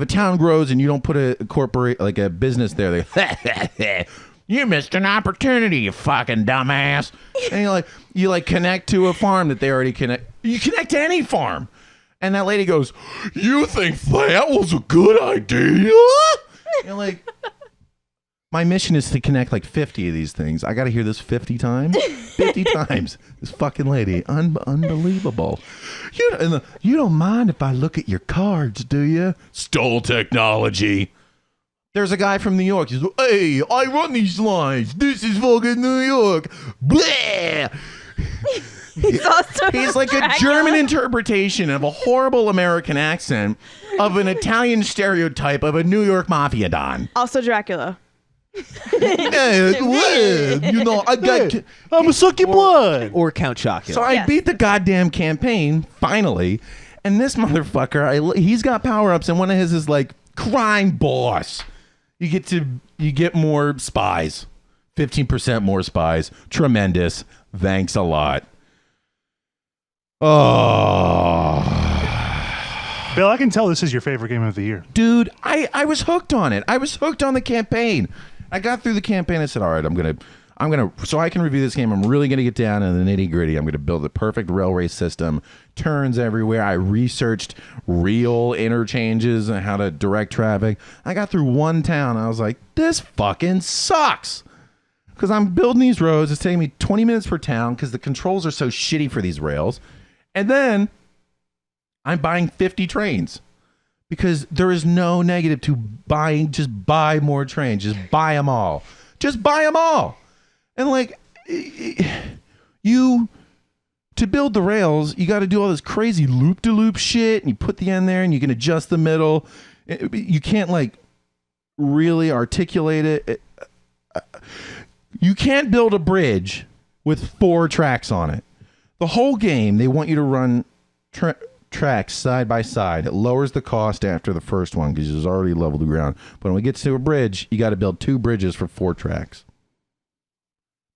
town grows and you don't put a corporate, like a business there, they ha, ha, ha, you missed an opportunity, you fucking dumbass. And you connect to a farm that they already connect. You connect to any farm. And that lady goes, you think that was a good idea? You're like, my mission is to connect like 50 of these things. I got to hear this 50 times. 50 times. This fucking lady. Unbelievable. You don't mind if I look at your cards, do you? Stole technology. There's a guy from New York. He's like, hey, I run these lines. This is fucking New York. Bleh. He's like a German interpretation of a horrible American accent of an Italian stereotype of a New York mafia don. Also Dracula. You know, I got. I'm a sucky blood. Or Count Chocula. So I beat the goddamn campaign finally, and this motherfucker, he's got power ups, and one of his is like crime boss. You get more spies, 15% more spies. Tremendous. Thanks a lot. Oh, Bill, I can tell this is your favorite game of the year. dude, I was hooked on it. I was hooked on the campaign. I got through the campaign. I said, all right, I'm gonna, so I can review this game. I'm really gonna get down in the nitty gritty. I'm gonna build the perfect railway system, turns everywhere. I researched real interchanges and how to direct traffic. I got through one town. I was like, this fucking sucks. Because I'm building these roads. It's taking me 20 minutes per town because the controls are so shitty for these rails. And then I'm buying 50 trains. Because there is no negative to buying, just buy more trains. Just buy them all. Just buy them all. And like, to build the rails, you got to do all this crazy loop-de-loop shit, and you put the end there, and you can adjust the middle. You can't like really articulate it. You can't build a bridge with 4 tracks on it. The whole game, they want you to run tracks side by side. It lowers the cost after the first one because it's already leveled the ground. But when it gets to a bridge, you got to build 2 bridges for 4 tracks.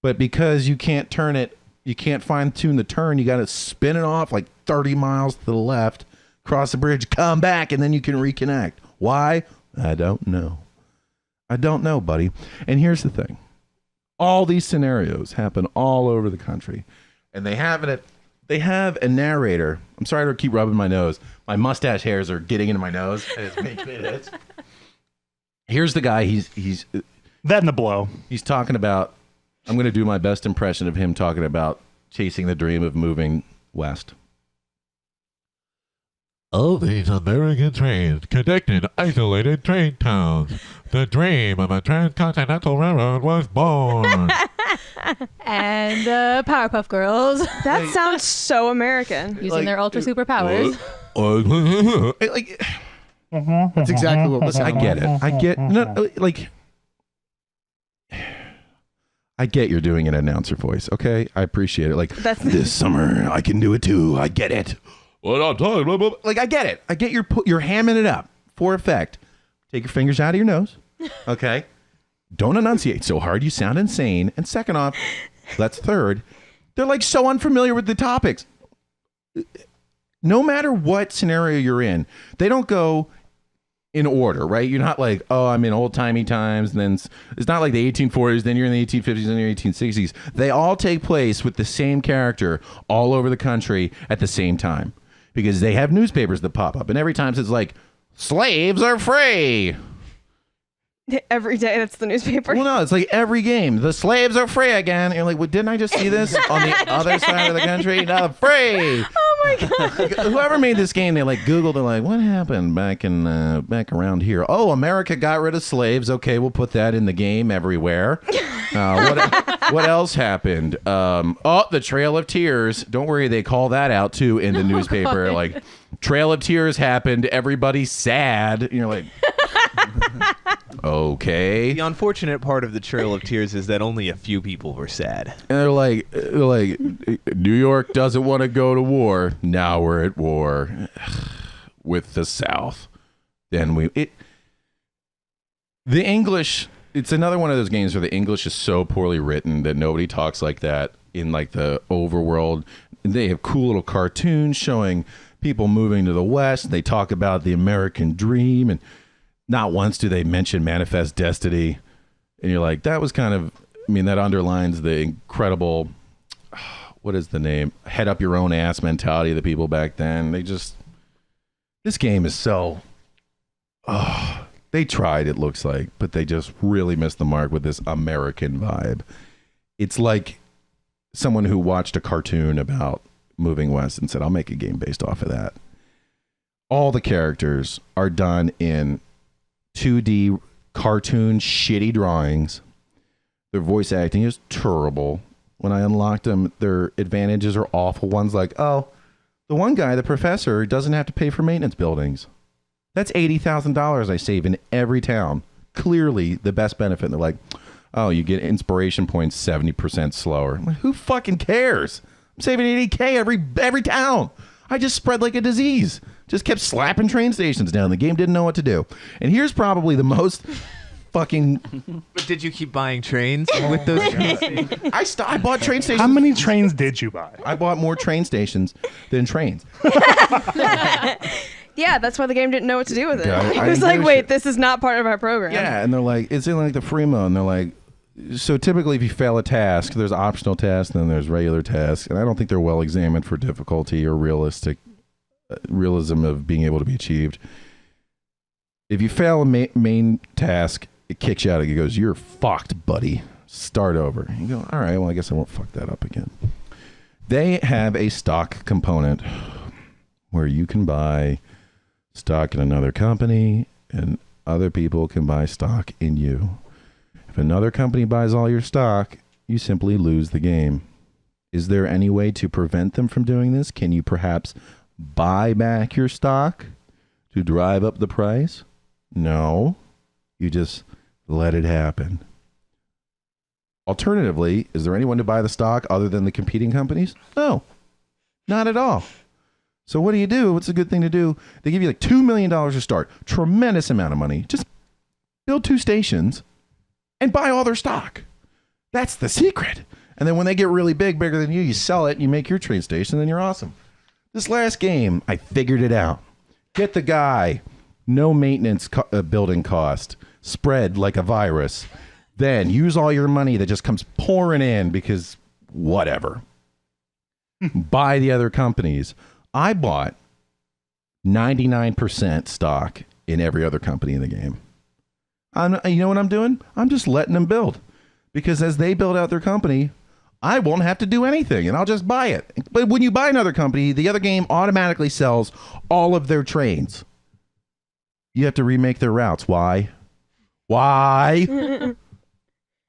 But because you can't turn it, you can't fine tune the turn, you got to spin it off like 30 miles to the left, cross the bridge, come back, and then you can reconnect. Why? I don't know. I don't know, buddy. And here's the thing. All these scenarios happen all over the country. And they have a narrator. I'm sorry to keep rubbing my nose. My mustache hairs are getting into my nose, and it's making it hit. Here's the guy. He's that and the blow. He's talking about. I'm going to do my best impression of him talking about chasing the dream of moving west. All these American trains connecting isolated train towns. The dream of a transcontinental railroad was born. And Powerpuff Girls That sounds so American. using their ultra superpowers. Like, That's exactly what was listen, I get it. I get no, like. I get you're doing an announcer voice, okay? I appreciate it. Like, this summer, I can do it too. I get it. What I'm talking blah, blah, blah. Like, I get it. I get you're hamming it up for effect. Take your fingers out of your nose, okay? Don't enunciate so hard. You sound insane. And second off, that's third. They're like so unfamiliar with the topics. No matter what scenario you're in, they don't go in order, right? You're not like, oh, I'm in old-timey times, and then it's not like the 1840s, then you're in the 1850s, and the 1860s. They all take place with the same character all over the country at the same time because they have newspapers that pop up, and every time it's like, slaves are free. Every day, that's the newspaper. Well, no, it's like every game. The slaves are free again. And you're like, well, didn't I just see this on the other side of the country? No, free. Oh my god! Like, whoever made this game, they like Googled. They're like, what happened back around here? Oh, America got rid of slaves. Okay, we'll put that in the game everywhere. What else happened? The Trail of Tears. Don't worry, they call that out too in the newspaper. Like, Trail of Tears happened. Everybody's sad. And you're like. Okay. The unfortunate part of the Trail of Tears is that only a few people were sad. And they're like, New York doesn't want to go to war. Now we're at war with the South. Then the English. It's another one of those games where the English is so poorly written that nobody talks like that in like the overworld. And they have cool little cartoons showing people moving to the West. They talk about the American dream and. Not once do they mention Manifest Destiny. And you're like, that was kind of, I mean, that underlines the incredible, what is the name? Head up your own ass mentality of the people back then. This game is so, they tried, it looks like, but they just really missed the mark with this American vibe. It's like someone who watched a cartoon about moving west and said, I'll make a game based off of that. All the characters are done in 2D cartoon shitty drawings. Their voice acting is terrible. When I unlocked them, their advantages are awful. One's like, oh, the one guy, the professor, doesn't have to pay for maintenance buildings. That's $80,000 I save in every town. clearly the best benefit. And they're like, oh, you get inspiration points 70% slower. I'm like, who fucking cares? I'm saving 80K every town. I just spread like a disease. Just kept slapping train stations down. The game didn't know what to do. And here's probably the most fucking... But did you keep buying trains with those trains? I bought train stations. How many trains did you buy? I bought more train stations than trains. Yeah, that's why the game didn't know what to do with it. Yeah, It was like, wait, this is not part of our program. Yeah, and they're like, it's in like the free mode, and they're like, so typically if you fail a task, there's optional tasks, and then there's regular tasks, and I don't think they're well examined for difficulty or realism of being able to be achieved. If you fail a main task, it kicks you out. It goes, you're fucked, buddy. Start over. You go, all right, well, I guess I won't fuck that up again. They have a stock component where you can buy stock in another company and other people can buy stock in you. If another company buys all your stock, you simply lose the game. Is there any way to prevent them from doing this? Can you perhaps buy back your stock to drive up the price? No. You just let it happen. Alternatively, is there anyone to buy the stock other than the competing companies? No. Not at all. So what do you do? What's a good thing to do? They give you like $2 million to start. Tremendous amount of money. Just build 2 stations and buy all their stock. That's the secret. And then when they get really big, bigger than you, you sell it and you make your train station, and then you're awesome. This last game, I figured it out. Get the guy. No maintenance building cost. Spread like a virus. Then use all your money that just comes pouring in because whatever. Buy the other companies. I bought 99% stock in every other company in the game. You know what I'm doing? I'm just letting them build. Because as they build out their company, I won't have to do anything, and I'll just buy it. But when you buy another company, the other game automatically sells all of their trains. You have to remake their routes. Why? Why?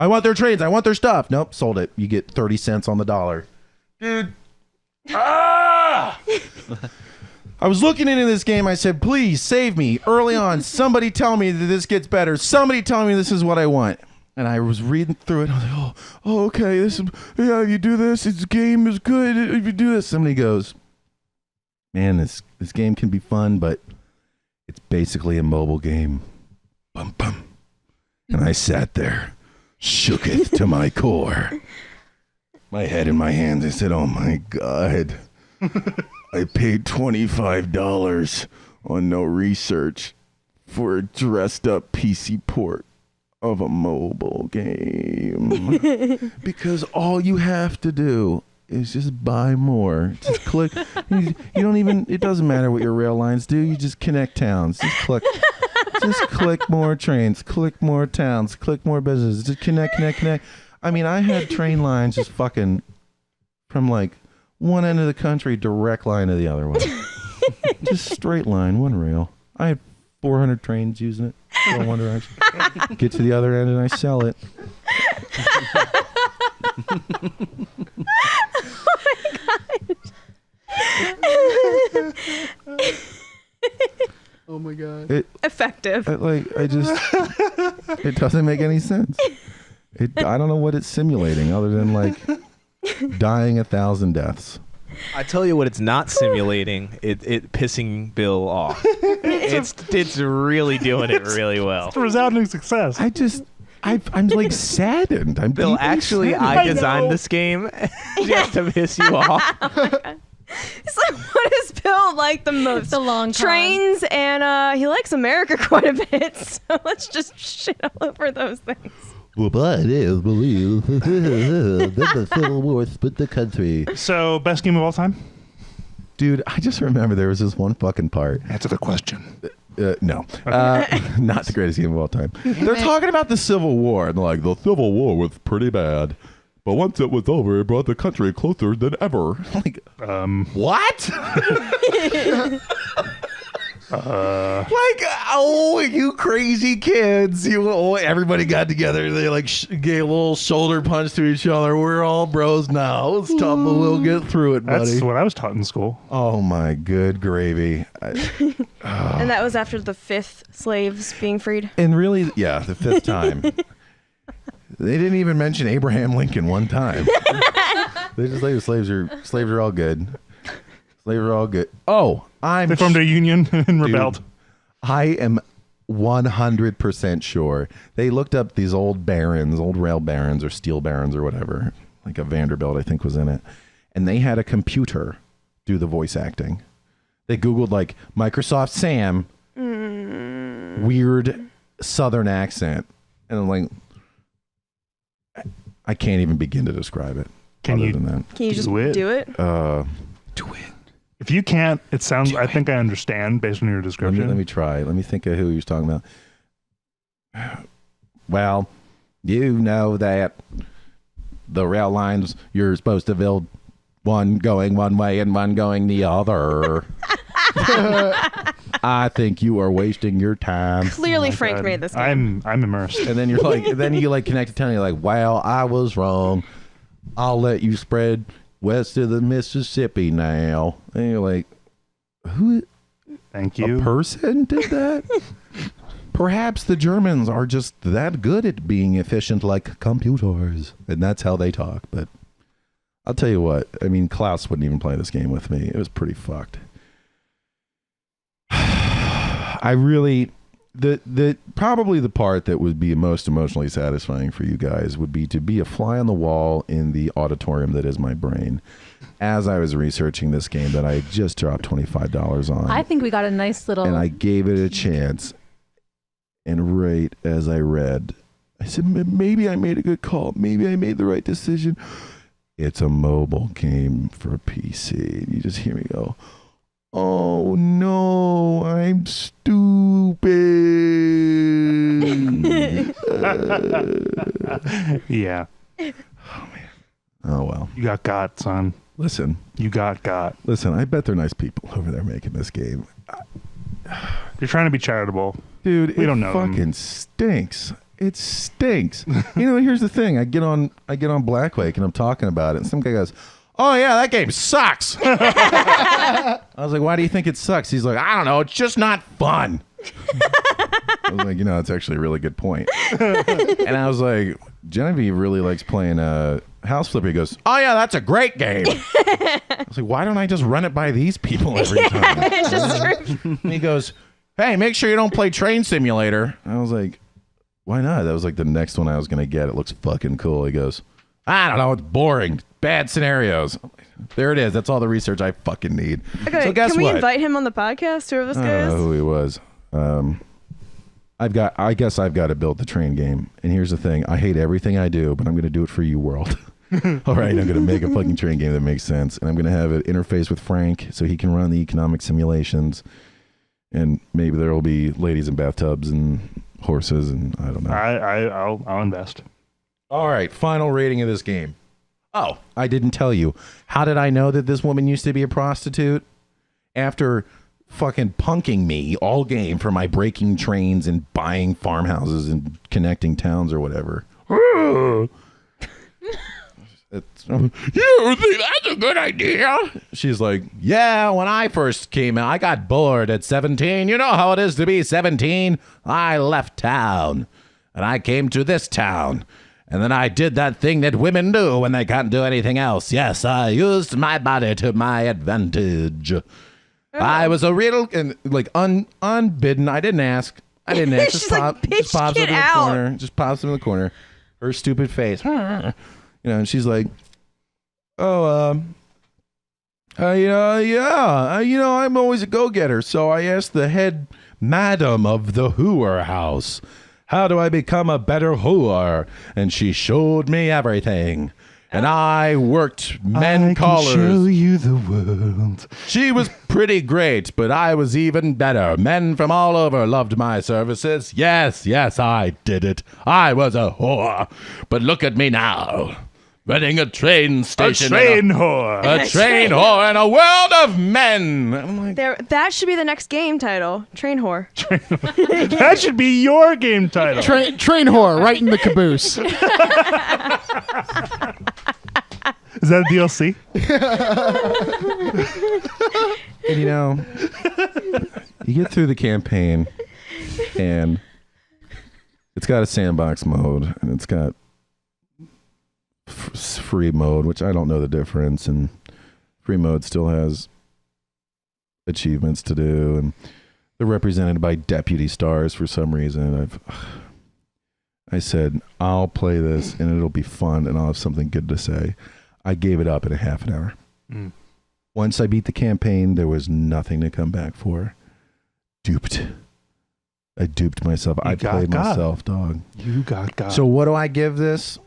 I want their trains. I want their stuff. Nope, sold it. You get 30 cents on the dollar. Dude. Ah! I was looking into this game. I said, please save me early on. Somebody tell me that this gets better. Somebody tell me this is what I want. And I was reading through it. I was like, oh, okay. You do this. This game is good if you do this. Somebody goes, man, this game can be fun, but it's basically a mobile game. Bum, bum. And I sat there, shooketh to my core. My head in my hands. I said, oh, my God. I paid $25 on no research for a dressed up PC port of a mobile game. Because all you have to do is just buy more. Just click. You don't even, it doesn't matter what your rail lines do. You just connect towns. Just click more trains, click more towns, click more businesses. Just connect. I mean, I had train lines just fucking from like one end of the country, direct line to the other one. Just straight line, one rail. I had 400 trains using it. Go in one direction. Get to the other end and I sell it. Oh my God. Effective. It doesn't make any sense. I don't know what it's simulating other than like dying 1,000 deaths. I tell you what, it's not simulating. It pissing Bill off. It's really doing it really well. It's a resounding success. I'm like saddened. I'm Bill, actually, saddened. I designed this game just to piss you off. It's like, what is Bill like the most? The long trains, and he likes America quite a bit. So let's just shit all over those things. Well, but it is believe that the Civil War split the country. So, best game of all time? Dude, I just remember there was this one fucking part. Answer the question. No. Not the greatest game of all time. They're talking about the Civil War, and they're like, the Civil War was pretty bad. But once it was over, it brought the country closer than ever. Like, what? Oh, you crazy kids. Everybody got together. They like gave a little shoulder punch to each other. We're all bros now. It's tough, but we'll get through it, buddy. That's what I was taught in school. Oh, my good gravy. And that was after the 5th slaves being freed. And really, yeah, the 5th time. They didn't even mention Abraham Lincoln one time. They just like slaves are all good. Slaves are all good. Oh, They formed a union and rebelled. I am 100% sure they looked up these old barons, old rail barons or steel barons or whatever, like a Vanderbilt I think was in it, and they had a computer do the voice acting. They Googled like Microsoft Sam, weird Southern accent, and I'm like, I can't even begin to describe it. Can you just do it? do it? Do it. If you can't, it sounds. I think I understand based on your description. Let me try. Let me think of who he was talking about. Well, you know that the rail lines, you're supposed to build one going one way and one going the other. I think you are wasting your time. Clearly, Oh my Frank God. made this game. I'm immersed. And then you're like, you connect to town. You're like, well, I was wrong. I'll let you spread west of the Mississippi now. And you're like, who? Thank A you. person did that? Perhaps the Germans are just that good at being efficient like computers. And that's how they talk. But I'll tell you what. I mean, Klaus wouldn't even play this game with me. It was pretty fucked. I really... probably the part that would be most emotionally satisfying for you guys would be to be a fly on the wall in the auditorium that is my brain as I was researching this game that I just dropped $25 on. I think we got a nice little. And I gave it a chance. And right as I read, I said, maybe I made a good call. Maybe I made the right decision. It's a mobile game for PC. And you just hear me go, oh no, I'm stupid. Yeah. Oh man. Oh well. You got, son. Listen. You got. Listen, I bet they're nice people over there making this game. You're trying to be charitable. Dude, We don't know them. fucking stinks. It stinks. Here's the thing. I get on Black Lake and I'm talking about it, and some guy goes, oh yeah, that game sucks. I was like, why do you think it sucks? He's like, I don't know, it's just not fun. I was like, that's actually a really good point. And I was like, Genevieve really likes playing House Flipper. He goes, oh yeah, that's a great game. I was like, why don't I just run it by these people every time? It's just true. And he goes, hey, make sure you don't play Train Simulator. I was like, why not? That was like the next one I was going to get. It looks fucking cool. He goes, I don't know, it's boring. Bad scenarios. There it is. That's all the research I fucking need. Okay, so guess can we what? invite him on the podcast? Whoever this I guy don't know is? who he was. I guess I've got to build the train game. And here's the thing. I hate everything I do, but I'm going to do it for you, world. All right, I'm going to make a fucking train game that makes sense. And I'm going to have it interface with Frank so he can run the economic simulations. And maybe there will be ladies in bathtubs and horses and I don't know. I'll invest. All right, final rating of this game. Oh, I didn't tell you. How did I know that this woman used to be a prostitute? After fucking punking me all game for my breaking trains and buying farmhouses and connecting towns or whatever. You think that's a good idea? She's like, yeah, when I first came out, I got bored at 17. You know how it is to be 17? I left town and I came to this town. And then I did that thing that women do when they can't do anything else. Yes, I used my body to my advantage. I was a real, and like unbidden. I didn't ask. She's Just like, "Bitch, just pops get up in the out." corner. Just pops up in the corner. Her stupid face. And she's like, oh, I'm always a go-getter. So I asked the head madam of the hooer house, how do I become a better hooer? And she showed me everything. And I worked men callers. I can show you the world. She was pretty great, but I was even better. Men from all over loved my services. Yes, I did it. I was a whore. But look at me now. running a train A station. train whore. A train whore in a world of men. I'm like, That should be the next game title. Train whore. That should be your game title. Train whore right in the caboose. Is that a DLC? and you get through the campaign, and it's got a sandbox mode, and it's got free mode, which I don't know the difference, and free mode still has achievements to do, and they're represented by deputy stars for some reason. I said, I'll play this, and it'll be fun, and I'll have something good to say. I gave it up in a half an hour. Once I beat the campaign, there was nothing to come back for. I duped myself. I played myself, dog. You got God. So what do I give this?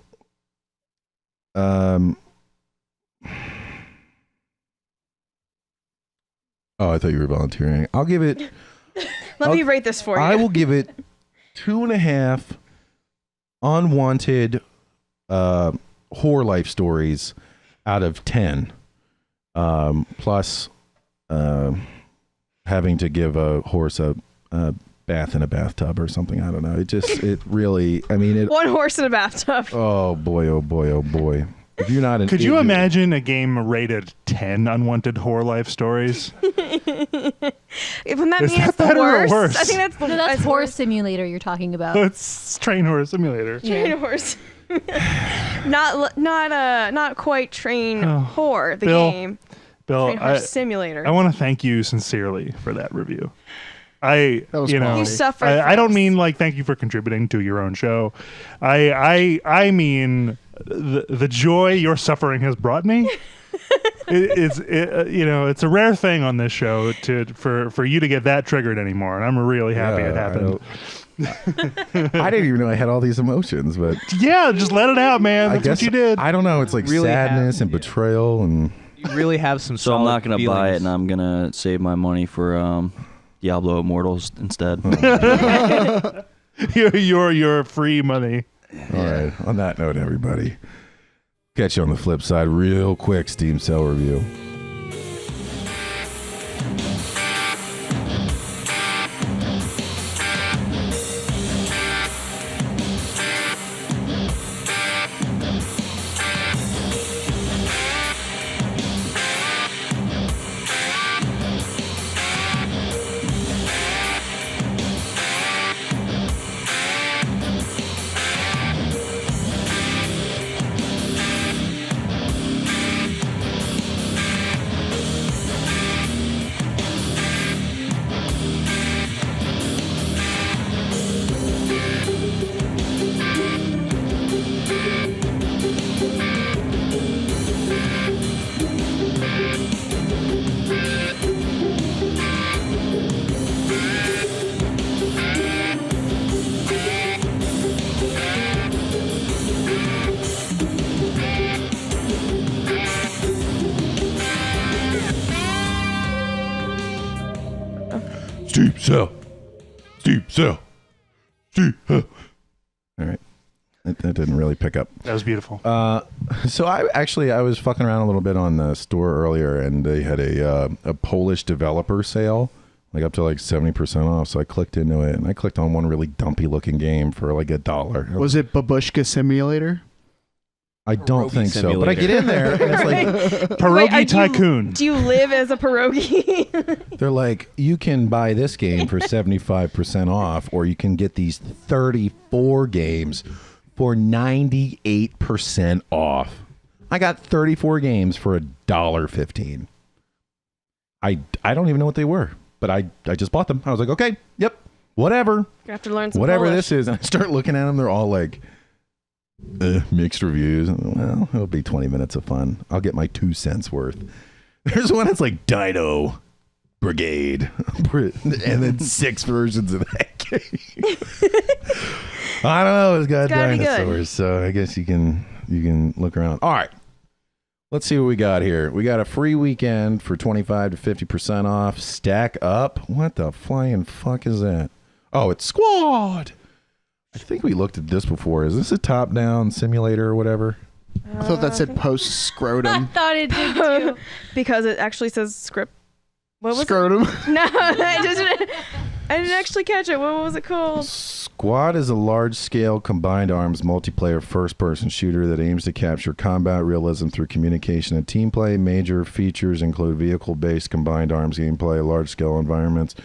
Oh, I thought you were volunteering. I'll give it. Let me rate this for you. I will give it 2.5 unwanted whore life stories out of 10. Plus having to give a horse a bath in a bathtub or something. I don't know. It really, I mean, one horse in a bathtub. Oh boy, oh boy, oh boy. If you're not an Could you imagine a game rated 10 unwanted whore life stories? Wouldn't that Is mean that it's the better or worst? worse? I think that's the No, that's it's Horse worse. Simulator you're talking about. It's Train Horse Simulator. Train horse. not quite train whore. The Bill, game. Bill, Train horse simulator. I want to thank you sincerely for that review. That was you know, quality. You suffered I don't first. mean like thank you for contributing to your own show. I mean the joy your suffering has brought me. It's a rare thing on this show for you to get that triggered anymore, and I'm really happy it happened. I didn't even know I had all these emotions, but Yeah, just let it out, man. I That's guess what you did. I don't know. It's like Really sadness have- and betrayal, and You really have some. So I'm solid not gonna buy it, feelings. and I'm gonna save my money for Diablo Immortals instead. your free money. all right. On that note, everybody, catch you on the flip side real quick. Steam Cell review. Steam Cell. Steam Cell. Steam Cell. All right. That didn't really pick up. That was beautiful. So I was fucking around a little bit on the store earlier, and they had a Polish developer sale, like up to like 70% off. So I clicked into it, and I clicked on one really dumpy looking game for like $1. Was it Babushka Simulator? I don't Pierogi think so, but I simulator. get in there, and it's like Pierogi Wait, Tycoon. Do you live as a pierogi? they're like, you can buy this game for 75% off, or you can get these 34 games for 98% off. I got 34 games for $1.15. I don't even know what they were, but I just bought them. I was like, okay, yep, whatever. You have to learn some Whatever Polish. this is. And I start looking at them. They're all like mixed reviews. Well, it'll be 20 minutes of fun. I'll get my 2 cents worth. There's one that's like Dino Brigade, and then 6 versions of that game. I don't know. It's got gotta be good. dinosaurs, so I guess you can look around. All right. Let's see what we got here. We got a free weekend for 25 to 50% off. Stack up. What the flying fuck is that? Oh, it's Squad. I think we looked at this before. Is this a top-down simulator or whatever? I thought that said post scrotum. thought it did too. Because it actually says script. What was Scrotum. it? No, I didn't actually catch it. What was it called? Squad is a large-scale combined arms multiplayer first-person shooter that aims to capture combat realism through communication and team play. Major features include vehicle-based combined arms gameplay, large-scale environments,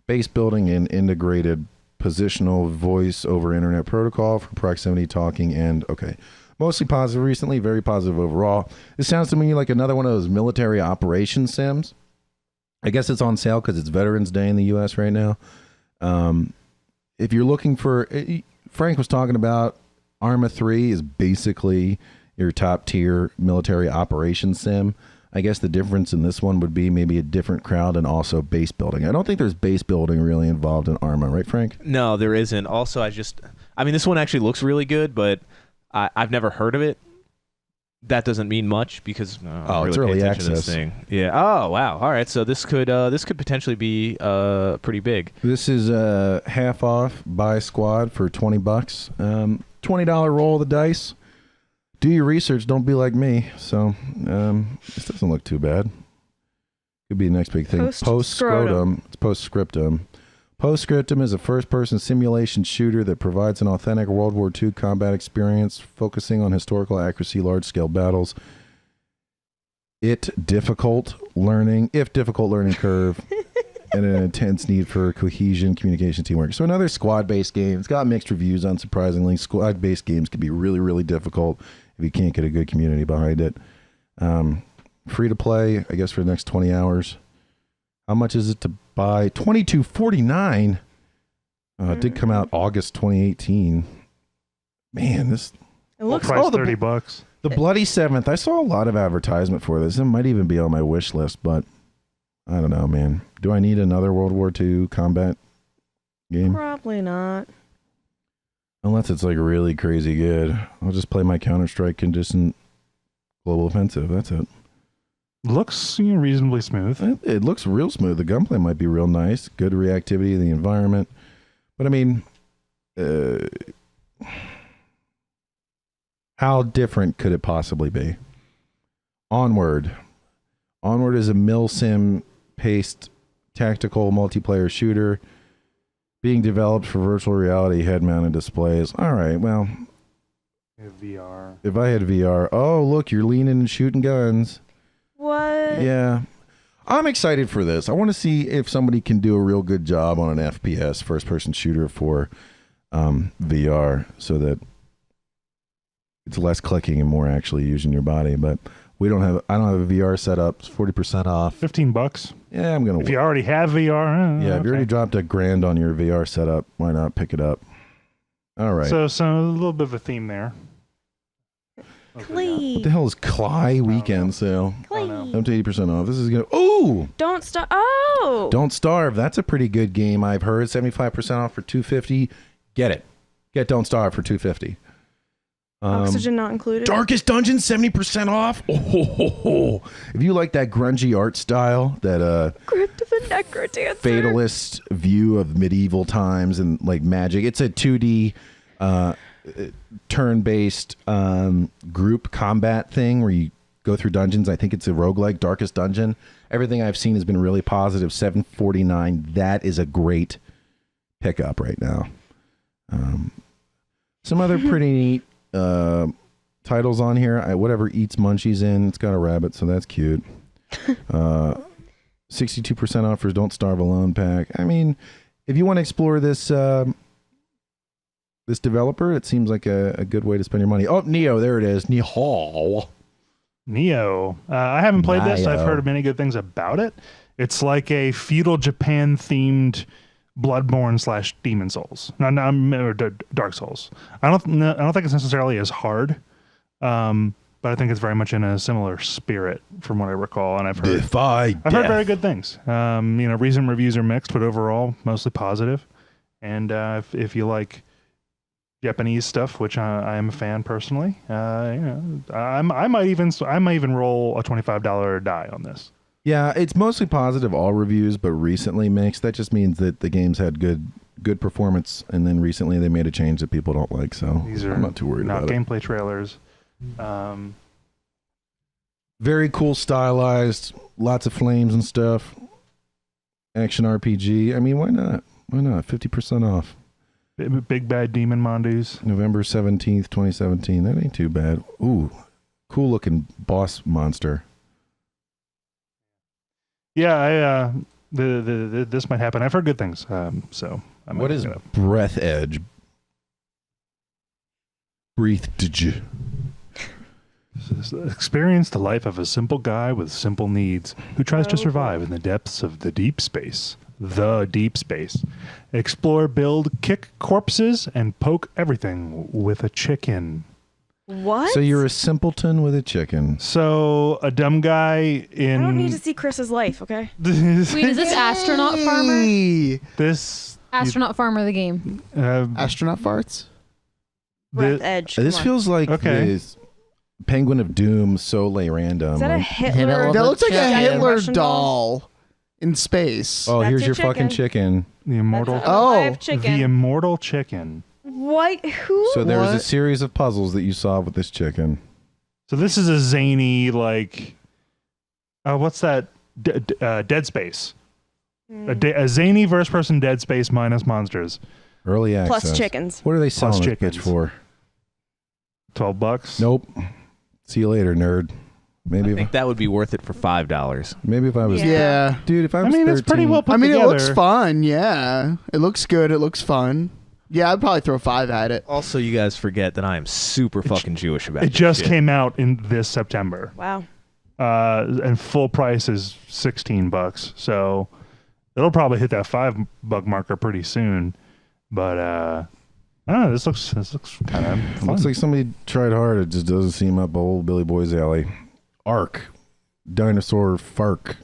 base building, and integrated positional voice over internet protocol for proximity talking and mostly positive recently, very positive overall. This sounds to me like another one of those military operations sims. I guess it's on sale because it's Veterans Day in the U.S. right now. If you're looking for, Frank was talking about Arma 3 is basically your top tier military operations sim. I guess the difference in this one would be maybe a different crowd and also base building. I don't think there's base building really involved in Arma, right, Frank? No, there isn't. Also, I mean, this one actually looks really good, but I've never heard of it. That doesn't mean much because it's early access. Thing. Yeah. Oh wow. All right. So this could potentially be pretty big. This is half off buy Squad for $20. $20 roll of the dice. Do your research. Don't be like me. So this doesn't look too bad. Could be the next big thing. Post-scrotum. It's post-scriptum. Post-scriptum is a first-person simulation shooter that provides an authentic World War II combat experience, focusing on historical accuracy, large-scale battles. If difficult learning curve, and an intense need for cohesion, communication, teamwork. So another squad-based game. It's got mixed reviews, unsurprisingly. Squad-based games can be really, really difficult if you can't get a good community behind it. Free to play, I guess, for the next 20 hours. How much is it to buy? $22.49. It did come out August 2018. Man, this It looks price $30. The Bloody Seventh. I saw a lot of advertisement for this. It might even be on my wish list, but I don't know, man. Do I need another World War II combat game? probably not. Unless it's like really crazy good. I'll just play my Counter-Strike Condition Global Offensive. That's it. Looks reasonably smooth. It looks real smooth. The gunplay might be real nice. Good reactivity of the environment. But I mean, how different could it possibly be? Onward. Onward is a milsim-paced tactical multiplayer shooter being developed for virtual reality head-mounted displays. All right, well. VR. If I had VR. Oh, look, you're leaning and shooting guns. What? Yeah. I'm excited for this. I want to see if somebody can do a real good job on an FPS, first-person shooter for VR, so that it's less clicking and more actually using your body. But I don't have a VR setup. It's 40% off. $15. Yeah, I'm gonna. If you already have VR. If you already dropped $1,000 on your VR setup, why not pick it up? All right. So a little bit of a theme there. What the hell is Cly weekend sale? Up to 80% off. This is gonna. Ooh! Don't stop. Oh! Don't Starve. That's a pretty good game. I've heard 75% off for $250. Get it. Get Don't Starve for $250. Oxygen not included. Darkest Dungeon 70% off. Oh, if you like that grungy art style, that Crypt of the Necrodancer. fatalist view of medieval times and like magic. It's a 2D turn-based group combat thing where you go through dungeons. I think it's a roguelike, Darkest Dungeon. Everything I've seen has been really positive. $749. That is a great pickup right now. Some other pretty neat titles on here. Whatever Eats Munchies in. It's got a rabbit, so that's cute. 62% off for Don't Starve Alone pack. I mean, if you want to explore this this developer, it seems like a good way to spend your money. Oh, Neo, there it is. Neo. I haven't played this. I've heard many good things about it. It's like a feudal Japan themed Bloodborne / Demon Souls, or Dark Souls. I don't think it's necessarily as hard, but I think it's very much in a similar spirit, from what I recall. And I've heard very good things. Recent reviews are mixed, but overall mostly positive. And if you like Japanese stuff, which I am a fan personally, I might even roll a $25 die on this. Yeah, it's mostly positive, all reviews, but recently mixed. That just means that the game's had good performance, and then recently they made a change that people don't like, so These are I'm not too worried about it. Not gameplay trailers. Very cool, stylized, lots of flames and stuff. Action RPG. I mean, why not? Why not? 50% off. Big Bad Demon Mondoos. November 17th, 2017. That ain't too bad. Ooh, cool looking boss monster. Yeah, this might happen. I've heard good things. So I might What is look it up. Breath Edge? Breathed. Experience the life of a simple guy with simple needs who tries to survive in the depths of the deep space. The deep space. Explore, build, kick corpses, and poke everything with a chicken. What? So you're a simpleton with a chicken. So a dumb guy in. I don't need to see Chris's life, okay? Wait, is this Astronaut Farmer? Hey. This Astronaut Farmer, the game. Astronaut farts? Breath Edge. This come on. feels like Okay. this Penguin of Doom, so lay random. Is that a like, Hitler? That looks like a Yeah. Hitler Russian doll? doll in space. oh, That's here's a your fucking chicken. the immortal. That's a Oh. live chicken. The immortal chicken. What? Who? So there was a What? series of puzzles that you solved with this chicken. So this is a zany like. What's that? Dead Space. A zany first-person Dead Space minus monsters. Early access. Plus chickens. What are they selling this chickens. bitch for? $12. Nope. See you later, nerd. Maybe I if, think that would be worth it for $5. maybe if I was, Yeah. dude. If I I was, mean, it's pretty 13 well put I mean, together. it looks fun. Yeah. It looks good. It looks fun. Yeah, I'd probably throw 5 at it. Also, you guys forget that I am super fucking Jewish about It this just shit. came out in this September. Wow. And full price is $16. So it'll probably hit that $5 marker pretty soon. But I don't know. This looks kind of fun. Looks like somebody tried hard. It just doesn't seem up old Billy Boy's alley. Ark, dinosaur fark.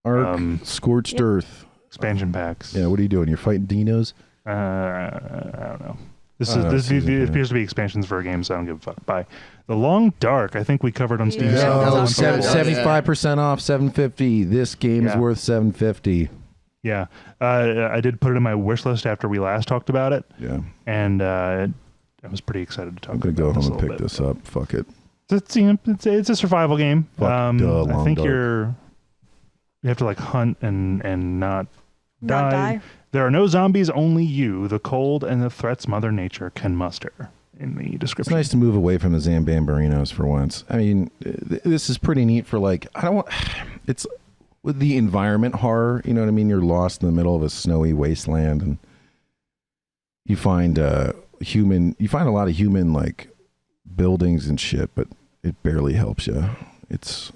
Ark, scorched Yep. earth. Expansion packs. Yeah, what are you doing? You're fighting dinos? I don't know. This I don't know, is season, it yeah. appears to be expansions for a game, so I don't give a fuck. Bye. The Long Dark, I think we covered on Steve's. Yeah, that was good. 75% off, $750. This game is Yeah. worth $750. Yeah, I did put it in my wish list after we last talked about it, Yeah, and I was pretty excited to talk I'm gonna about go this home a and little pick bit. this up. Fuck it. It's a survival game. Fuck, I Long think Dark. you have to like hunt and not Not die. die. There are no zombies, only you, the cold, and the threats Mother Nature can muster. In the It's description. nice to move away from the Zambambarinos for once. I mean, this is pretty neat for like, I don't want, it's with the environment horror, you know what I mean? You're lost in the middle of a snowy wasteland and you find you find a lot of human like buildings and shit, but it barely helps you. It's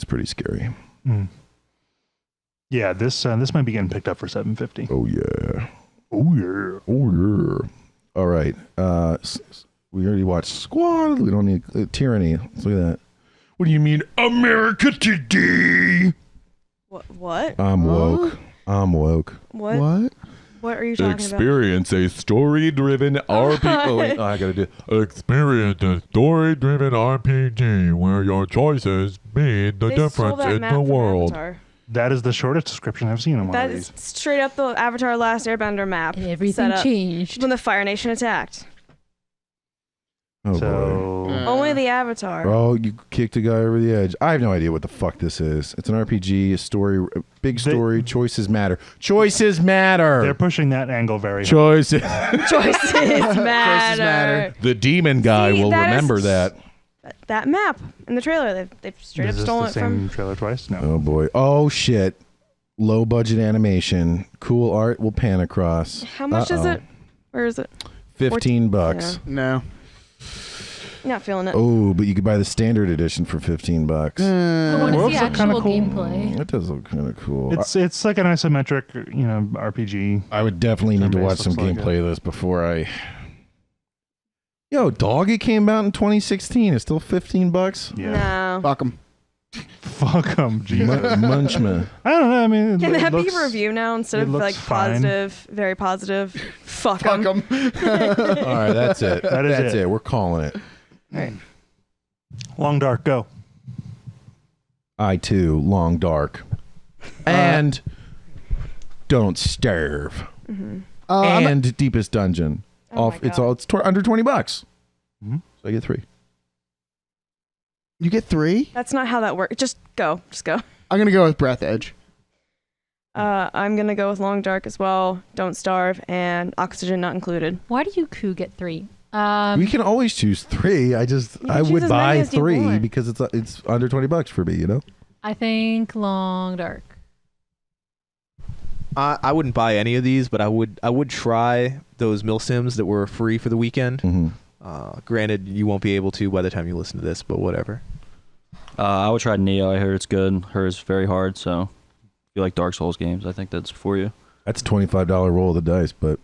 pretty scary. Mm. Yeah, this might be getting picked up for $750. Oh yeah. Oh yeah. Oh yeah. All right. We already watched Squad. We don't need Tyranny. Let's look at that. What do you mean, America today? What? I'm woke. I'm woke. What? What? What are you talking about? Experience a story-driven RPG. Oh, wait, I gotta do. Experience a story-driven RPG where your choices mean the They stole difference that in map the from world. Avatar. That is the shortest description I've seen on one That of is these. straight up the Avatar Last Airbender map. And everything set up changed. when the Fire Nation attacked. Oh boy. So Only the Avatar. Oh, you kicked a guy over the edge. I have no idea what the fuck this is. It's an RPG, a story, a big story. Choices matter. Choices matter. they're pushing that angle very hard. Choices. Choices matter. matter. The demon guy See, will that is- remember that. That map in the trailer, they've straight Is up this stolen the it same from. trailer twice? No. Oh boy. Oh shit. Low budget animation. Cool art will pan across. How much is it? Where is it? $15. No. Not feeling it. Oh, but you could buy the standard edition for $15. I want to Worlds see look kinda actual cool. gameplay. That does look kind of cool. It's like an isometric, RPG. I would definitely need to Turn-based watch some looks like gameplay of this before I. Yo, dog! It came out in 2016. It's still $15. Yeah. No. Fuck them. Fuck them, Jesus. Munchma. I don't know. I mean, Can it that looks, be a review now instead it of looks like fine. positive, very positive? Fuck Fuck them. them. All right, that's it. That is That's it. it. We're calling it. Long Dark, go. I too, Long Dark, and Don't Starve, and Deepest Dungeon. Oh my It's God. all. It's under $20. Mhm. So I get 3. You get 3? That's not how that works. Just go. I'm going to go with Breath Edge. I'm going to go with Long Dark as well. Don't Starve and Oxygen Not Included. Why do you get 3? We can always choose 3. I choose would as buy many as you 3 want. because it's under $20 for me, you know? I think Long Dark. I wouldn't buy any of these, but I would try those milsims that were free for the weekend. Mm-hmm. Granted, you won't be able to by the time you listen to this, but whatever. I would try Neo. I heard it's good. Heard it's very hard. So if you like Dark Souls games, I think that's for you. That's a $25 roll of the dice, but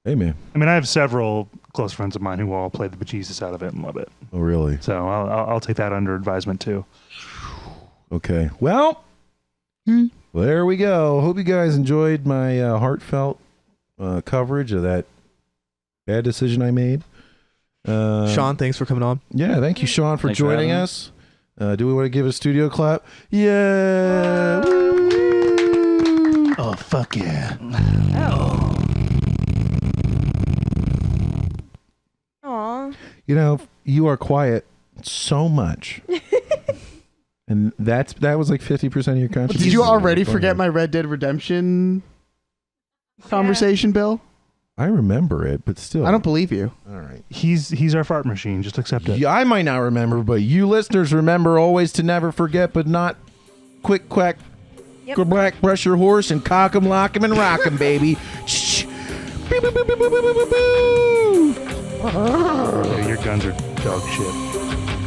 hey, man. I mean, I have several close friends of mine who all play the bejesus out of it and love it. Oh, really? So I'll take that under advisement too. Okay. Well, there we go. Hope you guys enjoyed my heartfelt coverage of that bad decision I made. Sean, thanks for coming on. Yeah, thank you, Sean, for Thanks for joining having me. us. Do we want to give a studio clap? Yeah. Woo! Oh, fuck yeah. Aw. You know, you are quiet so much. And that was like 50% of your contribution. Did you already forget my Red Dead Redemption conversation, Bill? I remember it, but still. I don't believe you. All right. He's our fart machine. Just accept it. Yeah, I might not remember, but you listeners remember always to never forget, but not quick quack, black, brush your horse and cock 'em, lock 'em, and rock 'em, baby. Shh. Boo, boo, boo, boo, boo, boo, boo, boo. Yeah, your guns are dog shit.